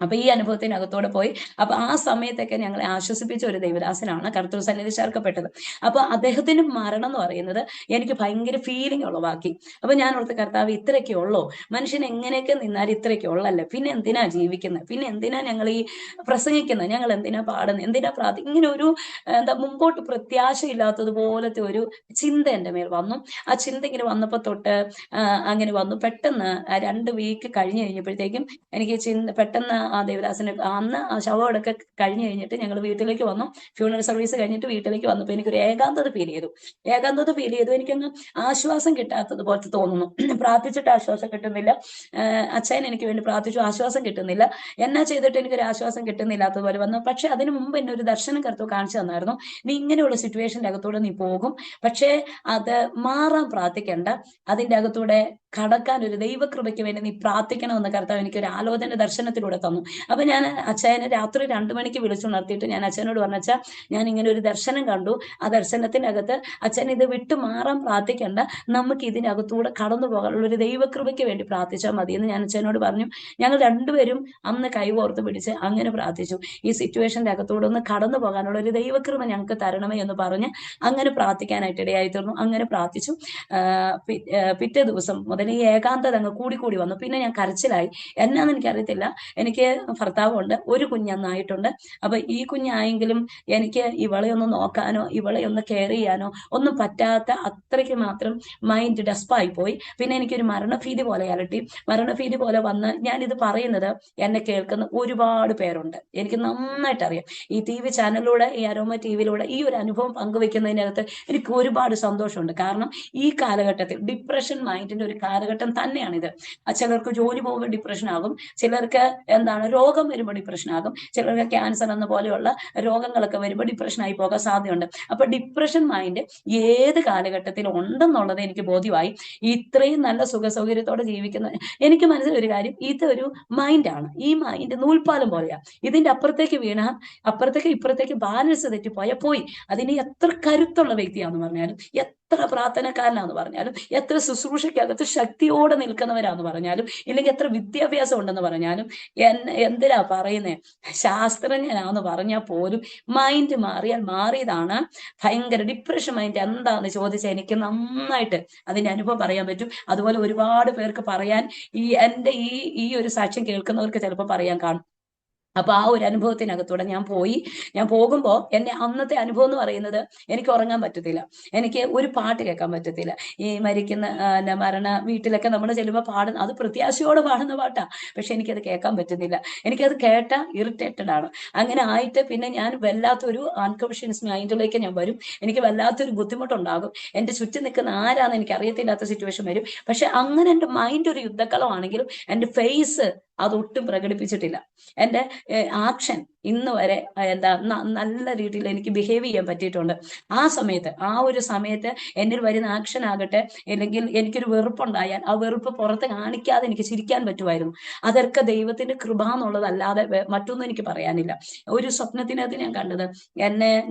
അപ്പൊ ഈ അനുഭവത്തിനകത്തോടെ പോയി. അപ്പൊ ആ സമയത്തൊക്കെ ഞങ്ങളെ ആശ്വസിപ്പിച്ച ഒരു ദൈവദാസനാണ് കർത്തൃ സന്നിധി ചേർക്കപ്പെട്ടത്. അപ്പൊ അദ്ദേഹത്തിന്റെ മരണം എന്ന് പറയുന്നത് എനിക്ക് ഭയങ്കര ഫീലിംഗ് ഉളവാക്കി. അപ്പൊ ഞാൻ ഓർത്ത്, കർത്താവ് ഇത്രയൊക്കെ ഉള്ളോ, മനുഷ്യൻ എങ്ങനെയൊക്കെ നിന്നാൽ ഇത്രയൊക്കെ ഉള്ളല്ലേ, പിന്നെ എന്തിനാ ജീവിക്കുന്നത്, പിന്നെ എന്തിനാ ഞങ്ങൾ ഈ പ്രസംഗിക്കുന്നത്, ഞങ്ങൾ എന്തിനാ പാടുന്നത്, എന്തിനാ ഇങ്ങനെ ഒരു മുമ്പോട്ട് പ്രത്യാശയില്ലാത്തതുപോലത്തെ ഒരു ചിന്ത എൻ്റെ മേൽ വന്നു. ആ ചിന്ത ഇങ്ങനെ വന്നപ്പോ തൊട്ട് അങ്ങനെ വന്നു. പെട്ടെന്ന് 2 വീക്ക് കഴിഞ്ഞ് കഴിഞ്ഞപ്പോഴത്തേക്കും എനിക്ക് പെട്ടെന്ന് ആ ദേവദാസന് അന്ന് ആ ശവമടക്ക കഴിഞ്ഞ് കഴിഞ്ഞിട്ട് ഞങ്ങൾ വീട്ടിലേക്ക് വന്നു. ഫ്യൂണറൽ സർവീസ് കഴിഞ്ഞിട്ട് വീട്ടിലേക്ക് വന്നപ്പോൾ എനിക്കൊരു ഏകാന്തത ഫീൽ ചെയ്തു. എനിക്കൊന്ന് ആശ്വാസം കിട്ടാത്തത് പോലത്തെ തോന്നുന്നു. പ്രാർത്ഥിച്ചിട്ട് ആശ്വാസം കിട്ടുന്നില്ല. അച്ഛൻ എനിക്ക് വേണ്ടി പ്രാർത്ഥിച്ചു, ആശ്വാസം കിട്ടുന്നില്ല. എന്നാ ചെയ്തിട്ട് എനിക്കൊരു ആശ്വാസം കിട്ടുന്നില്ലാത്തതുപോലെ വന്നു. പക്ഷെ അതിനു മുമ്പ് എന്നെ ഒരു ദർശനം കർത്താവ് കാണിച്ചു തന്നായിരുന്നു. നീ ഇങ്ങനെയുള്ള സിറ്റുവേഷൻ്റെ അകത്തൂടെ നീ പോകും, പക്ഷേ അത് മാറാൻ പ്രാർത്ഥിക്കേണ്ട, അതിൻ്റെ അകത്തൂടെ കടക്കാൻ ഒരു ദൈവകൃപയ്ക്ക് വേണ്ടി നീ പ്രാർത്ഥിക്കണമെന്ന് കർത്താവ് എനിക്കൊരു ആലോചന ദർശനത്തിലൂടെ തന്നു. അപ്പൊ ഞാൻ അച്ഛനെ രാത്രി 2 മണിക്ക് വിളിച്ചുണർത്തിയിട്ട് ഞാൻ അച്ഛനോട് പറഞ്ഞാ, ഞാൻ ഇങ്ങനെ ഒരു ദർശനം കണ്ടു. ആ ദർശനത്തിനകത്ത് അച്ഛൻ ഇത് വിട്ടു മാറാൻ പ്രാർത്ഥിക്കേണ്ട, നമുക്ക് ഇതിനകത്തൂടെ കടന്നു പോകാനുള്ള ഒരു ദൈവകൃപയ്ക്ക് വേണ്ടി പ്രാർത്ഥിച്ചാൽ മതി എന്ന് ഞാൻ അച്ഛനോട് പറഞ്ഞു. ഞങ്ങൾ 2 പേരും അന്ന് കൈകോർത്ത് പിടിച്ച് അങ്ങനെ പ്രാർത്ഥിച്ചു. ഈ സിറ്റുവേഷൻ്റെ അകത്തൂടെ ഒന്ന് കടന്നു പോകാനുള്ള ഒരു ദൈവകൃപ ഞങ്ങൾക്ക് തരണമേ എന്ന് പറഞ്ഞ് അങ്ങനെ പ്രാർത്ഥിക്കാനായിട്ട് ഇടയായി തീർന്നു. അങ്ങനെ പ്രാർത്ഥിച്ചു. പിറ്റേ ദിവസം മുതൽ ഈ ഏകാന്തത അങ്ങ് കൂടി വന്നു. പിന്നെ ഞാൻ കരച്ചിലായി. എന്നാന്ന് എനിക്കറിയത്തില്ല. എനിക്ക് എനിക്ക് ഭർത്താവുണ്ട്, ഒരു കുഞ്ഞന്നായിട്ടുണ്ട്. അപ്പൊ ഈ കുഞ്ഞായെങ്കിലും എനിക്ക് ഇവളെ ഒന്ന് നോക്കാനോ ഇവളെ ഒന്ന് കെയർ ചെയ്യാനോ ഒന്നും പറ്റാത്ത അത്രയ്ക്ക് മാത്രം മൈൻഡ് ഡെസ്പായി പോയി. പിന്നെ എനിക്കൊരു മരണഭീതി പോലെ അലട്ടി. മരണഭീതി പോലെ വന്ന് ഞാനിത് പറയുന്നത് എന്നെ കേൾക്കുന്ന ഒരുപാട് പേരുണ്ട്, എനിക്ക് നന്നായിട്ട് അറിയാം. ഈ TV ചാനലിലൂടെ, ഈ അരോമ TVയിലൂടെ ഈ ഒരു അനുഭവം പങ്കുവെക്കുന്നതിനകത്ത് എനിക്ക് ഒരുപാട് സന്തോഷമുണ്ട്. കാരണം ഈ കാലഘട്ടത്തിൽ ഡിപ്രഷൻ മൈൻഡിന്റെ ഒരു കാലഘട്ടം തന്നെയാണിത്. ചിലർക്ക് ജോലി പോകുമ്പോൾ ഡിപ്രഷൻ ആകും, ചിലർക്ക് രോഗം വരുമ്പോൾ ഡിപ്രഷൻ ആകും, ചിലർക്ക് ക്യാൻസർ എന്ന പോലെയുള്ള രോഗങ്ങളൊക്കെ വരുമ്പോൾ ഡിപ്രഷൻ ആയി പോകാൻ സാധ്യതയുണ്ട്. അപ്പൊ ഡിപ്രഷൻ മൈൻഡ് ഏത് കാലഘട്ടത്തിൽ ഉണ്ടെന്നുള്ളത് എനിക്ക് ബോധ്യമായി. ഇത്രയും നല്ല സുഖ സൗകര്യത്തോടെ ജീവിക്കുന്ന എനിക്ക് മനസ്സിലൊരു കാര്യം, ഇതൊരു മൈൻഡാണ്. ഈ മൈൻഡ് നൂൽപ്പാലം പോലെയാ. ഇതിന്റെ അപ്പുറത്തേക്ക് വീണാൽ അപ്പുറത്തേക്ക് ഇപ്പുറത്തേക്ക് ബാലൻസ് തെറ്റിപ്പോയാൽ പോയി. അതിന് എത്ര കരുത്തുള്ള വ്യക്തിയാന്ന് പറഞ്ഞാലും, എത്ര പ്രാർത്ഥനക്കാരനാന്ന് പറഞ്ഞാലും, എത്ര ശുശ്രൂഷയ്ക്കകത്ത് ശക്തിയോടെ നിൽക്കുന്നവരാന്ന് പറഞ്ഞാലും, ഇല്ലെങ്കിൽ എത്ര വിദ്യാഭ്യാസം ഉണ്ടെന്ന് പറഞ്ഞാലും, എന്തിനാ പറയുന്നേ, ശാസ്ത്രജ്ഞനാന്ന് പറഞ്ഞാൽ പോലും മൈൻഡ് മാറിയാൽ മാറിയതാണ്. ഭയങ്കര ഡിപ്രഷൻ മൈൻഡ് എന്താന്ന് ചോദിച്ചാൽ എനിക്ക് നന്നായിട്ട് അതിന്റെ അനുഭവം പറയാൻ പറ്റും. അതുപോലെ ഒരുപാട് പേർക്ക് പറയാൻ എന്റെ ഈ ഒരു സാക്ഷ്യം കേൾക്കുന്നവർക്ക് ചിലപ്പോൾ പറയാൻ കാണും. അപ്പൊ ആ ഒരു അനുഭവത്തിനകത്തൂടെ ഞാൻ പോകുമ്പോൾ എന്റെ അന്നത്തെ അനുഭവം എന്ന് പറയുന്നത്, എനിക്ക് ഉറങ്ങാൻ പറ്റത്തില്ല, എനിക്ക് ഒരു പാട്ട് കേൾക്കാൻ പറ്റത്തില്ല. ഈ മരിക്കുന്ന മരണ വീട്ടിലൊക്കെ നമ്മൾ ചെല്ലുമ്പോൾ പാടുന്ന, അത് പ്രത്യാശയോടെ പാടുന്ന പാട്ടാ, പക്ഷെ എനിക്കത് കേൾക്കാൻ പറ്റുന്നില്ല. എനിക്കത് കേട്ടാ ഇറിറ്റേറ്റഡ് ആണ്. അങ്ങനെ ആയിട്ട് പിന്നെ ഞാൻ വല്ലാത്തൊരു അൺകോൺഷ്യസ് മൈൻഡിലേക്ക് ഞാൻ വരും. എനിക്ക് വല്ലാത്തൊരു ബുദ്ധിമുട്ടുണ്ടാകും. എന്റെ ചുറ്റും നിൽക്കുന്ന ആരാന്ന് എനിക്ക് അറിയത്തില്ലാത്ത സിറ്റുവേഷൻ വരും. പക്ഷെ അങ്ങനെ എന്റെ മൈൻഡ് ഒരു യുദ്ധക്കളമാണെങ്കിലും എന്റെ ഫേസ് അതൊട്ടും പ്രകടിപ്പിച്ചിട്ടില്ല. എന്റെ ആക്ഷൻ ഇന്ന് വരെ നല്ല രീതിയിൽ എനിക്ക് ബിഹേവ് ചെയ്യാൻ പറ്റിയിട്ടുണ്ട്. ആ ഒരു സമയത്ത് എന്നിൽ വരുന്ന ആക്ഷൻ ആകട്ടെ, അല്ലെങ്കിൽ എനിക്കൊരു വെറുപ്പുണ്ടായാൽ ആ വെറുപ്പ് പുറത്ത് കാണിക്കാതെ എനിക്ക് ചിരിക്കാൻ പറ്റുമായിരുന്നു. അതൊക്കെ ദൈവത്തിന്റെ കൃപ എന്നുള്ളതല്ലാതെ മറ്റൊന്നും എനിക്ക് പറയാനില്ല. ഒരു സ്വപ്നത്തിനകത്ത് ഞാൻ കണ്ടത്,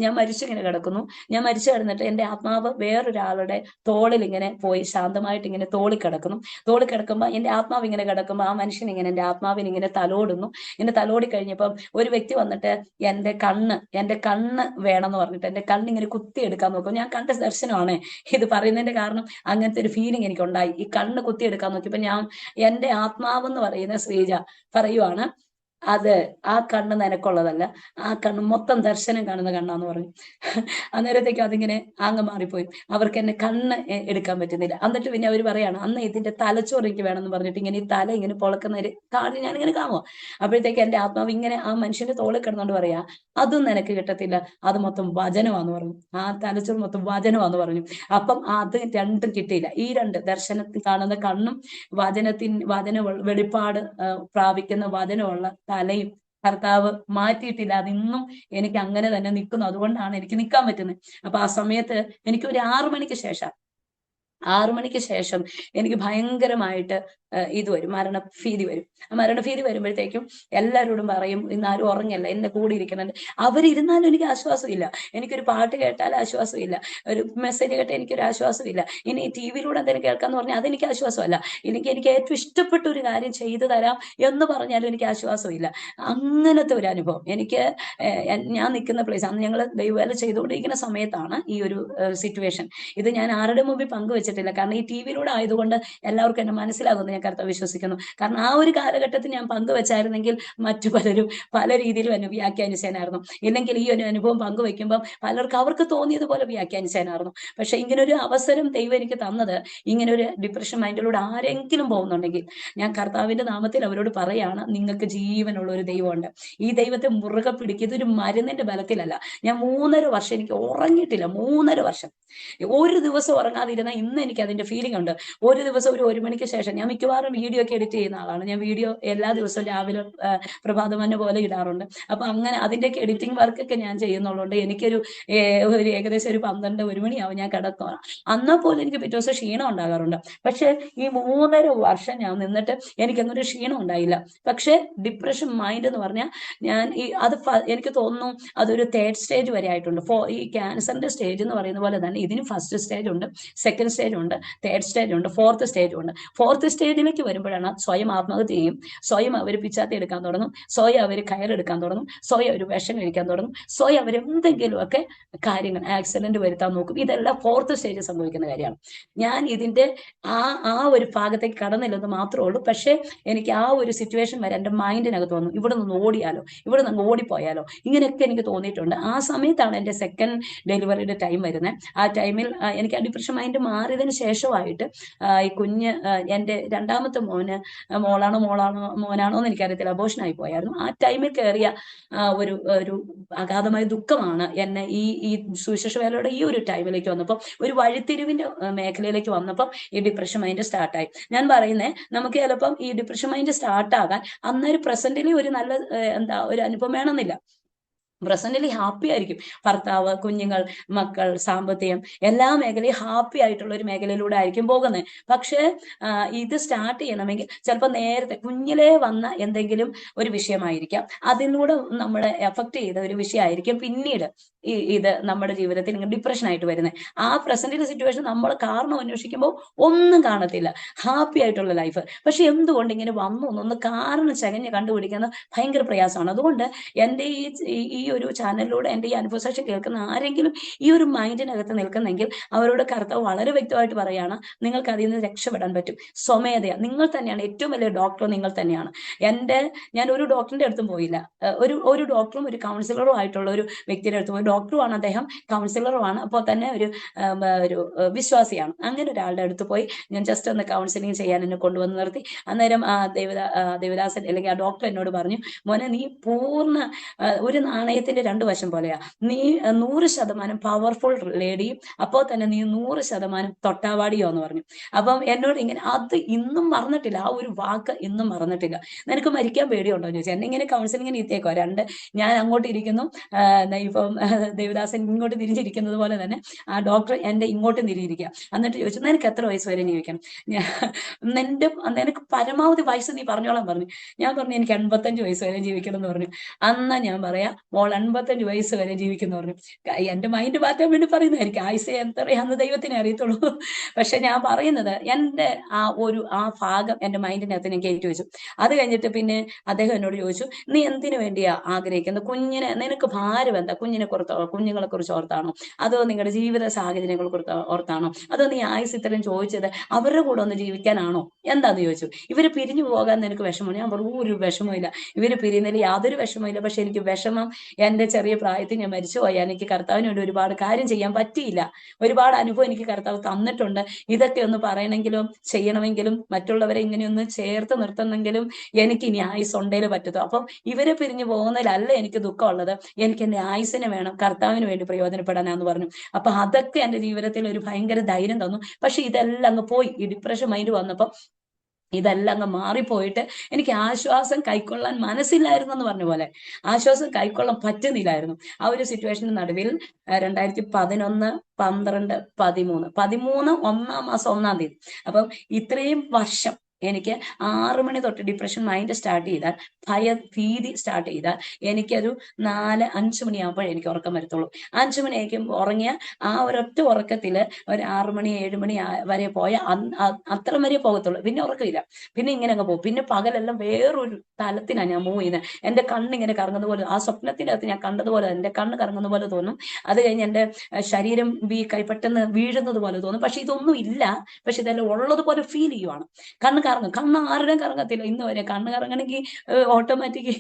ഞാൻ മരിച്ചിങ്ങനെ കിടക്കുന്നു. ഞാൻ മരിച്ചു കിടന്നിട്ട് എന്റെ ആത്മാവ് വേറൊരാളുടെ തോളിൽ ഇങ്ങനെ പോയി ശാന്തമായിട്ട് ഇങ്ങനെ തോളി കിടക്കുമ്പോൾ എന്റെ ആത്മാവ് ഇങ്ങനെ കിടക്കുമ്പോൾ ആ മനുഷ്യൻ ഇങ്ങനെ എന്റെ ആത്മാവിന് ഇങ്ങനെ തലോടുന്നു. ഇങ്ങനെ തലോടി കഴിഞ്ഞപ്പം ഒരു വ്യക്തി വന്നിട്ട് എന്റെ കണ്ണ് വേണമെന്ന് പറഞ്ഞിട്ട് എന്റെ കണ്ണിങ്ങനെ കുത്തിയെടുക്കാൻ നോക്കും. ഞാൻ കണ്ട ദർശനമാണ് ഇത് പറയുന്നതിന്റെ കാരണം. അങ്ങനത്തെ ഒരു ഫീലിംഗ് എനിക്ക് ഉണ്ടായി. ഈ കണ്ണ് കുത്തിയെടുക്കാൻ നോക്കിയപ്പോ എന്റെ ആത്മാവെന്ന് പറയുന്ന ശ്രീജ പറയുവാണ്, ആ കണ്ണ് നിനക്കുള്ളതല്ല, ആ കണ്ണ് മൊത്തം ദർശനം കാണുന്ന കണ്ണാന്ന് പറഞ്ഞു. അന്നേരത്തേക്ക് അതിങ്ങനെ അങ്ങ് മാറിപ്പോയി. അവർക്ക് എന്നെ കണ്ണ് എടുക്കാൻ പറ്റുന്നില്ല. എന്നിട്ട് പിന്നെ അവർ പറയാണ്, അന്ന് ഇതിന്റെ തലച്ചോറ് എനിക്ക് വേണമെന്ന് പറഞ്ഞിട്ട് ഇങ്ങനെ ഈ തല ഇങ്ങനെ പൊളക്കുന്ന ഒരു കാണി ഞാനിങ്ങനെ കാണുമോ. അപ്പോഴത്തേക്ക് എന്റെ ആത്മാവ് ഇങ്ങനെ ആ മനുഷ്യന്റെ തോളിൽ കിടന്നുകൊണ്ട് പറയാ, അതും നിനക്ക് കിട്ടത്തില്ല, അത് മൊത്തം വചനമാന്ന് പറഞ്ഞു. ആ തലച്ചോറ് മൊത്തം വചനമാന്ന് പറഞ്ഞു. അപ്പം അത് രണ്ടും കിട്ടിയില്ല. ഈ രണ്ട് ദർശനത്തിൽ കാണുന്ന കണ്ണും വചന വെളിപ്പാട് പ്രാപിക്കുന്ന വചനമുള്ള തലയും കർത്താവ് മാറ്റിയിട്ടില്ല. അതിന്നും എനിക്ക് അങ്ങനെ തന്നെ നിൽക്കുന്നു. അതുകൊണ്ടാണ് എനിക്ക് നിൽക്കാൻ പറ്റുന്നത്. അപ്പൊ ആ സമയത്ത് എനിക്ക് ഒരു 6 മണിക്ക് ശേഷം എനിക്ക് ഭയങ്കരമായിട്ട് ഇത് വരും, മരണഭീതി വരും. മരണഭീതി വരുമ്പോഴത്തേക്കും എല്ലാവരോടും പറയും, ഇന്നാരും ഉറങ്ങല്ല, എന്നെ കൂടി ഇരിക്കുന്നുണ്ട്. അവരിരുന്നാലും എനിക്ക് ആശ്വാസമില്ല. എനിക്കൊരു പാട്ട് കേട്ടാൽ ആശ്വാസമില്ല, ഒരു മെസ്സേജ് കേട്ടാൽ എനിക്കൊരു ആശ്വാസമില്ല. ഇനി TV-യിലൂടെ എന്തെങ്കിലും കേൾക്കാന്ന് പറഞ്ഞാൽ അതെനിക്ക് ആശ്വാസമല്ല. എനിക്ക് ഏറ്റവും ഇഷ്ടപ്പെട്ട ഒരു കാര്യം ചെയ്തു തരാം എന്ന് പറഞ്ഞാലും എനിക്ക് ആശ്വാസമില്ല. അങ്ങനത്തെ ഒരു അനുഭവം എനിക്ക് ഞാൻ നിൽക്കുന്ന പ്ലേസ്, അന്ന് ഞങ്ങൾ ദൈവവേല ചെയ്തുകൊണ്ടിരിക്കുന്ന സമയത്താണ് ഈ ഒരു സിറ്റുവേഷൻ. ഇത് ഞാൻ ആരുടെ മുമ്പിൽ പങ്കുവെച്ചിട്ടില്ല, കാരണം ഈ TV-യിലൂടെ ആയതുകൊണ്ട് എല്ലാവർക്കും എന്നെ മനസ്സിലാകുമെന്ന് ഞാൻ കർത്താവ് വിശ്വസിക്കുന്നു. കാരണം ആ ഒരു കാലഘട്ടത്തിൽ ഞാൻ പങ്കുവെച്ചായിരുന്നെങ്കിൽ മറ്റു പലരും പല രീതിയിലും എന്നെ വ്യാഖ്യാനിച്ചേനായിരുന്നു. ഇല്ലെങ്കിൽ ഈ ഒരു അനുഭവം പങ്കുവെക്കുമ്പോൾ പലർക്ക് അവർക്ക് തോന്നിയതുപോലെ വ്യാഖ്യാനിച്ചേനായിരുന്നു. പക്ഷെ ഇങ്ങനൊരു അവസരം ദൈവം എനിക്ക് തന്നത്, ഇങ്ങനെ ഒരു ഡിപ്രഷൻ മൈൻഡിലൂടെ ആരെങ്കിലും പോകുന്നുണ്ടെങ്കിൽ ഞാൻ കർത്താവിന്റെ നാമത്തിൽ അവരോട് പറയാണ്, നിങ്ങൾക്ക് ജീവനുള്ള ഒരു ദൈവമുണ്ട്. ഈ ദൈവത്തെ മുറുകെ പിടിക്കുക. ഇതൊരു മരുന്നിന്റെ ബലത്തിലല്ല. ഞാൻ 3.5 വർഷം എനിക്ക് ഉറങ്ങിയിട്ടില്ല. 3.5 വർഷം ഒരു ദിവസം ഉറങ്ങാതിരുന്ന ഇന്ന് എനിക്ക് അതിന്റെ ഫീലിംഗ് ഉണ്ട്. ഒരു ദിവസം ഒരു 1 മണിക്ക് ശേഷം, ഞാൻ മിക്കവാറും വീഡിയോ ഒക്കെ എഡിറ്റ് ചെയ്യുന്ന ആളാണ്. ഞാൻ വീഡിയോ എല്ലാ ദിവസവും രാവിലെ പ്രഭാതമന്ന പോലെ ഇടാറുണ്ട്. അപ്പൊ അങ്ങനെ അതിന്റെയൊക്കെ എഡിറ്റിംഗ് വർക്കൊക്കെ ഞാൻ ചെയ്യുന്നുള്ളതുകൊണ്ട് എനിക്കൊരു ഏകദേശം ഒരു 12-1 മണിയാവും ഞാൻ കിടക്കുക. അന്നാ പോലും എനിക്ക് പിറ്റേ ദിവസം ക്ഷീണം ഉണ്ടാകാറുണ്ട്. പക്ഷെ ഈ 3.5 വർഷം ഞാൻ നിന്നിട്ട് എനിക്കങ്ങനൊരു ക്ഷീണം ഉണ്ടായില്ല. പക്ഷെ ഡിപ്രഷൻ മൈൻഡ് എന്ന് പറഞ്ഞാൽ എനിക്ക് തോന്നുന്നു അതൊരു 3rd സ്റ്റേജ് വരെ ആയിട്ടുണ്ട്. ഈ ക്യാൻസറിന്റെ സ്റ്റേജ് എന്ന് പറയുന്ന പോലെ തന്നെ ഇതിന് 1st സ്റ്റേജ് ഉണ്ട്, 2nd സ്റ്റേജ് സ്റ്റേജ് ഉണ്ട്, തേർഡ് സ്റ്റേജ് ഉണ്ട്, ഫോർത്ത് സ്റ്റേജ് ഉണ്ട്. ഫോർത്ത് സ്റ്റേജിലേക്ക് വരുമ്പോഴാണ് സ്വയം ആത്മഹത്യ ചെയ്യും, സ്വയം അവർ പിച്ചാത്തി എടുക്കാൻ തുടങ്ങും, സ്വയം അവർ കയറെടുക്കാൻ തുടങ്ങും, സ്വയം അവർ വിഷം കഴിക്കാൻ തുടങ്ങും, സ്വയം അവർ എന്തെങ്കിലുമൊക്കെ കാര്യങ്ങൾ ആക്സിഡന്റ് വരുത്താൻ നോക്കും. ഇതെല്ലാം ഫോർത്ത് സ്റ്റേജിൽ സംഭവിക്കുന്ന കാര്യമാണ്. ഞാൻ ഇതിന്റെ ആ ആ ഒരു ഭാഗത്തേക്ക് കടന്നില്ലെന്ന് മാത്രമേ ഉള്ളൂ. പക്ഷേ എനിക്ക് ആ ഒരു സിറ്റുവേഷൻ വരെ എൻ്റെ മൈൻഡിനകത്ത് വന്നു, ഇവിടെ നിന്ന് ഓടിയാലോ, ഇവിടെ നിന്ന് ഓടിപ്പോയാലോ, ഇങ്ങനെയൊക്കെ എനിക്ക് തോന്നിയിട്ടുണ്ട്. ആ സമയത്താണ് എൻ്റെ സെക്കൻഡ് ഡെലിവറിയുടെ ടൈം വരുന്നത്. ആ ടൈമിൽ എനിക്ക് ആ ഡിപ്രഷൻ മൈൻഡ് മാറിയതിന് ശേഷമായിട്ട് ഈ കുഞ്ഞ് എൻ്റെ രണ്ടാമത്തെ മോനാണോ മോനാണോ എന്ന് എനിക്കറിയത്തില്ല, അബോഷനായി പോയായിരുന്നു. ആ ടൈമിൽ കയറിയ ഒരു ഒരു അഗാധമായ ദുഃഖമാണ് എന്നെ ഈ സുവിശേഷ വേലയുടെ ഈ ഒരു ടൈമിലേക്ക് വന്നപ്പോൾ, ഒരു വഴിത്തിരിവിന്റെ മേഖലയിലേക്ക് വന്നപ്പോൾ ഈ ഡിപ്രഷൻ മൈൻഡ് സ്റ്റാർട്ടായി. ഞാൻ പറയുന്നേ, നമുക്ക് ചിലപ്പം ഈ ഡിപ്രഷൻ മൈൻഡ് സ്റ്റാർട്ടാകാൻ അന്നൊരു പ്രസന്റിൽ ഒരു നല്ല ഒരു അനുഭവം വേണമെന്നില്ല. പ്രസന്റിലി ഹാപ്പി ആയിരിക്കും, ഭർത്താവ്, കുഞ്ഞുങ്ങൾ, മക്കൾ, സാമ്പത്തികം, എല്ലാ മേഖലയും ഹാപ്പി ആയിട്ടുള്ള ഒരു മേഖലയിലൂടെ ആയിരിക്കും പോകുന്നത്. പക്ഷേ ഇത് സ്റ്റാർട്ട് ചെയ്യണമെങ്കിൽ ചിലപ്പോൾ നേരത്തെ കുഞ്ഞിലേ വന്ന എന്തെങ്കിലും ഒരു വിഷയമായിരിക്കാം, അതിലൂടെ നമ്മളെ എഫക്ട് ചെയ്ത ഒരു വിഷയമായിരിക്കും പിന്നീട് ഇത് നമ്മുടെ ജീവിതത്തിൽ ഡിപ്രഷൻ ആയിട്ട് വരുന്നത്. ആ പ്രസന്റിലെ സിറ്റുവേഷൻ നമ്മൾ കാരണം അന്വേഷിക്കുമ്പോൾ ഒന്നും കാണത്തില്ല, ഹാപ്പി ആയിട്ടുള്ള ലൈഫ്. പക്ഷെ എന്തുകൊണ്ട് ഇങ്ങനെ വന്നു എന്നൊന്ന് കാരണം ചകഞ്ഞ് കണ്ടുപിടിക്കുന്നത് ഭയങ്കര പ്രയാസമാണ്. അതുകൊണ്ട് എൻ്റെ ഈ ഒരു ചാനലിലൂടെ എൻ്റെ ഈ അനുഭവ സാക്ഷ്യം കേൾക്കുന്ന ആരെങ്കിലും ഈ ഒരു മൈൻഡിനകത്ത് നിൽക്കുന്നെങ്കിൽ അവരോട് കർത്താവ് വളരെ വ്യക്തമായിട്ട് പറയാണ്, നിങ്ങൾക്ക് അതിൽ നിന്ന് രക്ഷപ്പെടാൻ പറ്റും. സ്വമേധയാ നിങ്ങൾ തന്നെയാണ് ഏറ്റവും വലിയ ഡോക്ടർ, നിങ്ങൾ തന്നെയാണ്. ഞാൻ ഒരു ഡോക്ടറിന്റെ അടുത്തും പോയില്ല, ഒരു ഡോക്ടറും ഒരു കൗൺസിലറും ആയിട്ടുള്ള ഒരു വ്യക്തിയുടെ അടുത്ത് പോയി. ഡോക്ടറുമാണ് അദ്ദേഹം, കൗൺസിലറുമാണ്, അപ്പോൾ തന്നെ ഒരു വിശ്വാസിയാണ്. അങ്ങനെ ഒരാളുടെ അടുത്ത് പോയി ഞാൻ ജസ്റ്റ് ഒന്ന് കൗൺസിലിംഗ് ചെയ്യാൻ എന്നെ കൊണ്ടുവന്ന് നിർത്തി. അന്നേരം ദേവദാസൻ അല്ലെങ്കിൽ ആ ഡോക്ടർ എന്നോട് പറഞ്ഞു, മോനെ, നീ പൂർണ്ണ ഒരു നാണയത്തിന്റെ രണ്ടു വശം പോലെയാ. നീ 100% പവർഫുൾ ലേഡിയും അപ്പോൾ തന്നെ നീ 100% തൊട്ടാവാടിയോ എന്ന് പറഞ്ഞു. അപ്പം എന്നോട് ഇങ്ങനെ, അത് ഇന്നും മറന്നിട്ടില്ല, ആ ഒരു വാക്ക് ഇന്നും മറന്നിട്ടില്ല. നിനക്ക് മരിക്കാൻ പേടിയുണ്ടോ എന്ന് ചോദിച്ചു. എന്നെ ഇങ്ങനെ കൗൺസിലിങ്ങിന് ഇരുത്തേക്കോ, ഞാൻ അങ്ങോട്ട് ഇരിക്കുന്നു, ഇപ്പം ദേവദാസൻ ഇങ്ങോട്ട് തിരിഞ്ഞിരിക്കുന്നത് പോലെ തന്നെ ആ ഡോക്ടർ എന്റെ ഇങ്ങോട്ടും തിരിഞ്ഞിരിക്കുക. എന്നിട്ട് ചോദിച്ചു, നിനക്ക് എത്ര വയസ്സ് വരെ ജീവിക്കണം? നിനക്ക് പരമാവധി വയസ്സ് നീ പറഞ്ഞോളാൻ പറഞ്ഞു. ഞാൻ പറഞ്ഞു, എനിക്ക് 85 വയസ്സ് വരെ ജീവിക്കണം എന്ന് പറഞ്ഞു. അന്നാ ഞാൻ പറയാ, മോൾ 85 വയസ്സ് വരെ ജീവിക്കുന്നു പറഞ്ഞു. എന്റെ മൈൻഡ് മാറ്റാൻ വേണ്ടി പറയുന്നതായിരിക്കും, ആയുസ് എത്രയാന്ന് ദൈവത്തിനെ അറിയത്തുള്ളൂ. പക്ഷെ ഞാൻ പറയുന്നത്, എന്റെ ആ ഭാഗം എന്റെ മൈൻഡിനകത്ത് ഞാൻ കയറ്റി വെച്ചു. അത് കഴിഞ്ഞിട്ട് പിന്നെ അദ്ദേഹം എന്നോട് ചോദിച്ചു, നീ എന്തിനു വേണ്ടിയാ ആഗ്രഹിക്കുന്നത്? നിനക്ക് ഭാരം എന്താ? കുഞ്ഞുങ്ങളെ കുറിച്ച് ഓർത്താണോ, അതോ നിങ്ങളുടെ ജീവിത സാഹചര്യങ്ങളെ കുറിച്ച് ഓർത്താണോ, അതോ നീ ആയുസ് ഇത്രയും ചോദിച്ചത് അവരുടെ കൂടെ ഒന്ന് ജീവിക്കാനാണോ, എന്താന്ന് ചോദിച്ചു. ഇവര് പിരിഞ്ഞു പോകാൻ നിനക്ക് വിഷമമാണ്? ഞാൻ പറഞ്ഞു, ഒരു വിഷമമില്ല, ഇവര് പിരിയുന്നതിൽ യാതൊരു വിഷമമില്ല. പക്ഷെ എനിക്ക് വിഷമം, എന്റെ ചെറിയ പ്രായത്തിൽ ഞാൻ മരിച്ചു പോയാൽ എനിക്ക് കർത്താവിന് വേണ്ടി ഒരുപാട് കാര്യം ചെയ്യാൻ പറ്റിയില്ല. ഒരുപാട് അനുഭവം എനിക്ക് കർത്താവ് തന്നിട്ടുണ്ട്. ഇതൊക്കെ ഒന്ന് പറയണമെങ്കിലും ചെയ്യണമെങ്കിലും മറ്റുള്ളവരെ ഇങ്ങനെയൊന്ന് ചേർത്ത് നിർത്തുന്നെങ്കിലും എനിക്ക് ഇനി ആയുസ് ഉണ്ടേലേ പറ്റത്തോ. അപ്പം ഇവരെ പിരിഞ്ഞു പോകുന്നതിലല്ല എനിക്ക് ദുഃഖമുള്ളത്, എനിക്ക് എന്റെ ആയുസിനെ വേണം കർത്താവിന് വേണ്ടി പ്രയോജനപ്പെടാനാന്ന് പറഞ്ഞു. അപ്പൊ അതൊക്കെ എന്റെ ജീവിതത്തിൽ ഒരു ഭയങ്കര ധൈര്യം തന്നു. പക്ഷെ ഇതെല്ലാം അങ്ങ് പോയി. ഈ ഡിപ്രഷൻ മൈൻഡ് വന്നപ്പോൾ ഇതെല്ലാം അങ്ങ് മാറിപ്പോയിട്ട് എനിക്ക് ആശ്വാസം കൈക്കൊള്ളാൻ മനസ്സില്ലായിരുന്നു എന്ന് പറഞ്ഞ പോലെ ആശ്വാസം കൈക്കൊള്ളാൻ പറ്റുന്നില്ലായിരുന്നു. ആ ഒരു സിറ്റുവേഷന് നടുവിൽ 2011, 12, 13 1-ാം മാസം 1-ാം തീയതി, അപ്പം ഇത്രയും വർഷം എനിക്ക് 6 മണി തൊട്ട് ഡിപ്രഷൻ മൈൻഡ് സ്റ്റാർട്ട് ചെയ്താൽ, ഭീതി സ്റ്റാർട്ട് ചെയ്താൽ എനിക്കൊരു 4-5 മണിയാകുമ്പോൾ എനിക്ക് ഉറക്കം വരത്തുള്ളൂ. 5 മണിയായിരിക്കും ഉറങ്ങിയ ആ ഒരൊറ്റ ഉറക്കത്തില് ഒരു 6 മണി 7 മണി വരെ പോയ അത്ര വരെ പോകത്തുള്ളൂ. പിന്നെ ഉറക്കമില്ല, പിന്നെ ഇങ്ങനെ അങ്ങ് പോകും. പിന്നെ പകലെല്ലാം വേറൊരു തലത്തിനാണ് ഞാൻ മൂവ് ചെയ്യുന്നത്. എന്റെ കണ്ണിങ്ങനെ കറങ്ങുന്ന പോലെ, ആ സ്വപ്നത്തിന്റെ അകത്ത് ഞാൻ കണ്ടതുപോലെ എന്റെ കണ്ണ് കറങ്ങുന്ന പോലെ തോന്നും. അത് കഴിഞ്ഞ് എന്റെ ശരീരം വീക്കായി പെട്ടെന്ന് വീഴുന്നത് പോലെ തോന്നും. പക്ഷെ ഇതൊന്നും ഇല്ല, പക്ഷെ ഇതെല്ലാം ഉള്ളതുപോലെ ഫീൽ ചെയ്യുവാണ്. കണ്ണ് ആരുടെയും കറങ്ങത്തില്ല ഇന്ന് വരെ. കണ്ണ് കറങ്ങണമെങ്കിൽ ഓട്ടോമാറ്റിക്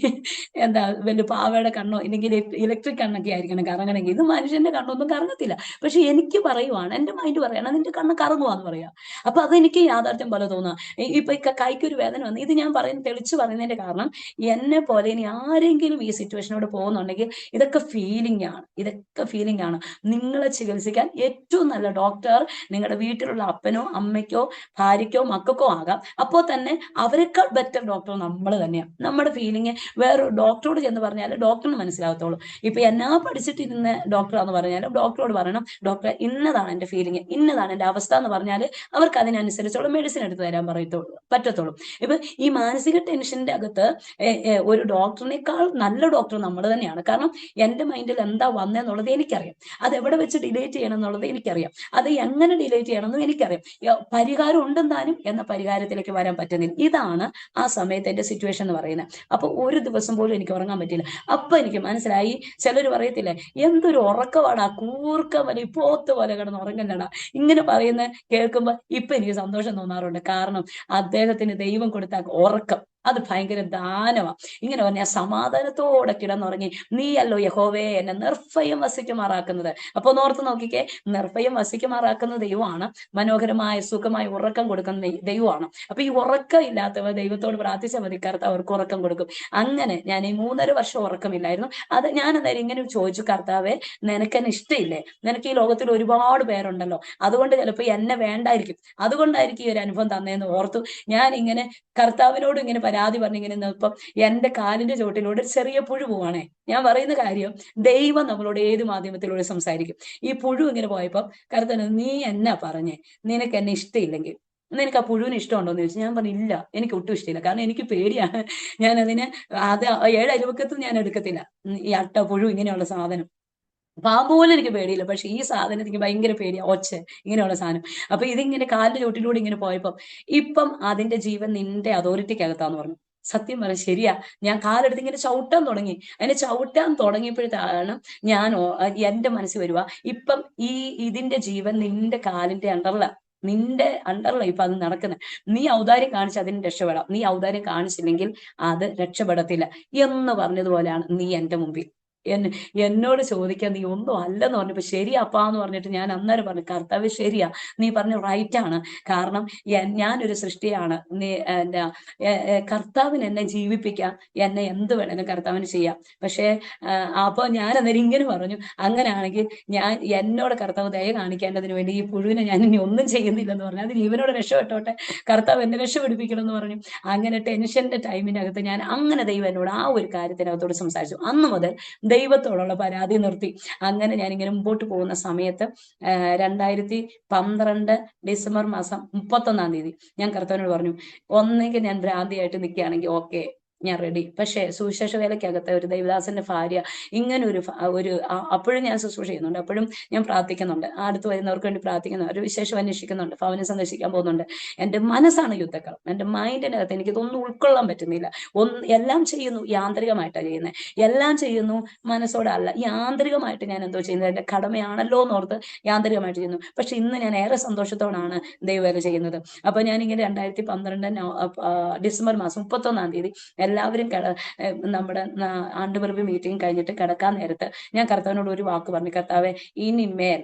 വലിയ പാവയുടെ കണ്ണോ ഇല്ലെങ്കിൽ ഇലക്ട്രിക് കണ്ണൊക്കെ ആയിരിക്കണം കറങ്ങണമെങ്കിൽ. ഇത് മനുഷ്യന്റെ കണ്ണൊന്നും കറങ്ങത്തില്ല. പക്ഷെ എനിക്ക് പറയുവാണ്, എന്റെ മൈൻഡ് പറയാണ്, നിന്റെ കണ്ണ് കറങ്ങുവാന്ന് പറയാ. അപ്പൊ അതെനിക്ക് യാഥാർത്ഥ്യം പോലെ തോന്നുക. ഇപ്പൊ കൈക്കൊരു വേദന വന്നു, ഇത് ഞാൻ തെളിച്ചു പറയുന്നതിന്റെ കാരണം, എന്നെ പോലെ ഇനി ആരെങ്കിലും ഈ സിറ്റുവേഷനോട് പോകുന്നുണ്ടെങ്കിൽ ഇതൊക്കെ ഫീലിംഗ് ആണ്. നിങ്ങളെ ചികിത്സിക്കാൻ ഏറ്റവും നല്ല ഡോക്ടർ നിങ്ങളുടെ വീട്ടിലുള്ള അപ്പനോ അമ്മയ്ക്കോ ഭാര്യയ്ക്കോ മക്കൾക്കോ ആകാം. അപ്പോൾ തന്നെ അവരെക്കാൾ ബെറ്റർ ഡോക്ടർ നമ്മൾ തന്നെയാണ്. നമ്മുടെ ഫീലിംഗ് വേറെ ഡോക്ടറോട് ചെന്ന് പറഞ്ഞാൽ ഡോക്ടറിന് മനസ്സിലാകത്തുള്ളൂ. ഇപ്പൊ എന്നാ പഠിച്ചിട്ടിരുന്ന ഡോക്ടറാന്ന് പറഞ്ഞാലും ഡോക്ടറോട് പറയണം, ഡോക്ടറെ ഇന്നതാണ് എന്റെ ഫീലിംഗ്, ഇന്നതാണ് എന്റെ അവസ്ഥ എന്ന് പറഞ്ഞാൽ അവർക്ക് അതിനനുസരിച്ചുള്ള മെഡിസിൻ എടുത്ത് തരാൻ പറ്റത്തുള്ളൂ. ഇപ്പൊ ഈ മാനസിക ടെൻഷന്റെ അകത്ത് ഒരു ഡോക്ടറിനേക്കാൾ നല്ല ഡോക്ടർ നമ്മൾ തന്നെയാണ്. കാരണം എന്റെ മൈൻഡിൽ എന്താ വന്നെന്നുള്ളത് എനിക്കറിയാം, അത് എവിടെ വെച്ച് ഡിലേറ്റ് ചെയ്യണം എന്നുള്ളത് എനിക്കറിയാം, അത് എങ്ങനെ ഡിലേറ്റ് ചെയ്യണമെന്നും എനിക്കറിയാം. പരിഹാരം ഉണ്ടെന്നാലും എന്ന പരിഹാരത്തിലേക്ക് വരാൻ പറ്റുന്നില്ല. ഇതാണ് ആ സമയത്ത് എന്റെ സിറ്റുവേഷൻ എന്ന് പറയുന്നത്. അപ്പൊ ഒരു ദിവസം പോലും എനിക്ക് ഉറങ്ങാൻ പറ്റില്ല. അപ്പൊ എനിക്ക് മനസ്സിലായി, ചിലർ പറയത്തില്ലേ എന്തൊരു ഉറക്കവാടാ, കൂർക്ക പോലെ പോത്ത് പോലെ കിടന്ന് ഉറങ്ങല്ലടാ, ഇങ്ങനെ പറയുന്ന കേൾക്കുമ്പോ ഇപ്പൊ എനിക്ക് സന്തോഷം തോന്നാറുണ്ട്. കാരണം അദ്ദേഹത്തിന് ദൈവം കൊടുത്ത ഉറക്കം അത് ഭയങ്കര ദാനമാണ്. ഇങ്ങനെ പറഞ്ഞാൽ സമാധാനത്തോടെ കിടന്നുറങ്ങി, നീയല്ലോ യഹോവേ എന്നെ നിർഭയം വസിക്കുമാറാക്കുന്നത്. അപ്പൊ ഓർത്ത് നോക്കിക്കേ, നിർഭയം വസിക്കുമാറാക്കുന്ന ദൈവമാണ്, മനോഹരമായ സുഖമായ ഉറക്കം കൊടുക്കുന്ന ദൈവമാണ്. അപ്പൊ ഈ ഉറക്കം ഇല്ലാത്തവർ ദൈവത്തോട് പ്രാർത്ഥിച്ചാൽ മതി, കർത്താവ് അവർക്ക് ഉറക്കം കൊടുക്കും. അങ്ങനെ ഞാൻ ഈ 3.5 വർഷം ഉറക്കമില്ലായിരുന്നു. അത് ഞാൻ അന്നേരം ഇങ്ങനെ ചോദിച്ചു, കർത്താവെ നിനക്ക് എന്നെ ഇഷ്ടമില്ലേ? നിനക്ക് ഈ ലോകത്തിൽ ഒരുപാട് പേരുണ്ടല്ലോ, അതുകൊണ്ട് ചിലപ്പോൾ എന്നെ വേണ്ടായിരിക്കും, അതുകൊണ്ടായിരിക്കും ഈ ഒരു അനുഭവം തന്നേന്ന് ഓർത്തു. ഞാൻ ഇങ്ങനെ കർത്താവിനോട് ഇങ്ങനെ പരാതി പറഞ്ഞിങ്ങനെ നിന്നപ്പം എന്റെ കാലിന്റെ ചോട്ടിലൂടെ ഒരു ചെറിയ പുഴു പോവാണേ. ഞാൻ പറയുന്ന കാര്യം, ദൈവം നമ്മളോട് ഏത് മാധ്യമത്തിലൂടെ സംസാരിക്കും. ഈ പുഴു ഇങ്ങനെ പോയപ്പോ കർത്താവ്, നീ എന്നാ പറഞ്ഞേ, നിനക്ക് എന്നെ ഇഷ്ടമില്ലെങ്കിൽ നിനക്ക് ആ പുഴുവിന് ഇഷ്ടമുണ്ടോ എന്ന് ചോദിച്ചു. ഞാൻ പറഞ്ഞു ഇല്ല, എനിക്ക് ഒട്ടും ഇഷ്ടമില്ല, കാരണം എനിക്ക് പേടിയാണ്. ഞാൻ അതിന് അത് 7 അയൽവക്കത്തും ഞാൻ എടുക്കത്തില്ല, ഈ അട്ട പുഴു ഇങ്ങനെയുള്ള സാധനം. പാമ്പ് പോലും എനിക്ക് പേടിയില്ല, പക്ഷെ ഈ സാധനം എനിക്ക് ഭയങ്കര പേടിയാ, ഒച്ച ഇങ്ങനെയുള്ള സാധനം. അപ്പൊ ഇതിങ്ങനെ കാലിന്റെ ചോട്ടിലൂടെ ഇങ്ങനെ പോയപ്പം ഇപ്പം അതിന്റെ ജീവൻ നിന്റെ അതോറിറ്റിക്കകത്താന്ന് പറഞ്ഞു. സത്യം പറ, ശരിയാ. ഞാൻ കാലെടുത്ത് ഇങ്ങനെ ചവിട്ടാൻ തുടങ്ങി. അതിനെ ചവിട്ടാൻ തുടങ്ങിയപ്പോഴത്താണ് ഞാൻ എന്റെ മനസ്സിൽ വരുക, ഇപ്പം ഇതിന്റെ ജീവൻ നിന്റെ കാലിന്റെ അണ്ടറില, നിന്റെ അണ്ടറില ഇപ്പൊ അത് നടക്കുന്നത്. നീ ഔദാര്യം കാണിച്ച് അതിന് രക്ഷപ്പെടാം, നീ ഔദാര്യം കാണിച്ചില്ലെങ്കിൽ അത് രക്ഷപ്പെടത്തില്ല എന്ന് പറഞ്ഞതുപോലെയാണ് നീ എന്റെ മുമ്പിൽ. എന്നോട് ചോദിക്കാൻ നീ ഒന്നും അല്ലെന്ന് പറഞ്ഞപ്പോ ശരി അപ്പാന്ന് പറഞ്ഞിട്ട് ഞാൻ അന്നേരം പറഞ്ഞു, കർത്താവ് ശരിയാ, നീ പറഞ്ഞു റൈറ്റ് ആണ്. കാരണം ഞാനൊരു സൃഷ്ടിയാണ്, നീ എന്താ കർത്താവിന് എന്നെ ജീവിപ്പിക്കാം, എന്നെ എന്ത് വേണേലും കർത്താവിന് ചെയ്യാം. പക്ഷേ അപ്പൊ ഞാൻ അന്നേരം ഇങ്ങനെ പറഞ്ഞു, അങ്ങനെയാണെങ്കിൽ ഞാൻ എന്നോട് കർത്താവ് ദയ കാണിക്കേണ്ടതിന് വേണ്ടി ഈ പുഴുവിനെ ഞാൻ ഇനി ഒന്നും ചെയ്യുന്നില്ലെന്ന് പറഞ്ഞു, അത് ജീവനോട് രക്ഷപ്പെട്ടോട്ടെ, കർത്താവ് എന്നെ രക്ഷപിടിപ്പിക്കണം എന്ന് പറഞ്ഞു. അങ്ങനെ ടെൻഷന്റെ ടൈമിനകത്ത് ഞാൻ അങ്ങനെ ദൈവം എന്നോട് ആ ഒരു കാര്യത്തിനകത്തോട് സംസാരിച്ചു. അന്ന് മുതൽ ദൈവത്തോടുള്ള പരാതി നിർത്തി. അങ്ങനെ ഞാനിങ്ങനെ മുമ്പോട്ട് പോകുന്ന സമയത്ത് 2012 ഡിസംബർ മാസം 31-ാം തീയതി ഞാൻ കർത്താവിനോട് പറഞ്ഞു, ഒന്നെങ്കിൽ ഞാൻ ഭ്രാന്തിയായിട്ട് നിൽക്കുകയാണെങ്കിൽ ഓക്കെ, ഞാൻ റെഡി. പക്ഷേ സുവിശേഷ വേലയ്ക്കകത്ത് ഒരു ദൈവദാസന്റെ ഭാര്യ ഇങ്ങനെ ഒരു അപ്പോഴും ഞാൻ ശുശ്രൂഷ ചെയ്യുന്നുണ്ട്, അപ്പോഴും ഞാൻ പ്രാർത്ഥിക്കുന്നുണ്ട്, അടുത്ത് വരുന്നവർക്ക് വേണ്ടി പ്രാർത്ഥിക്കുന്നു, ഒരു വിശേഷം അന്വേഷിക്കുന്നുണ്ട്, ഭവനം സന്ദർശിക്കാൻ പോകുന്നുണ്ട്. എൻ്റെ മനസ്സാണ് യുദ്ധക്കളം, എൻ്റെ മൈൻഡിനകത്ത് എനിക്കിതൊന്നും ഉൾക്കൊള്ളാൻ പറ്റുന്നില്ല. എല്ലാം ചെയ്യുന്നു, യാന്ത്രികമായിട്ടാണ് ചെയ്യുന്നത്, എല്ലാം ചെയ്യുന്നു മനസ്സോടെ അല്ല, യാന്ത്രികമായിട്ട് ഞാൻ എന്തോ ചെയ്യുന്നത്, എൻ്റെ കടമയാണല്ലോ എന്നോർത്ത് യാന്ത്രികമായിട്ട് ചെയ്യുന്നു. പക്ഷെ ഇന്ന് ഞാൻ ഏറെ സന്തോഷത്തോടാണ് ദൈവവേല ചെയ്യുന്നത്. അപ്പൊ ഞാനിങ്ങനെ 2012 ഡിസംബർ മാസം 31-ാം തീയതി എല്ലാവരും നമ്മുടെ ആണ്ടുപിറവി മീറ്റിംഗ് കഴിഞ്ഞിട്ട് കിടക്കാൻ നേരത്ത് ഞാൻ കർത്താവിനോട് ഒരു വാക്ക് പറഞ്ഞു, കർത്താവെ ഇനിമേൽ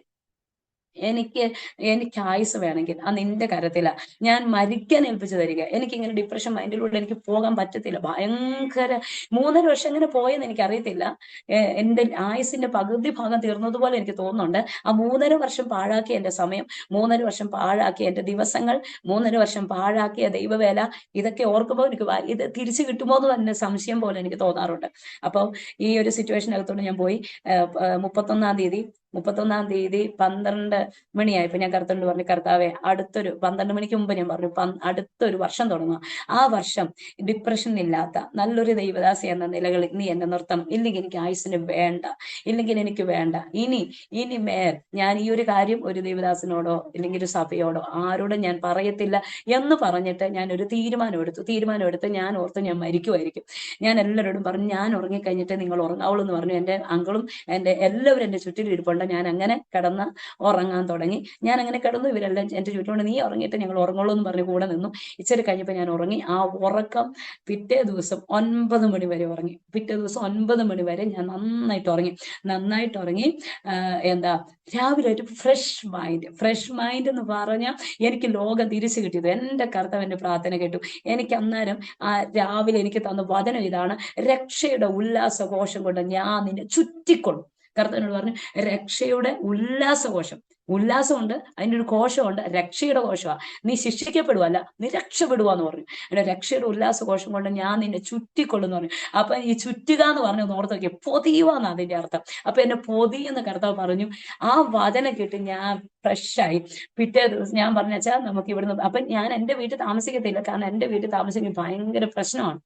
എനിക്ക് ആയുസ് വേണമെങ്കിൽ ആ നിന്റെ കരത്തില, ഞാൻ മരിക്കാൻ ഏൽപ്പിച്ചു തരിക. എനിക്കിങ്ങനെ ഡിപ്രഷൻ മൈൻഡിലൂടെ എനിക്ക് പോകാൻ പറ്റത്തില്ല. ഭയങ്കര 3.5 വർഷം എങ്ങനെ പോയെന്ന് എനിക്കറിയത്തില്ല. എൻ്റെ ആയുസിന്റെ പകുതി ഭാഗം തീർന്നതുപോലെ എനിക്ക് തോന്നുന്നുണ്ട്. ആ 3.5 വർഷം പാഴാക്കിയ എൻ്റെ സമയം, 3.5 വർഷം പാഴാക്കിയ എൻ്റെ ദിവസങ്ങൾ, 3.5 വർഷം പാഴാക്കിയ ദൈവവേല, ഇതൊക്കെ ഓർക്കുമ്പോൾ എനിക്ക് ഇത് തിരിച്ചു കിട്ടുമോ എന്ന് തന്നെ സംശയം പോലെ എനിക്ക് തോന്നാറുണ്ട്. അപ്പോൾ ഈ ഒരു സിറ്റുവേഷനകത്തോട് ഞാൻ പോയി. 31-ാം തീയതി 12 മണിയായപ്പോ ഞാൻ കർത്താവിനോട് പറഞ്ഞു, കർത്താവെ അടുത്തൊരു 12 മണിക്ക് മുമ്പ് ഞാൻ പറഞ്ഞു, അടുത്തൊരു വർഷം തുടങ്ങുക, ആ വർഷം ഡിപ്രഷൻ ഇല്ലാത്ത നല്ലൊരു ദൈവദാസി എന്ന നിലകളിൽ നീ എന്നെ നിർത്തണം, ഇല്ലെങ്കിൽ എനിക്ക് ആയുസിന് വേണ്ട, ഇല്ലെങ്കിൽ എനിക്ക് വേണ്ട. ഇനി മേൽ ഞാൻ ഈ ഒരു കാര്യം ഒരു ദൈവദാസനോടോ ഇല്ലെങ്കിൽ ഒരു സഭയോടോ ആരോടും ഞാൻ പറയത്തില്ല എന്ന് പറഞ്ഞിട്ട് ഞാൻ ഒരു തീരുമാനമെടുത്ത് ഞാൻ ഓർത്ത് ഞാൻ മരിക്കുമായിരിക്കും. ഞാൻ എല്ലാവരോടും പറഞ്ഞു, ഞാൻ ഉറങ്ങിക്കഴിഞ്ഞിട്ട് നിങ്ങൾ ഉറങ്ങാവുള്ളൂ എന്ന് പറഞ്ഞു. എൻ്റെ അങ്കിളും എൻ്റെ എല്ലാവരും എൻ്റെ ചുറ്റിലും ഇരിപ്പുണ്ട്. ഞാൻ അങ്ങനെ കിടന്ന് ഉറങ്ങാൻ തുടങ്ങി. ഞാൻ അങ്ങനെ കിടന്നു, ഇവരെല്ലാം എൻ്റെ ചുറ്റിലുണ്ട്. നീ ഉറങ്ങിയിട്ട് ഞങ്ങൾ ഉറങ്ങുള്ളൂ എന്ന് പറഞ്ഞ് കൂടെ നിന്നു. ഇച്ചിരി കഴിഞ്ഞപ്പോൾ ഞാൻ ഉറങ്ങി. ആ ഉറക്കം പിറ്റേ ദിവസം 9 മണി വരെ ഉറങ്ങി. പിറ്റേ ദിവസം 9 മണി വരെ ഞാൻ നന്നായിട്ട് ഉറങ്ങി. എന്താ രാവിലെ ഒരു ഫ്രഷ് മൈൻഡ് എന്ന് പറഞ്ഞാൽ എനിക്ക് ലോകം തിരിച്ചു കിട്ടിയത് എൻ്റെ കർത്താവിന്റെ പ്രാർത്ഥന കേട്ടു. എനിക്ക് അന്നേരം രാവിലെ എനിക്ക് തന്ന വചനം ഇതാണ്, രക്ഷയുടെ ഉല്ലാസഘോഷം കൊണ്ട് ഞാൻ നിന്നെ ചുറ്റിക്കൊള്ളും. കർത്താവിനോട് പറഞ്ഞു, രക്ഷയുടെ ഉല്ലാസഘോഷം ഉല്ലാസമുണ്ട്, അതിൻ്റെ ഒരു കോശമുണ്ട്, രക്ഷയുടെ കോശമാണ്. നീ ശിക്ഷിക്കപ്പെടുവല്ല, നീ രക്ഷപ്പെടുവാന്ന് പറഞ്ഞു. എന്റെ രക്ഷയുടെ ഉല്ലാസകോശം കൊണ്ട് ഞാൻ നിന്നെ ചുറ്റിക്കൊള്ളുന്നു പറഞ്ഞു. അപ്പൊ ഈ ചുറ്റുക എന്ന് പറഞ്ഞു ഓർത്ത് നോക്കിയ പൊതിയുവാന്ന് അതിന്റെ അർത്ഥം. അപ്പൊ എന്നെ പൊതിയെന്ന് കർത്താവ് പറഞ്ഞു. ആ വചനം കേട്ട് ഞാൻ ഫ്രഷായി. പിറ്റേ ദിവസം ഞാൻ പറഞ്ഞാ നമുക്ക് ഇവിടുന്ന്, അപ്പൊ ഞാൻ എന്റെ വീട്ടിൽ താമസിക്കത്തില്ല, കാരണം എന്റെ വീട്ടിൽ താമസിക്കാൻ ഭയങ്കര പ്രശ്നമാണ്.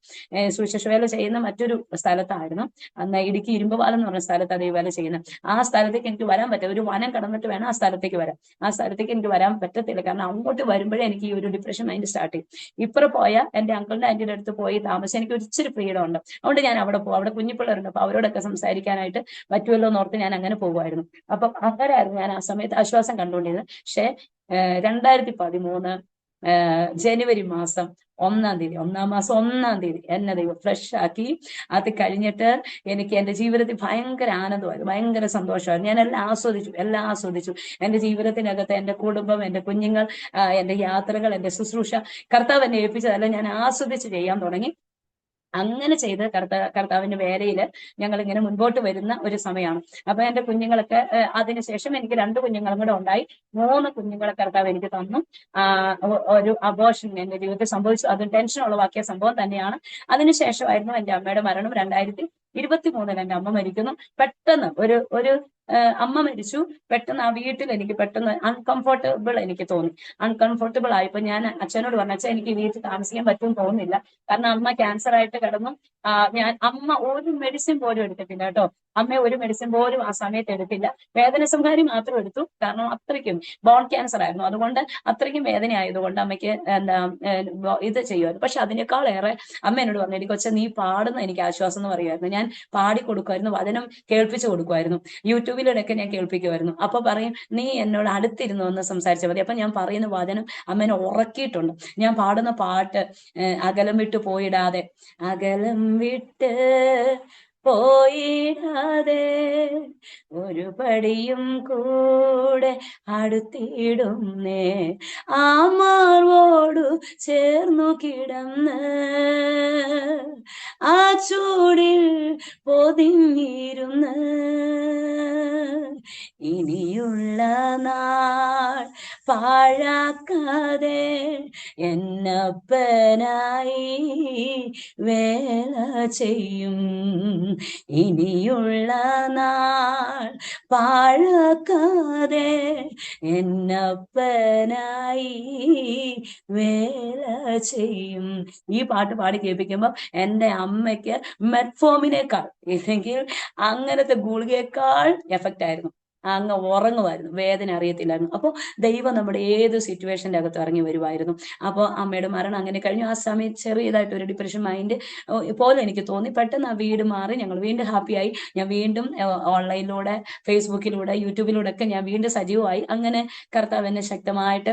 സുവിശേഷ വേല ചെയ്യുന്ന മറ്റൊരു സ്ഥലത്തായിരുന്നു. അന്ന് ഇടുക്കി ഇരുമ്പുപാലം എന്ന് പറഞ്ഞ സ്ഥലത്താണ് ദൈവവേല ചെയ്യുന്നത്. ആ സ്ഥലത്തേക്ക് എനിക്ക് വരാൻ പറ്റും, ഒരു വനം കടന്നിട്ട് വേണം ആ സ്ഥലത്തേക്ക് വരാൻ. ആ സ്ഥലത്തേക്ക് എനിക്ക് വരാൻ പറ്റത്തില്ല, കാരണം അങ്ങോട്ട് വരുമ്പോഴേ എനിക്ക് ഈ ഒരു ഡിപ്രഷൻ മൈൻഡ് സ്റ്റാർട്ട് ചെയ്യും. ഇപ്പുറം പോയാൽ എന്റെ അങ്കിളിന്റെ ആന്റിയുടെ അടുത്ത് പോയി താമസിച്ച് എനിക്ക് ഒരു ഇച്ചിരി ഫ്രീഡം ഉണ്ട്. അതുകൊണ്ട് ഞാൻ അവിടെ പോകും. അവിടെ കുഞ്ഞിപ്പിള്ളേരുണ്ട്, അപ്പൊ അവരോടൊക്കെ സംസാരിക്കാനായിട്ട് പറ്റുമല്ലോ എന്നോർത്ത് ഞാൻ അങ്ങനെ പോകുമായിരുന്നു. അപ്പം അങ്ങനെയായിരുന്നു ഞാൻ ആ സമയത്ത് ആശ്വാസം കണ്ടുകൊണ്ടിരുന്നത്. പക്ഷെ 2013 ജനുവരി മാസം 1-ാം തീയതി, 1-ാം മാസം 1-ാം തീയതി എന്നെ ദൈവം ഫ്രഷ് ആക്കി. അത് കഴിഞ്ഞിട്ട് എനിക്ക് എന്റെ ജീവിതത്തിൽ ഭയങ്കര ആനന്ദമായിരുന്നു, ഭയങ്കര സന്തോഷമായിരുന്നു. ഞാൻ എല്ലാം ആസ്വദിച്ചു. എന്റെ ജീവിതത്തിനകത്ത് എന്റെ കുടുംബം, എന്റെ കുഞ്ഞുങ്ങൾ, എന്റെ യാത്രകൾ, എന്റെ ശുശ്രൂഷ, കർത്താവ് എന്നെ ഏൽപ്പിച്ചതെല്ലാം ഞാൻ ആസ്വദിച്ച് ചെയ്യാൻ തുടങ്ങി. അങ്ങനെ ചെയ്ത് കർത്താവിന്റെ വേലയില് ഞങ്ങൾ ഇങ്ങനെ മുൻപോട്ട് വരുന്ന ഒരു സമയമാണ്. അപ്പൊ എന്റെ കുഞ്ഞുങ്ങളൊക്കെ അതിനുശേഷം എനിക്ക് 2 കുഞ്ഞുങ്ങളും കൂടെ ഉണ്ടായി. 3 കുഞ്ഞുങ്ങളെ കർത്താവ് എനിക്ക് തന്നു. ഒരു അബോർഷൻ എന്റെ ജീവിതത്തിൽ സംഭവിച്ചു. അത് ടെൻഷൻ ഉളവാക്കിയ സംഭവം തന്നെയാണ്. അതിനുശേഷമായിരുന്നു എന്റെ അമ്മയുടെ മരണം. 2023 എന്റെ അമ്മ മരിക്കുന്നു. പെട്ടെന്ന് ഒരു അമ്മ മരിച്ചു. പെട്ടെന്ന് ആ വീട്ടിൽ എനിക്ക് പെട്ടെന്ന് അൺകംഫർട്ടബിൾ എനിക്ക് തോന്നി. അൺകംഫർട്ടബിൾ ആയപ്പോ ഞാൻ അച്ഛനോട് പറഞ്ഞു, അച്ഛൻ എനിക്ക് വീട്ടിൽ താമസിക്കാൻ പറ്റുമെന്ന് തോന്നുന്നില്ല, കാരണം അമ്മ ക്യാൻസർ ആയിട്ട് കിടന്നു. അമ്മ ഒരു മെഡിസിൻ പോലും എടുത്തിട്ടില്ല കേട്ടോ. അമ്മ ഒരു മെഡിസിൻ പോലും ആ സമയത്ത് എടുത്തില്ല. വേദന സംഹാരി മാത്രം എടുത്തു, കാരണം അത്രയ്ക്കും ബോൺ ക്യാൻസർ ആയിരുന്നു. അതുകൊണ്ട് അത്രയ്ക്കും വേദന ആയതുകൊണ്ട് അമ്മയ്ക്ക് ഇത് ചെയ്യുമായിരുന്നു. പക്ഷെ അതിനേക്കാളേറെ അമ്മ എന്നോട് പറഞ്ഞു, എനിക്ക് കൊച്ചെ നീ പാടുന്ന എനിക്ക് ആശ്വാസം എന്ന് പറയുമായിരുന്നു. ഞാൻ പാടി കൊടുക്കുമായിരുന്നു, വചനം കേൾപ്പിച്ചു കൊടുക്കുമായിരുന്നു, യൂട്യൂബിലൂടെയൊക്കെ ഞാൻ കേൾപ്പിക്കുമായിരുന്നു. അപ്പൊ പറയും, നീ എന്നോട് അടുത്തിരുന്നു എന്ന് സംസാരിച്ചാൽ മതി. അപ്പൊ ഞാൻ പറയുന്ന വചനം അമ്മേനെ ഉറക്കിയിട്ടുണ്ട്. ഞാൻ പാടുന്ന പാട്ട് അകലം വിട്ടു പോയിടാതെ, അകലം വിട്ട് പോയിടാതെ ഒരു പടിയും കൂടെ അടുത്തിടുന്നേ, ആ മാർവോടു ചേർന്നു കിടന്ന് ആ ചൂടിൽ പൊതിഞ്ഞിരുന്ന് ഇനിയുള്ള നാൾ പാഴാക്കാതെ എന്നപ്പനായി വേല ചെയ്യും. ഇനിയുള്ള നാൾ പാഴാക്കാതെ എന്നപ്പനായി വേല ചെയ്യും. ഈ പാട്ട് പാടി കേൾപ്പിക്കുമ്പോൾ എൻ്റെ അമ്മയ്ക്ക് മെറ്റ്ഫോമിനേക്കാൾ, ഇല്ലെങ്കിൽ അങ്ങനത്തെ ഗുളികയേക്കാൾ എഫക്റ്റ് ആയിരുന്നു. അങ്ങ് ഉറങ്ങുമായിരുന്നു, വേദന അറിയത്തില്ലായിരുന്നു. അപ്പോൾ ദൈവം നമ്മുടെ ഏത് സിറ്റുവേഷൻ്റെ അകത്ത് ഇറങ്ങി വരുമായിരുന്നു. അപ്പോൾ അമ്മയുടെ മരണം അങ്ങനെ കഴിഞ്ഞു. ആ സമയത്ത് ചെറിയതായിട്ട് ഒരു ഡിപ്രഷൻ മൈൻഡ് പോലെ എനിക്ക് തോന്നി. പെട്ടെന്ന് ആ വീട് മാറി, ഞങ്ങൾ വീണ്ടും ഹാപ്പിയായി. ഞാൻ വീണ്ടും ഓൺലൈനിലൂടെ, ഫേസ്ബുക്കിലൂടെ, യൂട്യൂബിലൂടെ ഒക്കെ ഞാൻ വീണ്ടും സജീവമായി. അങ്ങനെ കർത്താവ് എന്നെ ശക്തമായിട്ട്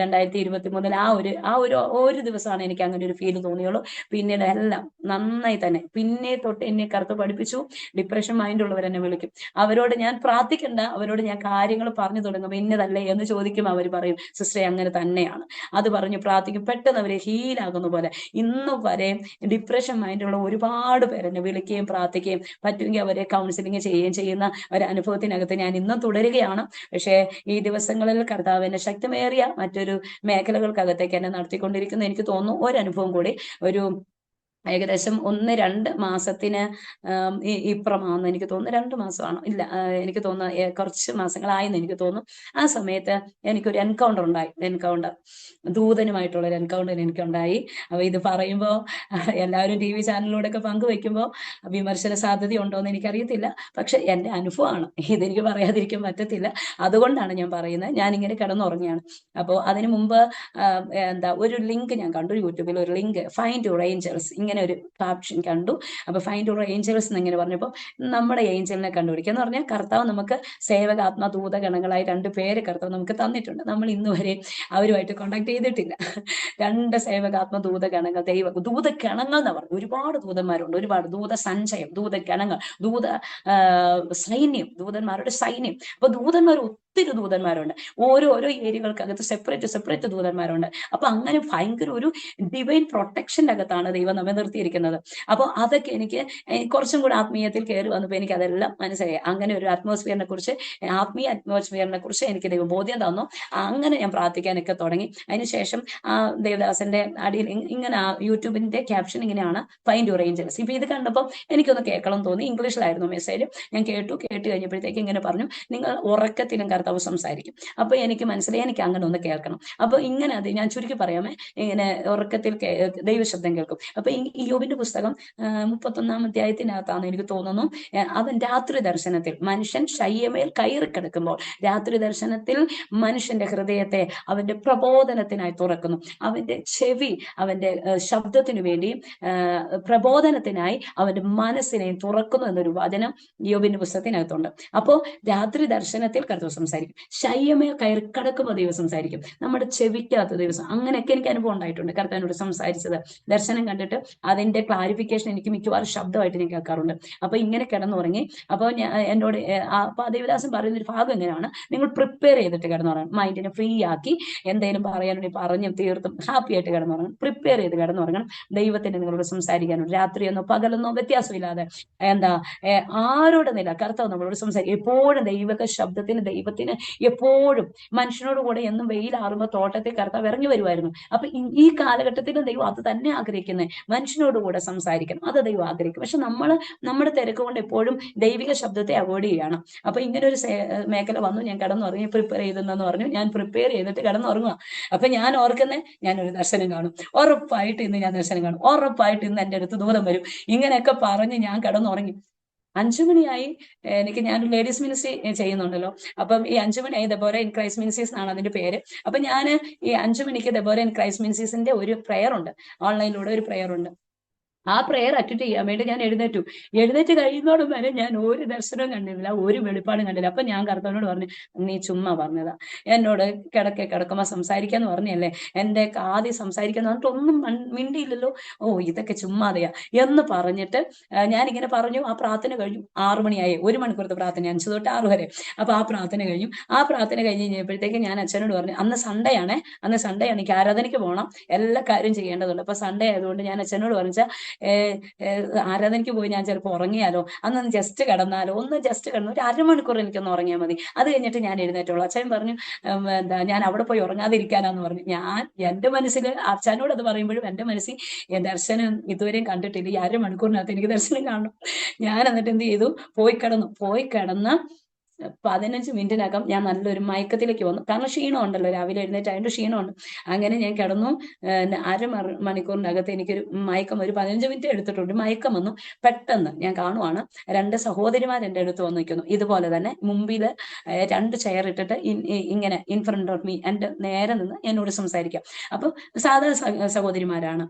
2023 ഒരു ദിവസമാണ് എനിക്ക് അങ്ങനെ ഒരു ഫീൽ തോന്നിയുള്ളൂ. പിന്നീട് എല്ലാം നന്നായി തന്നെ പിന്നെ തൊട്ട് എന്നെ കറുത്ത് പഠിപ്പിച്ചു. ഡിപ്രഷൻ മൈൻഡ് ഉള്ളവർ എന്നെ വിളിക്കും. അവരോട് ഞാൻ പ്രാർത്ഥിക്കണ്ട, അവരോട് ഞാൻ കാര്യങ്ങൾ പറഞ്ഞു തുടങ്ങും. ഇന്നതല്ലേ എന്ന് ചോദിക്കും, അവർ പറയും സിസ്റ്ററെ അങ്ങനെ തന്നെയാണ്, അത് പറഞ്ഞു പ്രാർത്ഥിക്കും. പെട്ടെന്ന് അവരെ ഹീലാകുന്ന പോലെ. ഇന്ന് വരെ ഡിപ്രഷൻ മൈൻഡുള്ള ഒരുപാട് പേര് എന്നെ വിളിക്കുകയും പ്രാർത്ഥിക്കുകയും പറ്റുമെങ്കിൽ അവരെ കൗൺസിലിംഗ് ചെയ്യുകയും ചെയ്യുന്ന ഒരു അനുഭവത്തിനകത്ത് ഞാൻ ഇന്നും തുടരുകയാണ്. പക്ഷേ ഈ ദിവസങ്ങളിൽ കർത്താവ് എന്നെ ശക്തമേറിയ മറ്റൊരു മേഖലകൾക്കകത്തേക്ക് എന്നെ നടത്തിക്കൊണ്ടിരിക്കുന്നു. എനിക്ക് തോന്നുന്നു ഒരനുഭവം കൂടി ഒരു ഏകദേശം 1-2 മാസത്തിന് ഇപ്പുറമാണെന്ന് എനിക്ക് തോന്നുന്നു. 2 മാസമാണോ ഇല്ല, എനിക്ക് തോന്നുന്നു കുറച്ച് മാസങ്ങളായെന്ന് എനിക്ക് തോന്നുന്നു. ആ സമയത്ത് എനിക്കൊരു എൻകൗണ്ടർ ഉണ്ടായി. ദൂതനുമായിട്ടുള്ളൊരു എൻകൗണ്ടർ എനിക്കുണ്ടായി. അപ്പൊ ഇത് പറയുമ്പോൾ എല്ലാവരും TV ചാനലിലൂടെ ഒക്കെ പങ്കുവെക്കുമ്പോൾ വിമർശന സാധ്യത ഉണ്ടോ എന്ന് എനിക്കറിയത്തില്ല. പക്ഷെ എൻ്റെ അനുഭവമാണ്, ഇതെനിക്ക് പറയാതിരിക്കാൻ പറ്റത്തില്ല. അതുകൊണ്ടാണ് ഞാൻ പറയുന്നത്. ഞാനിങ്ങനെ കിടന്നുറങ്ങിയാണ്. അപ്പോൾ അതിനു മുമ്പ് ഒരു ലിങ്ക് ഞാൻ കണ്ടു, യൂട്യൂബിൽ ഒരു ലിങ്ക്, ഫൈൻഡ് യുവർ ഏഞ്ചൽസ്, ഇങ്ങനെ ഒരു കാപ്ഷൻ കണ്ടു. അപ്പൊ ഫൈൻഡ് യുവർ ഏഞ്ചൽസ് എന്നിങ്ങനെ പറഞ്ഞപ്പോൾ നമ്മുടെ ഏഞ്ചലിനെ കണ്ടുപിടിക്കുക എന്ന് പറഞ്ഞാൽ, കർത്താവ് നമുക്ക് സേവകാത്മ ദൂതഗണങ്ങളായി 2 പേര് കർത്താവ് നമുക്ക് തന്നിട്ടുണ്ട്. നമ്മൾ ഇന്ന് വരെ അവരുമായിട്ട് കോണ്ടാക്ട് ചെയ്തിട്ടില്ല. 2 സേവകാത്മ ദൂതഗണങ്ങൾ, ദൂതഗണങ്ങൾ എന്ന് പറഞ്ഞു. ഒരുപാട് ദൂതന്മാരുണ്ട്, ഒരുപാട് ദൂതസഞ്ചയം, ദൂതഗണങ്ങൾ, സൈന്യം, ദൂതന്മാരുടെ സൈന്യം. അപ്പൊ ദൂതന്മാർ ഒത്തിരി ദൂതന്മാരുണ്ട്. ഓരോ ഏരിയകൾക്കകത്ത് സെപ്പറേറ്റ് ദൂതന്മാരുണ്ട്. അപ്പൊ അങ്ങനെ ഭയങ്കര ഒരു ഡിവൈൻ പ്രൊട്ടക്ഷന്റെ അകത്താണ് ദൈവം നമ്മെ നിർത്തിയിരിക്കുന്നത്. അപ്പോൾ അതൊക്കെ എനിക്ക് കുറച്ചും കൂടെ ആത്മീയത്തിൽ കയറി വന്നപ്പോൾ എനിക്ക് അതെല്ലാം മനസ്സിലായി. അങ്ങനെ ഒരു അറ്റ്മോസ്ഫിയറിനെ കുറിച്ച്, ആത്മീയ അറ്റ്മോസ്ഫിയറിനെ കുറിച്ച് എനിക്ക് ദൈവം ബോധ്യം തന്നു. അങ്ങനെ ഞാൻ പ്രാർത്ഥിക്കാനൊക്കെ തുടങ്ങി. അതിനുശേഷം ആ ദേവദാസന്റെ അടിയിൽ ഇങ്ങനെ യൂട്യൂബിന്റെ ക്യാപ്ഷൻ ഇങ്ങനെയാണ്, ഫൈൻഡ് യുവർ ഏഞ്ചൽസ്. ഇപ്പൊ ഇത് കണ്ടപ്പോൾ എനിക്കൊന്ന് കേൾക്കണം തോന്നി. ഇംഗ്ലീഷിലായിരുന്നു മെസ്സേജ്. ഞാൻ കേട്ട് കഴിഞ്ഞപ്പോഴത്തേക്ക് ഇങ്ങനെ പറഞ്ഞു, നിങ്ങൾ ഉറക്കത്തിലും കർത്താവ് സംസാരിക്കും. അപ്പൊ എനിക്ക് മനസ്സിലായി എനിക്ക് അങ്ങനെ ഒന്ന് കേൾക്കണം. അപ്പൊ ഇങ്ങനെ അത് ഞാൻ ചുരുക്കി പറയാമേ, ഇങ്ങനെ ഉറക്കത്തിൽ ദൈവശബ്ദം കേൾക്കും. അപ്പൊ ഈ യോബിന്റെ പുസ്തകം 31-ാം അധ്യായത്തിനകത്താണെന്ന് എനിക്ക് തോന്നുന്നു. അവൻ രാത്രി ദർശനത്തിൽ, മനുഷ്യൻ ശയ്യമേൽ കയറി കിടക്കുമ്പോൾ രാത്രി ദർശനത്തിൽ മനുഷ്യന്റെ ഹൃദയത്തെ അവന്റെ പ്രബോധനത്തിനായി തുറക്കുന്നു. അവന്റെ ചെവി അവന്റെ ശബ്ദത്തിനു വേണ്ടി, പ്രബോധനത്തിനായി അവന്റെ മനസ്സിനെയും തുറക്കുന്നു എന്നൊരു വചനം യോബിന്റെ പുസ്തകത്തിനകത്തുണ്ട്. അപ്പോ രാത്രി ദർശനത്തിൽ കർത്താവ് സംസാരിക്കും, ശയ്യമേൽ കയറി കിടക്കുമ്പോൾ ദൈവം സംസാരിക്കും, നമ്മുടെ ചെവിക്കകത്ത് ദിവസം. അങ്ങനെയൊക്കെ എനിക്ക് അനുഭവം ഉണ്ടായിട്ടുണ്ട്. കർത്താവിനോട് സംസാരിച്ചത്, ദർശനം കണ്ടിട്ട് അതിന്റെ ക്ലാരിഫിക്കേഷൻ എനിക്ക് മിക്കവാറും ശബ്ദമായിട്ട് ഞാൻ കേൾക്കാറുണ്ട്. അപ്പൊ ഇങ്ങനെ കിടന്നുറങ്ങി. അപ്പോൾ എന്നോട് അപ്പൊ ദേവദാസൻ പറയുന്ന ഒരു ഭാഗം എങ്ങനെയാണ്, നിങ്ങൾ പ്രിപ്പയർ ചെയ്തിട്ട് കിടന്നുറങ്ങണം. മൈൻഡിനെ ഫ്രീ ആക്കി എന്തെങ്കിലും പറയാനുണ്ടെങ്കിൽ പറഞ്ഞും തീർത്തും ഹാപ്പി ആയിട്ട് കിടന്നുറങ്ങണം. പ്രിപ്പയർ ചെയ്ത് കിടന്നുറങ്ങണം. ദൈവത്തിന് നിങ്ങളോട് സംസാരിക്കാനുണ്ട്. രാത്രിയെന്നോ പകലെന്നോ വ്യത്യാസമില്ലാതെ, ആരോടുന്നില്ല, കർത്താവ് നമ്മളോട് സംസാരിക്കും. എപ്പോഴും ദൈവത്തിന് എപ്പോഴും മനുഷ്യനോട് കൂടെ എന്നും വെയിലാറുമ്പോ തോട്ടത്തിൽ കർത്താവ് ഇറങ്ങി വരുമായിരുന്നു. അപ്പൊ ഈ കാലഘട്ടത്തിലും ദൈവം അത് തന്നെ ആഗ്രഹിക്കുന്നത്, മനുഷ്യനോട് കൂടെ സംസാരിക്കണം. അത് ദൈവം ആഗ്രഹിക്കും. പക്ഷെ നമ്മുടെ തിരക്ക് കൊണ്ട് എപ്പോഴും ദൈവിക ശബ്ദത്തെ അവോയ്ഡ് ചെയ്യണം. അപ്പൊ ഇങ്ങനെ ഒരു മേഖല വന്നു. ഞാൻ കിടന്നുറങ്ങി, പ്രിപ്പയർ ചെയ്തെന്ന് പറഞ്ഞു. ഞാൻ പ്രിപ്പയർ ചെയ്തിട്ട് കിടന്നുറങ്ങുക. അപ്പൊ ഞാൻ ഓർക്കുന്നേ, ഞാനൊരു ദർശനം കാണും, ഉറപ്പായിട്ട് ഇന്ന് ഞാൻ ദർശനം കാണും, ഉറപ്പായിട്ട് ഇന്ന് എന്റെ അടുത്ത് ദൂതം വരും. ഇങ്ങനെയൊക്കെ പറഞ്ഞ് ഞാൻ കിടന്നുറങ്ങി. 5 മണിയായി. ഞാൻ ലേഡീസ് മിനിസ്ട്രി ചെയ്യുന്നുണ്ടല്ലോ. അപ്പം ഈ 5 മണിയായി. ദെബോര ഇൻ ക്രൈസ്റ്റ് മിനിസ്ട്രീസ് എന്നാണ് അതിന്റെ പേര്. അപ്പൊ ഞാൻ ഈ 5 മണിക്ക് ദെബോര ഇൻ ക്രൈസ്റ്റ് മിനിസ്ട്രീസിന്റെ ഒരു പ്രെയർ ഉണ്ട്, ഓൺലൈനിലൂടെ ഒരു പ്രെയർ ഉണ്ട്. ആ പ്രെയർ അറ്റൻഡ് ചെയ്യാൻ വേണ്ടി ഞാൻ എഴുന്നേറ്റ് കഴിയുന്നോടും വരെ ഞാൻ ഒരു ദർശനവും കണ്ടില്ല, ഒരു വെളിപ്പാടും കണ്ടില്ല. അപ്പൊ ഞാൻ കർത്താവിനോട് പറഞ്ഞു, നീ ചുമ്മാ പറഞ്ഞതാ, എന്നോട് കിടക്കുമ്പോ സംസാരിക്കാന്ന് പറഞ്ഞല്ലേ, എന്റെ ആദ്യം സംസാരിക്കാന്ന് പറഞ്ഞിട്ട് ഒന്നും മിണ്ടിയില്ലല്ലോ, ഓ ഇതൊക്കെ ചുമ്മാതെയാ എന്ന് പറഞ്ഞിട്ട് ഞാനിങ്ങനെ പറഞ്ഞു. ആ പ്രാർത്ഥന കഴിഞ്ഞു. 6 മണിയായി. 1 മണിക്കൂറത്തെ പ്രാർത്ഥന, 5 തൊട്ട് 6 വരെ. അപ്പൊ ആ പ്രാർത്ഥന കഴിഞ്ഞു. ആ പ്രാർത്ഥന കഴിഞ്ഞ് കഴിഞ്ഞപ്പോഴത്തേക്ക് ഞാൻ അച്ഛനോട് പറഞ്ഞു, അന്ന് സൺഡേ ആണ്, എനിക്ക് ആരാധനയ്ക്ക് പോകണം, എല്ലാ കാര്യം ചെയ്യേണ്ടതുണ്ട്. അപ്പൊ സൺഡേ ആയതുകൊണ്ട് ഞാൻ അച്ഛനോട് പറഞ്ഞാൽ, ആരാധനയ്ക്ക് പോയി ഞാൻ ചിലപ്പോൾ ഉറങ്ങിയാലോ, അന്നൊന്ന് ജസ്റ്റ് കിടന്നാലോ, ഒരു 1/2 മണിക്കൂർ എനിക്കൊന്ന് ഉറങ്ങിയാൽ മതി, അത് കഴിഞ്ഞിട്ട് ഞാൻ എഴുന്നേറ്റുള്ളൂ. അച്ഛൻ പറഞ്ഞു, ഞാൻ അവിടെ പോയി ഉറങ്ങാതിരിക്കാനാന്ന് പറഞ്ഞു. ഞാൻ എന്റെ മനസ്സിൽ അച്ഛനോട് അത് പറയുമ്പോഴും എന്റെ മനസ്സിൽ ദർശനം ഇതുവരെയും കണ്ടിട്ടില്ല, ഈ 1/2 മണിക്കൂറിനകത്ത് എനിക്ക് ദർശനം കാണണം. ഞാൻ എന്നിട്ട് എന്ത് ചെയ്തു, പോയി കിടന്ന് 15 മിനിറ്റിനകം ഞാൻ നല്ലൊരു മയക്കത്തിലേക്ക് വന്നു. കാരണം ക്ഷീണം ഉണ്ടല്ലോ, രാവിലെ എഴുന്നേറ്റായതുകൊണ്ട് ക്ഷീണമുണ്ട്. അങ്ങനെ ഞാൻ കിടന്നു. 1/2 മണിക്കൂറിനകത്ത് എനിക്കൊരു മയക്കം, ഒരു 15 മിനിറ്റ് എടുത്തിട്ടുണ്ട്, മയക്കം വന്നു. പെട്ടെന്ന് ഞാൻ കാണുവാണ്, 2 സഹോദരിമാർ എൻ്റെ അടുത്ത് വന്ന് നിൽക്കുന്നു. ഇതുപോലെ തന്നെ മുമ്പിൽ 2 ചെയർ ഇട്ടിട്ട് ഇങ്ങനെ ഇൻ ഫ്രണ്ട് ഓഫ് മീ, എൻ്റെ നേരെ നിന്ന് എന്നോട് സംസാരിക്കാം. അപ്പൊ സാധാ സഹോദരിമാരാണ്,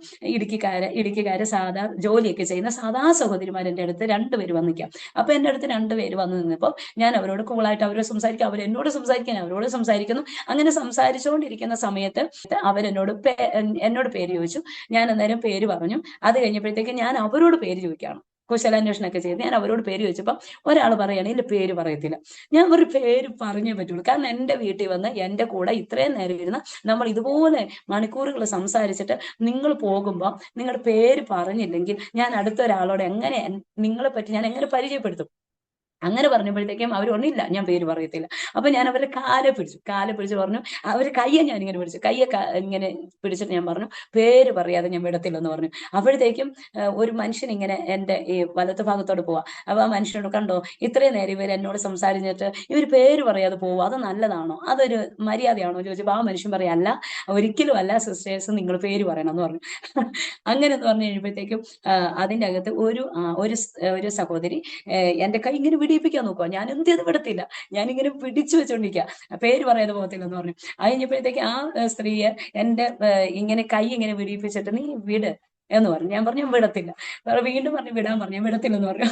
ഇടുക്കിക്കാര് സാധാ ജോലിയൊക്കെ ചെയ്യുന്ന സാധാ സഹോദരിമാർ എൻ്റെ അടുത്ത് 2 പേര് വന്ന് നിൽക്കാം. അപ്പൊ എൻ്റെ അടുത്ത് 2 പേര് വന്ന് നിന്നപ്പോൾ ഞാൻ അവരോട് കൂളായിട്ട് അവരോട് സംസാരിക്കും, അവരോട് സംസാരിക്കുന്നു. അങ്ങനെ സംസാരിച്ചുകൊണ്ടിരിക്കുന്ന സമയത്ത് എന്നോട് പേര് ചോദിച്ചു. ഞാൻ അന്നേരം പേര് പറഞ്ഞു. അത് കഴിഞ്ഞപ്പോഴത്തേക്ക് ഞാൻ അവരോട് പേര് ചോദിക്കുകയാണ്, കുശലാന്വേഷണമൊക്കെ ചെയ്ത് ഞാൻ അവരോട് പേര് ചോദിച്ചപ്പോൾ ഒരാൾ പറയുകയാണ്, ഇല്ല പേര് പറയത്തില്ല. ഞാൻ ഒരു പേര് പറഞ്ഞേ പറ്റുള്ളൂ. കാരണം എൻ്റെ വീട്ടിൽ വന്ന് എൻ്റെ കൂടെ ഇത്രയും നേരം ഇരുന്ന് നമ്മൾ ഇതുപോലെ മണിക്കൂറുകൾ സംസാരിച്ചിട്ട് നിങ്ങൾ പോകുമ്പോൾ നിങ്ങളുടെ പേര് പറഞ്ഞില്ലെങ്കിൽ ഞാൻ അടുത്ത ഒരാളോട് എങ്ങനെ നിങ്ങളെ പറ്റി ഞാൻ എങ്ങനെ പരിചയപ്പെടുത്തും? അങ്ങനെ പറഞ്ഞപ്പോഴത്തേക്കും അവർ ഒന്നില്ല, ഞാൻ പേര് പറയത്തില്ല. അപ്പൊ ഞാൻ അവരുടെ കാലെ പിടിച്ചു പറഞ്ഞു. അവരുടെ കയ്യെ ഞാൻ ഇങ്ങനെ പിടിച്ചു, ഇങ്ങനെ പിടിച്ചിട്ട് ഞാൻ പറഞ്ഞു, പേര് പറയാതെ ഞാൻ വിടത്തില്ലെന്ന് പറഞ്ഞു. അപ്പോഴത്തേക്കും ഒരു മനുഷ്യൻ ഇങ്ങനെ എൻ്റെ ഈ വലത്ത് ഭാഗത്തോട് പോവാ. അപ്പൊ ആ മനുഷ്യനോട്, കണ്ടോ ഇത്രയും നേരം ഇവർ എന്നോട് സംസാരിച്ചിട്ട് ഇവർ പേര് പറയാതെ പോവുക, അത് നല്ലതാണോ, അതൊരു മര്യാദയാണോ ചോദിച്ചപ്പോൾ ആ മനുഷ്യൻ പറയാം, അല്ല, ഒരിക്കലും അല്ല സിസ്റ്റേഴ്സ്, നിങ്ങൾ പേര് പറയണം എന്ന് പറഞ്ഞു. അങ്ങനെ എന്ന് പറഞ്ഞു കഴിയുമ്പോഴത്തേക്കും അതിൻ്റെ അകത്ത് ഒരു സഹോദരി എൻ്റെ കൈ ഇങ്ങനെ വിടിയിപ്പിക്കാൻ നോക്കുക. ഞാൻ എന്ത് ചെയ്ത് വിടത്തില്ല, ഞാനിങ്ങനെ പിടിച്ചു വെച്ചോണ്ടിരിക്കുക, പേര് പറയാതെ പോകത്തില്ലെന്ന് പറഞ്ഞു. കഴിഞ്ഞപ്പോഴത്തേക്ക് ആ സ്ത്രീയെ എൻ്റെ ഇങ്ങനെ കൈ ഇങ്ങനെ വിടിയിപ്പിച്ചിട്ട്, നീ വിട് എന്ന് പറഞ്ഞു. ഞാൻ പറഞ്ഞു വിടത്തില്ല. വീണ്ടും പറഞ്ഞു വിടാൻ പറഞ്ഞു, വിടത്തില്ലെന്ന് പറഞ്ഞു.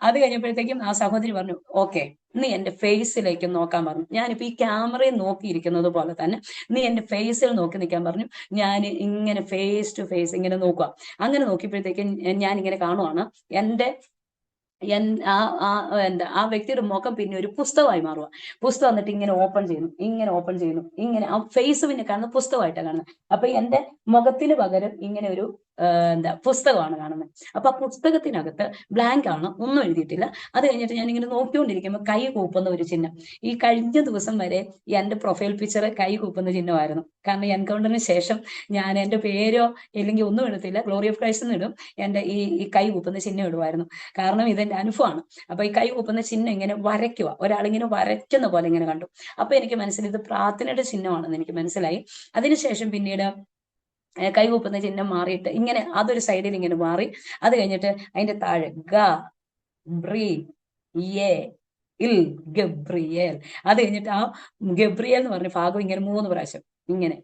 അത് കഴിഞ്ഞപ്പോഴത്തേക്കും ആ സഹോദരി പറഞ്ഞു, ഓക്കെ, നീ എൻ്റെ ഫേസിലേക്ക് നോക്കാൻ പറഞ്ഞു. ഞാനിപ്പോ ഈ ക്യാമറയിൽ നോക്കിയിരിക്കുന്നത് പോലെ തന്നെ നീ എൻ്റെ ഫേസിൽ നോക്കി നിൽക്കാൻ പറഞ്ഞു. ഞാൻ ഇങ്ങനെ ഫേസ് ടു ഫേസ് ഇങ്ങനെ നോക്കുക. അങ്ങനെ നോക്കിയപ്പോഴത്തേക്കും ഞാൻ ഇങ്ങനെ കാണുവാണ്, എൻ്റെ ആ ആ ആ വ്യക്തിയുടെ മുഖം പിന്നെ ഒരു പുസ്തകമായി മാറുക. പുസ്തകം എന്നിട്ട് ഇങ്ങനെ ഓപ്പൺ ചെയ്യുന്നു, ഇങ്ങനെ ഓപ്പൺ ചെയ്യുന്നു, ഇങ്ങനെ ആ ഫേസ് പിന്നെ കാണുന്ന പുസ്തകമായിട്ടാണ് കാണുന്നത്. അപ്പൊ എന്റെ മുഖത്തിന് പകരം ഇങ്ങനെ ഒരു പുസ്തകമാണ് കാണുന്നത്. അപ്പൊ ആ പുസ്തകത്തിനകത്ത് ബ്ലാങ്ക് ആണ്, ഒന്നും എഴുതിയിട്ടില്ല. അത് കഴിഞ്ഞിട്ട് ഞാൻ ഇങ്ങനെ നോക്കിക്കൊണ്ടിരിക്കുമ്പോൾ കൈ കൂപ്പുന്ന ഒരു ചിഹ്നം. ഈ കഴിഞ്ഞ ദിവസം വരെ എന്റെ പ്രൊഫൈൽ പിക്ചർ കൈ കൂപ്പുന്ന ചിഹ്നമായിരുന്നു. കാരണം എൻകൗണ്ടറിന് ശേഷം ഞാൻ എന്റെ പേരോ ഇല്ലെങ്കിൽ ഒന്നും ഇടത്തില്ല, ഗ്ലോറി ഓഫ് ക്രൈസ്റ്റ് എന്ന് ഇടും, എന്റെ ഈ കൈ കൂപ്പുന്ന ചിഹ്നം ഇടുമായിരുന്നു. കാരണം ഇതെന്റെ അനുഭവമാണ്. അപ്പൊ ഈ കൈ കൂപ്പുന്ന ചിഹ്നം ഇങ്ങനെ വരയ്ക്കുക, ഒരാളിങ്ങനെ വരയ്ക്കുന്ന പോലെ ഇങ്ങനെ കണ്ടു. അപ്പൊ എനിക്ക് മനസ്സിലായി ഇത് പ്രാർത്ഥനയുടെ ചിഹ്നമാണെന്ന് എനിക്ക് മനസ്സിലായി. അതിനുശേഷം പിന്നീട് കൈകൂപ്പുന്ന ചിഹ്നം മാറിയിട്ട് ഇങ്ങനെ അതൊരു സൈഡിൽ ഇങ്ങനെ മാറി. അത് കഴിഞ്ഞിട്ട് അതിന്റെ താഴെ ബ്രീ യേ ഇൽ ഗബ്രിയേൽ. അത് കഴിഞ്ഞിട്ട് ആ ഗബ്രിയേൽ എന്ന് പറഞ്ഞ ഭാഗം ഇങ്ങനെ 3 പ്രാവശ്യം ഇങ്ങനെ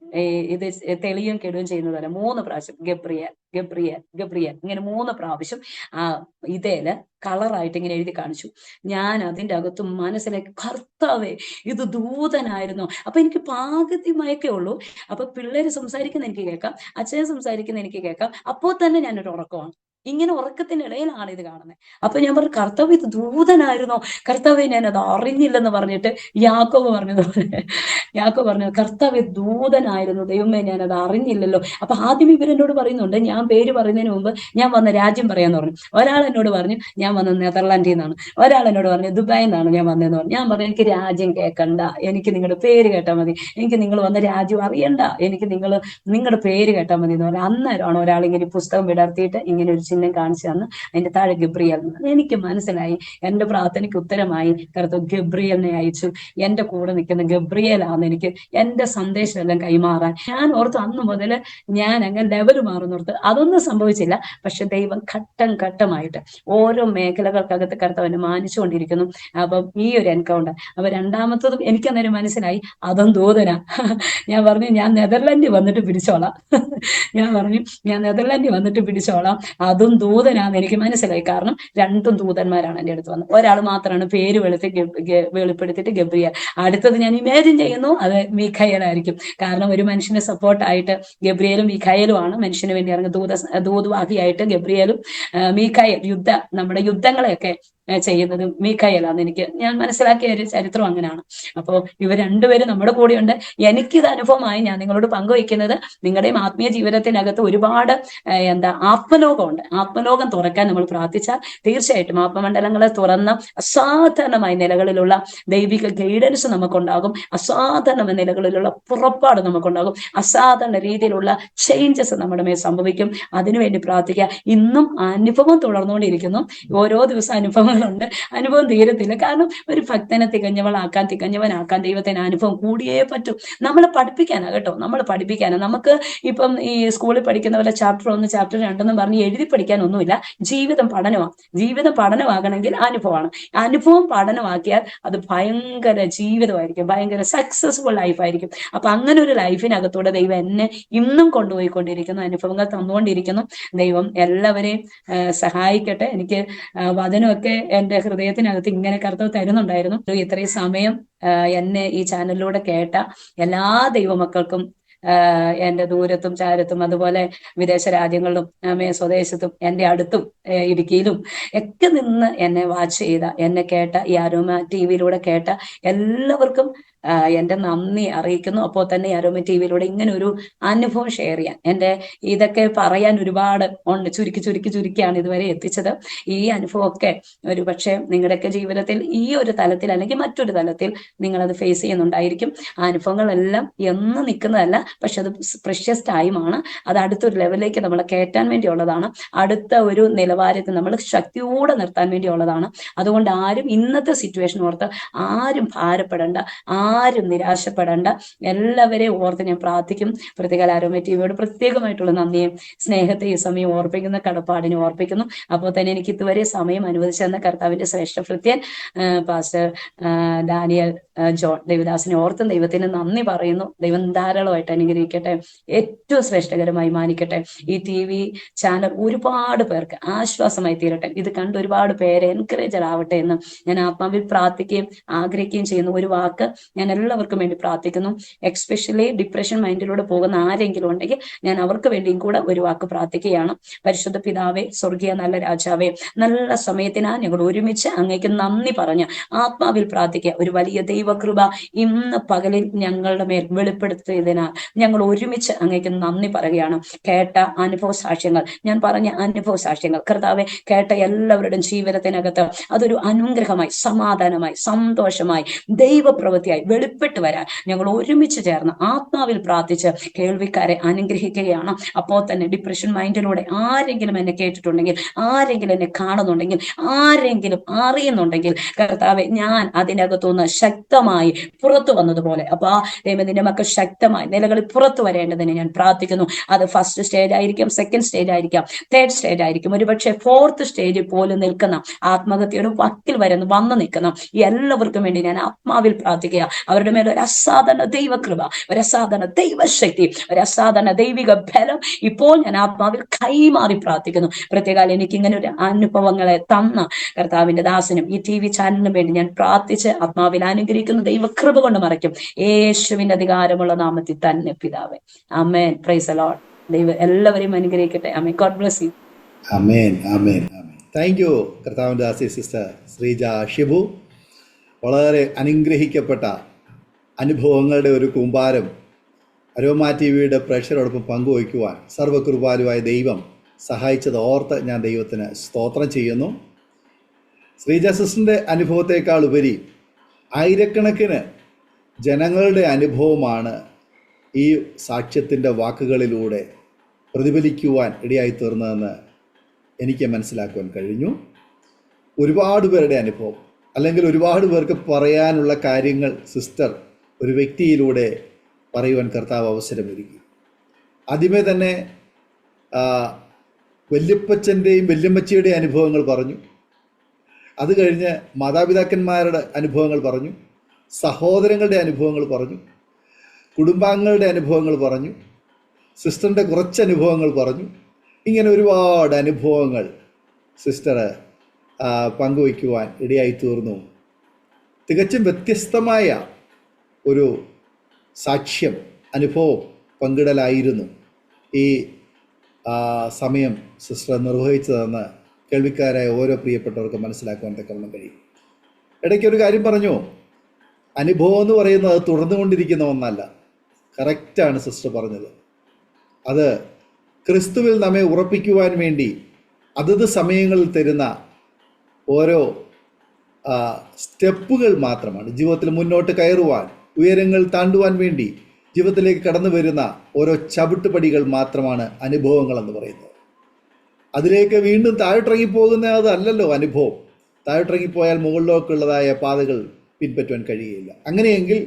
ഇത് തെളിയും കെടുകയും ചെയ്യുന്നതല്ല, 3 പ്രാവശ്യം ഗബ്രിയേൽ ഗബ്രിയേൽ ഗബ്രിയേൽ ഇങ്ങനെ 3 പ്രാവശ്യം ആ ഇതേല് കളറായിട്ട് ഇങ്ങനെ എഴുതി കാണിച്ചു. ഞാൻ അതിന്റെ അകത്ത് മനസ്സിലാക്കി, കർത്താവേ ഇത് ദൂതനായിരുന്നു. അപ്പൊ എനിക്ക് പാകത്തി മയക്കേ ഉള്ളൂ. അപ്പൊ പിള്ളേര് സംസാരിക്കുന്ന എനിക്ക് കേൾക്കാം, അച്ഛൻ സംസാരിക്കുന്ന എനിക്ക് കേൾക്കാം. അപ്പോൾ തന്നെ ഞാനൊരു ഉറക്കമാണ്. ഇങ്ങനെ ഉറക്കത്തിനിടയിലാണ് ഇത് കാണുന്നത്. അപ്പൊ ഞാൻ പറഞ്ഞു, കർത്താവ് ഇത് ദൂതനായിരുന്നോ? കർത്താവെ ഞാൻ അത് അറിഞ്ഞില്ലെന്ന് പറഞ്ഞിട്ട് യാക്കോബ് പറഞ്ഞു, കർത്താവ് ദൂതനായിരുന്നു, ദൈവമേ ഞാൻ അത് അറിഞ്ഞില്ലല്ലോ. അപ്പൊ ആദ്യം ഇവരെന്നോട് പറയുന്നുണ്ട്, ഞാൻ പേര് പറയുന്നതിന് മുമ്പ് ഞാൻ വന്ന രാജ്യം പറയാന്ന് പറഞ്ഞു. ഒരാൾ എന്നോട് പറഞ്ഞു ഞാൻ വന്നത് നെതർലാൻഡിൽ നിന്നാണ്, ഒരാൾ എന്നോട് പറഞ്ഞു ദുബായിൽ നിന്നാണ് ഞാൻ വന്നതെന്ന് പറഞ്ഞു. ഞാൻ പറഞ്ഞു എനിക്ക് രാജ്യം കേൾക്കണ്ട, എനിക്ക് നിങ്ങളുടെ പേര് കേട്ടാൽ മതി, എനിക്ക് നിങ്ങൾ വന്ന രാജ്യം അറിയണ്ട, എനിക്ക് നിങ്ങളുടെ പേര് കേട്ടാൽ മതി എന്ന് പറഞ്ഞു. അന്നേരമാണ് ഒരാൾ ഇങ്ങനെ പുസ്തകം വിടർത്തിയിട്ട് ഇങ്ങനെ ഒരു ചിഹ്നം കാണിച്ചു തന്ന് അതിന്റെ താഴെ ഗബ്രിയേൽ. എനിക്ക് മനസ്സിലായി എന്റെ പ്രാർത്ഥനയ്ക്ക് ഉത്തരമായി കർത്താവ് ഗബ്രിയേലിനെ അയച്ചു. എന്റെ കൂടെ നിൽക്കുന്ന ഗബ്രിയേലാണ് എനിക്ക് എന്റെ സന്ദേശം എല്ലാം കൈമാറാൻ. ഞാൻ ഓർത്തു അന്ന് മുതൽ ഞാൻ അങ്ങ് ലെവൽ മാറുന്നോർത്ത്. അതൊന്നും സംഭവിച്ചില്ല. പക്ഷെ ദൈവം ഘട്ടം ഘട്ടമായിട്ട് ഓരോ മേഖലകൾക്കകത്ത് കർത്താവിനെ മാനിച്ചുകൊണ്ടിരിക്കുന്നു. അപ്പം ഈ ഒരു എൻകൗണ്ടർ. അപ്പൊ രണ്ടാമത്തതും എനിക്കന്നേരം മനസ്സിലായി അതും ദൂതനാ. ഞാൻ പറഞ്ഞു ഞാൻ നെതർലാൻഡിൽ വന്നിട്ട് പിടിച്ചോളാം. ഞാൻ നെതർലാൻഡിൽ വന്നിട്ട് പിടിച്ചോളാം, അതും ദൂതനാന്ന് എനിക്ക് മനസ്സിലായി. കാരണം രണ്ടും ദൂതന്മാരാണ് എൻ്റെ അടുത്ത് വന്നത്. ഒരാൾ മാത്രമാണ് പേര് വെളിപ്പെടുത്തിയിട്ട് ഗബ്രിയേൽ. അടുത്തത് ഞാൻ ഇമാജിൻ ചെയ്യുന്നു അത് മീഖായേലായിരിക്കും. കാരണം ഒരു മനുഷ്യന് സപ്പോർട്ടായിട്ട് ഗബ്രിയേലും മീഖായേലും ആണ് മനുഷ്യന് വേണ്ടി ഇറങ്ങുന്ന ദൂതവാഹിയായിട്ട് ഗബ്രിയേലും മീഖായേൽ നമ്മുടെ യുദ്ധങ്ങളെയൊക്കെ ചെയ്യുന്നത് മീഖായേലാന്ന് ഞാൻ മനസ്സിലാക്കിയ ഒരു ചരിത്രം അങ്ങനെയാണ്. അപ്പോൾ ഇവർ രണ്ടുപേരും നമ്മുടെ കൂടെയുണ്ട്. എനിക്കിത് അനുഭവമായി ഞാൻ നിങ്ങളോട് പങ്കുവയ്ക്കുന്നത്. നിങ്ങളുടെയും ആത്മീയ ജീവിതത്തിനകത്ത് ഒരുപാട് ആത്മലോകമുണ്ട്. ആത്മലോകം തുറക്കാൻ നമ്മൾ പ്രാർത്ഥിച്ചാൽ തീർച്ചയായിട്ടും ആത്മമണ്ഡലങ്ങളെ തുറന്ന അസാധാരണമായ നിലകളിലുള്ള ദൈവിക ഗൈഡൻസ് നമുക്കുണ്ടാകും. അസാധാരണ നിലകളിലുള്ള പുറപ്പാട് നമുക്കുണ്ടാകും. അസാധാരണ രീതിയിലുള്ള ചേഞ്ചസ് നമ്മുടെ മേൽ സംഭവിക്കും. അതിനുവേണ്ടി പ്രാർത്ഥിക്കുക. ഇന്നും അനുഭവം തുടർന്നുകൊണ്ടിരിക്കുന്നു. ഓരോ ദിവസം അനുഭവങ്ങളുണ്ട്, അനുഭവം തീരത്തില്ല. കാരണം ഒരു ഭക്തനെ തികഞ്ഞവനാക്കാൻ ദൈവത്തിന് അനുഭവം കൂടിയേ പറ്റും. നമ്മളെ പഠിപ്പിക്കാനാ കേട്ടോ, നമ്മളെ പഠിപ്പിക്കാനാ. നമുക്ക് ഇപ്പം ഈ സ്കൂളിൽ പഠിക്കുന്ന പോലെ ചാപ്റ്റർ 1 ചാപ്റ്റർ 2 പറഞ്ഞ് എഴുതി പഠിക്കാനൊന്നുമില്ല. ജീവിതം പഠനമാകണമെങ്കിൽ അനുഭവമാണ്. അനുഭവം പഠനമാക്കിയാൽ അത് ഭയങ്കര ജീവിതമായിരിക്കും, ഭയങ്കര സക്സസ്ഫുൾ ലൈഫായിരിക്കും. അപ്പൊ അങ്ങനെ ഒരു ലൈഫിനകത്തൂടെ ദൈവം എന്നെ ഇന്നും കൊണ്ടുപോയിക്കൊണ്ടിരിക്കുന്നു, അനുഭവങ്ങൾ തന്നുകൊണ്ടിരിക്കുന്നു. ദൈവം എല്ലാവരെയും സഹായിക്കട്ടെ. എനിക്ക് വചനമൊക്കെ എന്റെ ഹൃദയത്തിനകത്ത് ഇങ്ങനെ കർത്താവ് തരുന്നുണ്ടായിരുന്നു. ഇത്രയും സമയം എന്നെ ഈ ചാനലിലൂടെ കേട്ട എല്ലാ ദൈവമക്കൾക്കും, എന്റെ ദൂരത്തും ചാരത്തും അതുപോലെ വിദേശ രാജ്യങ്ങളിലും സ്വദേശത്തും എന്റെ അടുത്തും ഇടുക്കിയിലും ഒക്കെ നിന്ന് എന്നെ വാച്ച് ചെയ്ത, എന്നെ കേട്ട, ഈ അരോമ ടിവിയിലൂടെ കേട്ട എല്ലാവർക്കും എന്റെ നന്ദി അറിയിക്കുന്നു. അപ്പോൾ തന്നെ അരോമ ടിവിയിലൂടെ ഇങ്ങനെ ഒരു അനുഭവം ഷെയർ ചെയ്യാൻ, എന്റെ ഇതൊക്കെ പറയാൻ ഒരുപാട് ഉണ്ട്. ചുരുക്കിയാണ് ഇതുവരെ എത്തിച്ചത്. ഈ അനുഭവമൊക്കെ ഒരു പക്ഷെ നിങ്ങളുടെയൊക്കെ ജീവിതത്തിൽ ഈ ഒരു തലത്തിൽ അല്ലെങ്കിൽ മറ്റൊരു തലത്തിൽ നിങ്ങളത് ഫേസ് ചെയ്യുന്നുണ്ടായിരിക്കും. ആ അനുഭവങ്ങളെല്ലാം എന്ന് നിൽക്കുന്നതല്ല, പക്ഷെ അത് പ്രഷ്യസ് ടൈമാണ്. അത് അടുത്തൊരു ലെവലിലേക്ക് നമ്മളെ കയറ്റാൻ വേണ്ടിയുള്ളതാണ്. അടുത്ത ഒരു നിലവാരത്തിൽ നമ്മൾ ശക്തിയോടെ നിർത്താൻ വേണ്ടിയുള്ളതാണ്. അതുകൊണ്ട് ആരും ഇന്നത്തെ സിറ്റുവേഷൻ ഓർത്ത് ആരും ഭാരപ്പെടേണ്ട, ആരും നിരാശപ്പെടേണ്ട. എല്ലാവരെയും ഓർത്ത് ഞാൻ പ്രാർത്ഥിക്കും. പ്രത്യേക അരോമ ടിവിയോട് പ്രത്യേകമായിട്ടുള്ള നന്ദിയും സ്നേഹത്തെ ഈ സമയം ഓർപ്പിക്കുന്ന, കടപ്പാടിനെ ഓർപ്പിക്കുന്നു. അപ്പോൾ തന്നെ എനിക്ക് ഇതുവരെ സമയം അനുവദിച്ചെന്ന കർത്താവിന്റെ ശ്രേഷ്ഠ ഭൃത്യൻ പാസ്റ്റർ ഡാനിയൽ ജോൺ ദേവദാസിനെ ഓർത്തും ദൈവത്തിന് നന്ദി പറയുന്നു. ദൈവം ധാരാളമായിട്ട് അനുഗ്രഹിക്കട്ടെ, ഏറ്റവും ശ്രേഷ്ഠകരമായി മാനിക്കട്ടെ. ഈ TV ചാനൽ ഒരുപാട് പേർക്ക് ആശ്വാസമായി തീരട്ടെ. ഇത് കണ്ട് ഒരുപാട് പേരെ എൻകറേജർ ആവട്ടെ എന്ന് ഞാൻ ആത്മാവിൽ പ്രാർത്ഥിക്കുകയും ആഗ്രഹിക്കുകയും ചെയ്യുന്നു. ഒരു വാക്ക് ഞാൻ എല്ലാവർക്കും വേണ്ടി പ്രാർത്ഥിക്കുന്നു. എക്സ്പെഷ്യലി ഡിപ്രഷൻ മൈൻഡിലൂടെ പോകുന്ന ആരെങ്കിലും ഉണ്ടെങ്കിൽ ഞാൻ അവർക്ക് വേണ്ടിയും കൂടെ ഒരു വാക്ക് പ്രാർത്ഥിക്കുകയാണ്. പരിശുദ്ധ പിതാവേ, സ്വർഗീയ നല്ല രാജാവേ, നല്ല സമയത്തിനാ ഞങ്ങൾ ഒരുമിച്ച് അങ്ങേക്ക് നന്ദി പറഞ്ഞ് ആത്മാവിൽ പ്രാർത്ഥിക്കുക. ഒരു വലിയ ദൈവകൃപ ഇന്ന് പകലിൽ ഞങ്ങളുടെ മേൽ വെളിപ്പെടുത്തിയതിനാൽ ഞങ്ങൾ ഒരുമിച്ച് അങ്ങേക്ക് നന്ദി പറയുകയാണ്. കേട്ട അനുഭവ സാക്ഷ്യങ്ങൾ, ഞാൻ പറഞ്ഞ അനുഭവ സാക്ഷ്യങ്ങൾ കർത്താവെ, കേട്ട എല്ലാവരുടെയും ജീവിതത്തിനകത്ത് അതൊരു അനുഗ്രഹമായി, സമാധാനമായി, സന്തോഷമായി, ദൈവപ്രവൃത്തിയായി വെളിപ്പെട്ട് വരാൻ ഞങ്ങൾ ഒരുമിച്ച് ചേർന്ന് ആത്മാവിൽ പ്രാർത്ഥിച്ച് കേൾവിക്കാരെ അനുഗ്രഹിക്കുകയാണ്. അപ്പോൾ തന്നെ ഡിപ്രഷൻ മൈൻഡിലൂടെ ആരെങ്കിലും എന്നെ കേട്ടിട്ടുണ്ടെങ്കിൽ, ആരെങ്കിലും എന്നെ കാണുന്നുണ്ടെങ്കിൽ, ആരെങ്കിലും അറിയുന്നുണ്ടെങ്കിൽ കർത്താവെ, ഞാൻ അതിനകത്തുനിന്ന് ശക്തമായി പുറത്തു വന്നതുപോലെ അപ്പൊ ആ ദൈവത്തിന്റെ മക്കൾ ശക്തമായി നിലകളിൽ പുറത്തു വരേണ്ടതിന് ഞാൻ പ്രാർത്ഥിക്കുന്നു. അത് ഫസ്റ്റ് സ്റ്റേജ് ആയിരിക്കാം, സെക്കൻഡ് സ്റ്റേജ് ആയിരിക്കാം, തേർഡ് സ്റ്റേജ് ആയിരിക്കും, ഒരുപക്ഷെ ഫോർത്ത് സ്റ്റേജിൽ പോലും നിൽക്കുന്ന, ആത്മഹത്യയുടെ വക്കിൽ വന്നു നിൽക്കുന്ന എല്ലാവർക്കും വേണ്ടി ഞാൻ ആത്മാവിൽ പ്രാർത്ഥിക്കുക. അവരുടെ മേൽ ഒരു അസാധാരണ ദൈവകൃപ, ഒരു അസാധാരണ ദൈവശക്തി, ഒരു അസാധാരണ ദൈവിക ബലം ഇപ്പോൾ ഞാൻ ആത്മാവിൽ കൈമാറി പ്രാർത്ഥിക്കുന്നു. പ്രത്യേകാൽ എനിക്ക് ഇങ്ങനെ ഒരു അനുഭവങ്ങളെ തന്ന കർത്താവിന്റെ ദാസനും ഈ TV ചാനലിനും വേണ്ടി ഞാൻ പ്രാർത്ഥിച്ച് ആത്മാവിൽ അനുഗ്രഹിക്കുന്നു. ദൈവകൃപ കൊണ്ട് മറയ്ക്കും, യേശുവിന്റെ അധികാരമുള്ള നാമത്തിൽ തന്നെ പിതാവേ. ആമേൻ. Praise the Lord. ദൈവം എല്ലാവരെയും അനുഗ്രഹിക്കട്ടെ. ആമേൻ. God bless you. ആമേൻ, ആമേൻ, ആമേൻ. താങ്ക് യു കർത്താവിൻ്റെ ദാസി സിസ്റ്റർ ശ്രീജ ഷിബു. വളരെ അനുഗ്രഹിക്കപ്പെട്ട അനുഭവങ്ങളുടെ ഒരു കൂമ്പാരം അരോമ TVയുടെ പ്രേക്ഷകരോടൊപ്പം പങ്കുവയ്ക്കുവാൻ സർവ്വകൃപാലുവായ ദൈവം സഹായിച്ചത് ഓർത്ത് ഞാൻ ദൈവത്തിന് സ്തോത്രം ചെയ്യുന്നു. ശ്രീജ സിസ്റ്ററിൻ്റെ അനുഭവത്തെക്കാൾ ഉപരി ആയിരക്കണക്കിന് ജനങ്ങളുടെ അനുഭവമാണ് ഈ സാക്ഷ്യത്തിൻ്റെ വാക്കുകളിലൂടെ പ്രതിഫലിക്കുവാൻ ഇടയായി തീർന്നതെന്ന് എനിക്ക് മനസ്സിലാക്കുവാൻ കഴിഞ്ഞു. ഒരുപാട് പേരുടെ അനുഭവം, അല്ലെങ്കിൽ ഒരുപാട് പേർക്ക് പറയാനുള്ള കാര്യങ്ങൾ സിസ്റ്റർ ഒരു വ്യക്തിയിലൂടെ പറയുവാൻ കർത്താവ് അവസരമൊരുക്കി. ആദ്യമേ തന്നെ വല്യപ്പച്ചൻ്റെയും വല്യമ്മച്ചിയുടെയും അനുഭവങ്ങൾ പറഞ്ഞു. അത് കഴിഞ്ഞ് മാതാപിതാക്കന്മാരുടെ അനുഭവങ്ങൾ പറഞ്ഞു, സഹോദരങ്ങളുടെ അനുഭവങ്ങൾ പറഞ്ഞു, കുടുംബാംഗങ്ങളുടെ അനുഭവങ്ങൾ പറഞ്ഞു, സിസ്റ്ററിൻ്റെ കുറച്ച് അനുഭവങ്ങൾ പറഞ്ഞു. ഇങ്ങനെ ഒരുപാട് അനുഭവങ്ങൾ സിസ്റ്റർ പങ്കുവയ്ക്കുവാൻ ഇടയായി തീർന്നു. തികച്ചും വ്യത്യസ്തമായ ഒരു സാക്ഷ്യം, അനുഭവം പങ്കിടലായിരുന്നു ഈ സമയം സിസ്റ്റർ നിർവഹിച്ചതെന്ന് കേൾവിക്കാരായ ഓരോ പ്രിയപ്പെട്ടവർക്ക് മനസ്സിലാക്കുവാൻ തക്കവണ്ണം കഴിയും. ഇടയ്ക്കൊരു കാര്യം പറഞ്ഞു, അനുഭവം എന്ന് പറയുന്നത് തുടർന്നുകൊണ്ടിരിക്കുന്ന ഒന്നല്ല. കറക്റ്റാണ് സിസ്റ്റർ പറഞ്ഞത്. അത് ക്രിസ്തുവിൽ നമ്മെ ഉറപ്പിക്കുവാൻ വേണ്ടി അതത് സമയങ്ങളിൽ തരുന്ന ഓരോ സ്റ്റെപ്പുകൾ മാത്രമാണ്. ജീവിതത്തിൽ മുന്നോട്ട് കയറുവാൻ, ഉയരങ്ങൾ താണ്ടുവാൻ വേണ്ടി ജീവിതത്തിലേക്ക് കടന്നു വരുന്ന ഓരോ ചവിട്ടുപടികൾ മാത്രമാണ് അനുഭവങ്ങൾ എന്ന് പറയുന്നത്. അതിലേക്ക് വീണ്ടും താഴോട്ടിറങ്ങിപ്പോകുന്ന അതല്ലല്ലോ അനുഭവം. താഴോട്ടിറങ്ങിപ്പോയാൽ മുകളിലേക്കുള്ളതായ പാതകൾ പിൻപറ്റുവാൻ കഴിയുകയില്ല. അങ്ങനെയെങ്കിൽ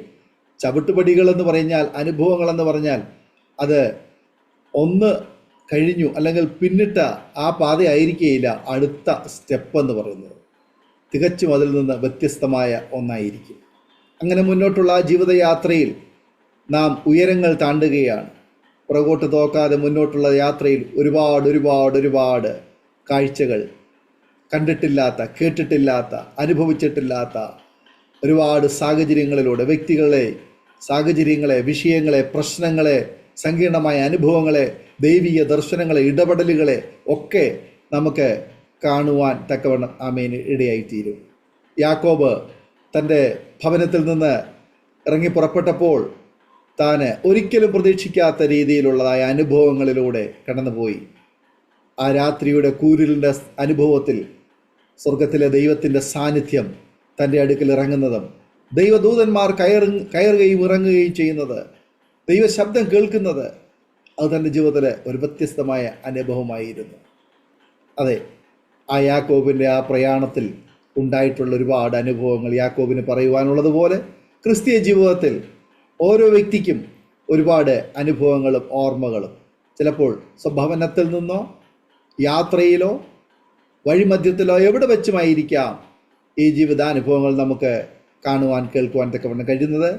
ചവിട്ടുപടികൾ എന്ന് പറഞ്ഞാൽ, അനുഭവങ്ങൾ എന്ന് പറഞ്ഞാൽ അത് ഒന്ന് കഴിഞ്ഞു അല്ലെങ്കിൽ പിന്നിട്ട ആ പാതയായിരിക്കുകയില്ല അടുത്ത സ്റ്റെപ്പ് എന്ന് പറയുന്നത്. തികച്ചും അതിൽ നിന്ന് വ്യത്യസ്തമായ ഒന്നായിരിക്കും. അങ്ങനെ മുന്നോട്ടുള്ള ആ ജീവിതയാത്രയിൽ നാം ഉയരങ്ങൾ താണ്ടുകയാണ്. പുറകോട്ട് തോക്കാതെ മുന്നോട്ടുള്ള യാത്രയിൽ ഒരുപാട് ഒരുപാട് ഒരുപാട് കാഴ്ചകൾ, കണ്ടിട്ടില്ലാത്ത, കേട്ടിട്ടില്ലാത്ത, അനുഭവിച്ചിട്ടില്ലാത്ത ഒരുപാട് സാഹചര്യങ്ങളിലൂടെ വ്യക്തികളെ, സാഹചര്യങ്ങളെ, വിഷയങ്ങളെ, പ്രശ്നങ്ങളെ, സങ്കീർണമായ അനുഭവങ്ങളെ, ദൈവിക ദർശനങ്ങളെ, ഇടപെടലുകളെ ഒക്കെ നമുക്ക് കാണുവാൻ തക്കവണ്ണം ആമേന് ഇടയായിത്തീരും. യാക്കോബ് തൻ്റെ ഭവനത്തിൽ നിന്ന് ഇറങ്ങി പുറപ്പെട്ടപ്പോൾ താന് ഒരിക്കലും പ്രതീക്ഷിക്കാത്ത രീതിയിലുള്ളതായ അനുഭവങ്ങളിലൂടെ കടന്നുപോയി. ആ രാത്രിയുടെ കൂരിലിൻ്റെ അനുഭവത്തിൽ സ്വർഗത്തിലെ ദൈവത്തിൻ്റെ സാന്നിധ്യം തൻ്റെ അടുക്കൽ ഇറങ്ങുന്നതും, ദൈവദൂതന്മാർ കയറുകയും ഇറങ്ങുകയും ചെയ്യുന്നത്, ദൈവശബ്ദം കേൾക്കുന്നത്, അത് തൻ്റെ ജീവിതത്തിലെ ഒരു വ്യത്യസ്തമായ അനുഭവമായിരുന്നു. അതെ, ആ യാക്കോബിൻ്റെ ആ പ്രയാണത്തിൽ ഉണ്ടായിട്ടുള്ള ഒരുപാട് അനുഭവങ്ങൾ യാക്കോബിന് പറയുവാനുള്ളതുപോലെ ക്രിസ്തീയ ജീവിതത്തിൽ ഓരോ വ്യക്തിക്കും ഒരുപാട് അനുഭവങ്ങളും ഓർമ്മകളും ചിലപ്പോൾ സ്വഭവനത്തിൽ നിന്നോ യാത്രയിലോ വഴിമധ്യത്തിലോ എവിടെ വെച്ചുമായിരിക്കാം ഈ ജീവിതാനുഭവങ്ങൾ നമുക്ക് കാണുവാൻ കേൾക്കുവാൻ തക്കവണ്ണം കഴിയുന്നത്.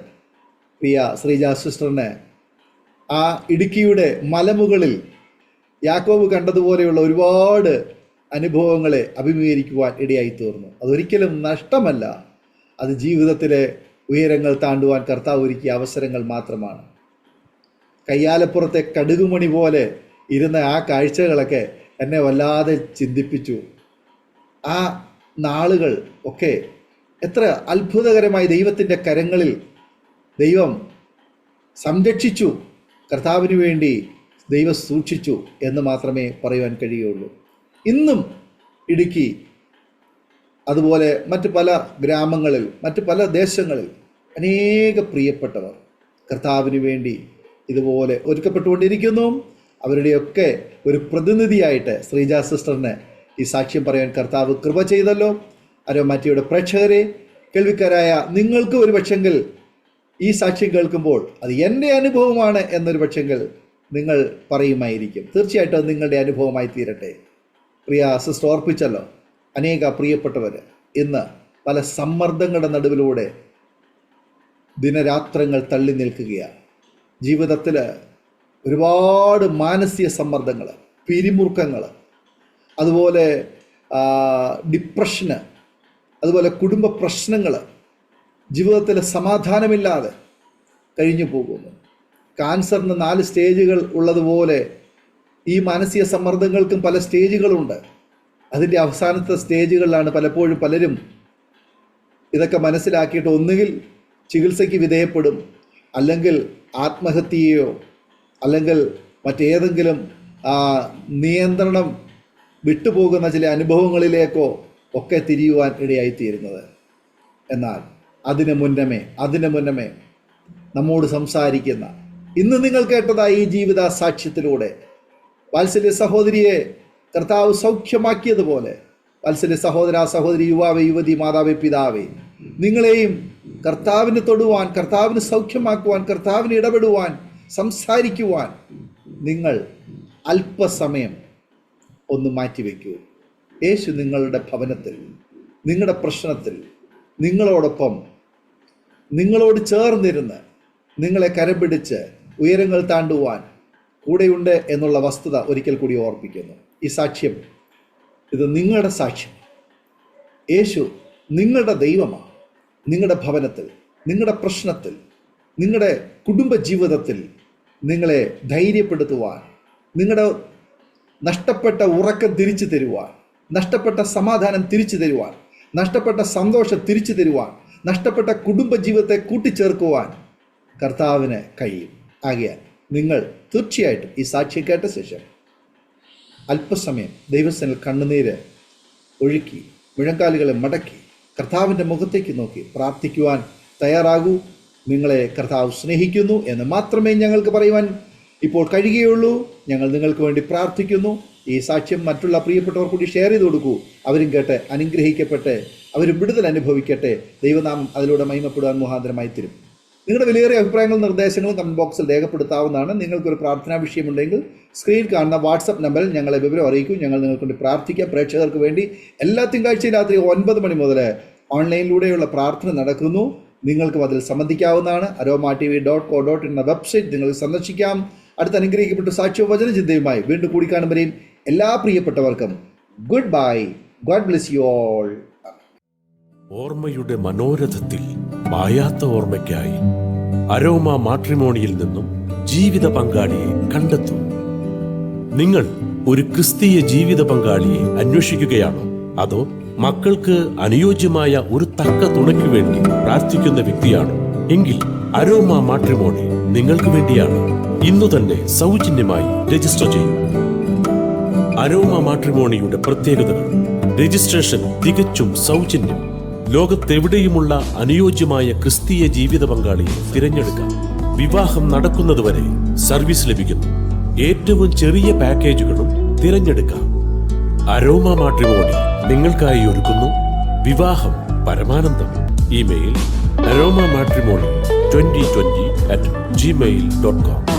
പ്രിയ ശ്രീജ സിസ്റ്ററിന് ആ ഇടുക്കിയുടെ മലമുകളിൽ യാക്കോബ് കണ്ടതുപോലെയുള്ള ഒരുപാട് അനുഭവങ്ങളെ അഭിമുഖീകരിക്കുവാൻ ഇടയായി തീർന്നു. അതൊരിക്കലും നഷ്ടമല്ല, അത് ജീവിതത്തിലെ ഉയരങ്ങൾ താണ്ടുവാൻ കർത്താവ് ഒരുക്കിയ അവസരങ്ങൾ മാത്രമാണ്. കയ്യാലപ്പുറത്തെ കടുകുമണി പോലെ ഇരുന്ന ആ കാഴ്ചകളൊക്കെ എന്നെ വല്ലാതെ ചിന്തിപ്പിച്ചു. ആ നാളുകൾ ഒക്കെ എത്ര അത്ഭുതകരമായി ദൈവത്തിൻ്റെ കരങ്ങളിൽ ദൈവം സംരക്ഷിച്ചു, കർത്താവിന് വേണ്ടി ദൈവം സൂക്ഷിച്ചു എന്ന് മാത്രമേ പറയുവാൻ കഴിയുള്ളൂ. ഇന്നും ഇടുക്കി അതുപോലെ മറ്റ് പല ഗ്രാമങ്ങളിൽ, മറ്റ് പല ദേശങ്ങളിൽ അനേക പ്രിയപ്പെട്ടവർ കർത്താവിന് വേണ്ടി ഇതുപോലെ ഒരുക്കപ്പെട്ടുകൊണ്ടിരിക്കുന്നു. അവരുടെയൊക്കെ ഒരു പ്രതിനിധിയായിട്ട് ശ്രീജ സിസ്റ്ററിന് ഈ സാക്ഷ്യം പറയാൻ കർത്താവ് കൃപ ചെയ്തല്ലോ. അരോമാറ്റിയുടെ പ്രേക്ഷകരെ, കേൾവിക്കാരായ നിങ്ങൾക്ക് ഒരു പക്ഷെങ്കിൽ ഈ സാക്ഷ്യം കേൾക്കുമ്പോൾ അത് എൻ്റെ അനുഭവമാണ് എന്നൊരു പക്ഷെങ്കിൽ നിങ്ങൾ പറയുമായിരിക്കും. തീർച്ചയായിട്ടും അത് നിങ്ങളുടെ അനുഭവമായി തീരട്ടെ. പ്രിയ സിസ്റ്റർ ഓർപ്പിച്ചല്ലോ, അനേക പ്രിയപ്പെട്ടവർ ഇന്ന് പല സമ്മർദ്ദങ്ങളുടെ നടുവിലൂടെ ദിനരാത്രങ്ങൾ തള്ളി നിൽക്കുകയാണ്. ജീവിതത്തിൽ ഒരുപാട് മാനസിക സമ്മർദ്ദങ്ങൾ, പിരിമുറുക്കങ്ങൾ, അതുപോലെ ഡിപ്രഷന്, അതുപോലെ കുടുംബ പ്രശ്നങ്ങൾ, ജീവിതത്തിൽ സമാധാനമില്ലാതെ കഴിഞ്ഞു പോകുന്നു. ക്യാൻസറിന് 4 സ്റ്റേജുകൾ ഉള്ളതുപോലെ ഈ മാനസിക സമ്മർദ്ദങ്ങൾക്കും പല സ്റ്റേജുകളുണ്ട്. അതിൻ്റെ അവസാനത്തെ സ്റ്റേജുകളിലാണ് പലപ്പോഴും പലരും ഇതൊക്കെ മനസ്സിലാക്കിയിട്ട് ഒന്നുകിൽ ചികിത്സയ്ക്ക് വിധേയപ്പെടും, അല്ലെങ്കിൽ ആത്മഹത്യയോ അല്ലെങ്കിൽ മറ്റേതെങ്കിലും നിയന്ത്രണം വിട്ടുപോകുന്ന ചില അനുഭവങ്ങളിലേക്കോ ഒക്കെ തിരിയുവാൻ ഇടയായിത്തീരുന്നത്. എന്നാൽ അതിനു മുന്നമേ നമ്മോട് സംസാരിക്കുന്ന, ഇന്ന് നിങ്ങൾ കേട്ടതായി ഈ ജീവിത സാക്ഷ്യത്തിലൂടെ വാത്സല്യ സഹോദരിയെ കർത്താവ് സൗഖ്യമാക്കിയതുപോലെ, വാത്സല്യ സഹോദര സഹോദരി, യുവാവേ യുവതി, മാതാവേ പിതാവേ, നിങ്ങളെയും കർത്താവിന് തൊടുവാൻ, കർത്താവിന് സൗഖ്യമാക്കുവാൻ, കർത്താവിന് ഇടപെടുവാൻ, സംസാരിക്കുവാൻ നിങ്ങൾ അല്പസമയം ഒന്ന് മാറ്റിവെക്കൂ. യേശു നിങ്ങളുടെ ഭവനത്തിൽ, നിങ്ങളുടെ പ്രശ്നത്തിൽ നിങ്ങളോടൊപ്പം, നിങ്ങളോട് ചേർന്നിരുന്ന് നിങ്ങളെ കരപിടിച്ച് ഉയരങ്ങൾ താണ്ടുവാൻ കൂടെയുണ്ട് എന്നുള്ള വസ്തുത ഒരിക്കൽ കൂടി ഓർപ്പിക്കുന്നു. ഈ സാക്ഷ്യം, ഇത് നിങ്ങളുടെ സാക്ഷ്യം. യേശു നിങ്ങളുടെ ദൈവമാണ്. നിങ്ങളുടെ ഭവനത്തിൽ, നിങ്ങളുടെ പ്രശ്നത്തിൽ, നിങ്ങളുടെ കുടുംബജീവിതത്തിൽ നിങ്ങളെ ധൈര്യപ്പെടുത്തുവാൻ, നിങ്ങളുടെ നഷ്ടപ്പെട്ട ഉറക്കം തിരിച്ചു തരുവാൻ, നഷ്ടപ്പെട്ട സമാധാനം തിരിച്ചു തരുവാൻ, നഷ്ടപ്പെട്ട സന്തോഷം തിരിച്ചു തരുവാൻ, നഷ്ടപ്പെട്ട കുടുംബജീവിതത്തെ കൂട്ടിച്ചേർക്കുവാൻ കർത്താവിന് കഴിയും. ആകയാൽ നിങ്ങൾ തീർച്ചയായിട്ടും ഈ സാക്ഷ്യം കേട്ട ശേഷം അല്പസമയം ദൈവസേനയിൽ കണ്ണുനീര് ഒഴുക്കി, മുഴങ്കാലുകളെ മടക്കി കർത്താവിൻ്റെ മുഖത്തേക്ക് നോക്കി പ്രാർത്ഥിക്കുവാൻ തയ്യാറാകൂ. നിങ്ങളെ കർത്താവ് സ്നേഹിക്കുന്നു എന്ന് മാത്രമേ ഞങ്ങൾക്ക് പറയുവാൻ ഇപ്പോൾ കഴിയുകയുള്ളൂ. ഞങ്ങൾ നിങ്ങൾക്ക് വേണ്ടി പ്രാർത്ഥിക്കുന്നു. ഈ സാക്ഷ്യം മറ്റുള്ള പ്രിയപ്പെട്ടവർ കൂടി ഷെയർ ചെയ്ത് കൊടുക്കൂ. അവരും കേട്ട് അനുഗ്രഹിക്കപ്പെട്ട് അവരും വിടുതൽ അനുഭവിക്കട്ടെ. ദൈവനാമം അതിലൂടെ മഹിമപ്പെടുവാൻ മുഖാന്തരമായി തീരും. നിങ്ങളുടെ വിലയേറിയ അഭിപ്രായങ്ങളും നിർദ്ദേശങ്ങളും കമൻറ്റ് ബോക്സിൽ രേഖപ്പെടുത്താവുന്നതാണ്. നിങ്ങൾക്കൊരു പ്രാർത്ഥനാ വിഷയമുണ്ടെങ്കിൽ സ്ക്രീനിൽ കാണുന്ന വാട്സപ്പ് നമ്പറിൽ ഞങ്ങളെ വിവരം അറിയിക്കും. ഞങ്ങൾ നിങ്ങൾക്ക് വേണ്ടി പ്രാർത്ഥിക്കാം. പ്രേക്ഷകർക്ക് വേണ്ടി എല്ലാ തിങ്കളാഴ്ചയും രാത്രി 9 മണി മുതൽ ഓൺലൈനിലൂടെയുള്ള പ്രാർത്ഥന നടക്കുന്നു. നിങ്ങൾക്കും അതിൽ സംബന്ധിക്കാവുന്നതാണ്. aroma.tv.co.in എന്ന വെബ്സൈറ്റ് നിങ്ങൾ സന്ദർശിക്കാം. അടുത്ത അനുഗ്രഹിക്കപ്പെട്ട സാക്ഷ്യവും വചന ചിന്തയുമായി വീണ്ടും കൂടിക്കാണുമ്പോഴേയും എല്ലാ പ്രിയപ്പെട്ടവർക്കും good bye. God bless you all. ഓർമ്മയുടെ മനോരഥത്തിൽ മായാത്ത ഓർമ്മയ്ക്കായി അരോമ മാട്രിമോണിയിൽ നിന്നും ജീവിത പങ്കാളിയെ കണ്ടെത്തൂ. നിങ്ങൾ ഒരു ക്രിസ്തീയ ജീവിത പങ്കാളിയെ അന്വേഷിക്കുകയാണോ? അതോ മക്കൾക്ക് അനുയോജ്യമായ ഒരു തക്ക തുണയ്ക്ക് വേണ്ടി പ്രാർത്ഥിക്കുന്ന വ്യക്തിയാണോ? എങ്കിൽ അരോമ മാട്രിമോണി നിങ്ങൾക്ക് വേണ്ടിയാണ്. ഇന്നു തന്നെ സൗജന്യമായി രജിസ്റ്റർ ചെയ്യൂ. അരോമ മാട്രിമോണിയുടെ പ്രത്യേകതകൾ: രജിസ്ട്രേഷൻ തികച്ചും സൗജന്യം. ലോകത്തെവിടെയുമുള്ള അനുയോജ്യമായ ക്രിസ്തീയ ജീവിത പങ്കാളിയെ തിരഞ്ഞെടുക്കാം. വിവാഹം നടക്കുന്നതുവരെ സർവീസ് ലഭിക്കുന്നു. ഏറ്റവും ചെറിയ പാക്കേജുകളും തിരഞ്ഞെടുക്കാം. അരോമ മാട്രിമോണി നിങ്ങൾക്കായി ഒരുക്കുന്നു വിവാഹം പരമാനന്ദം. Email aroma matrimony2020@gmail.com.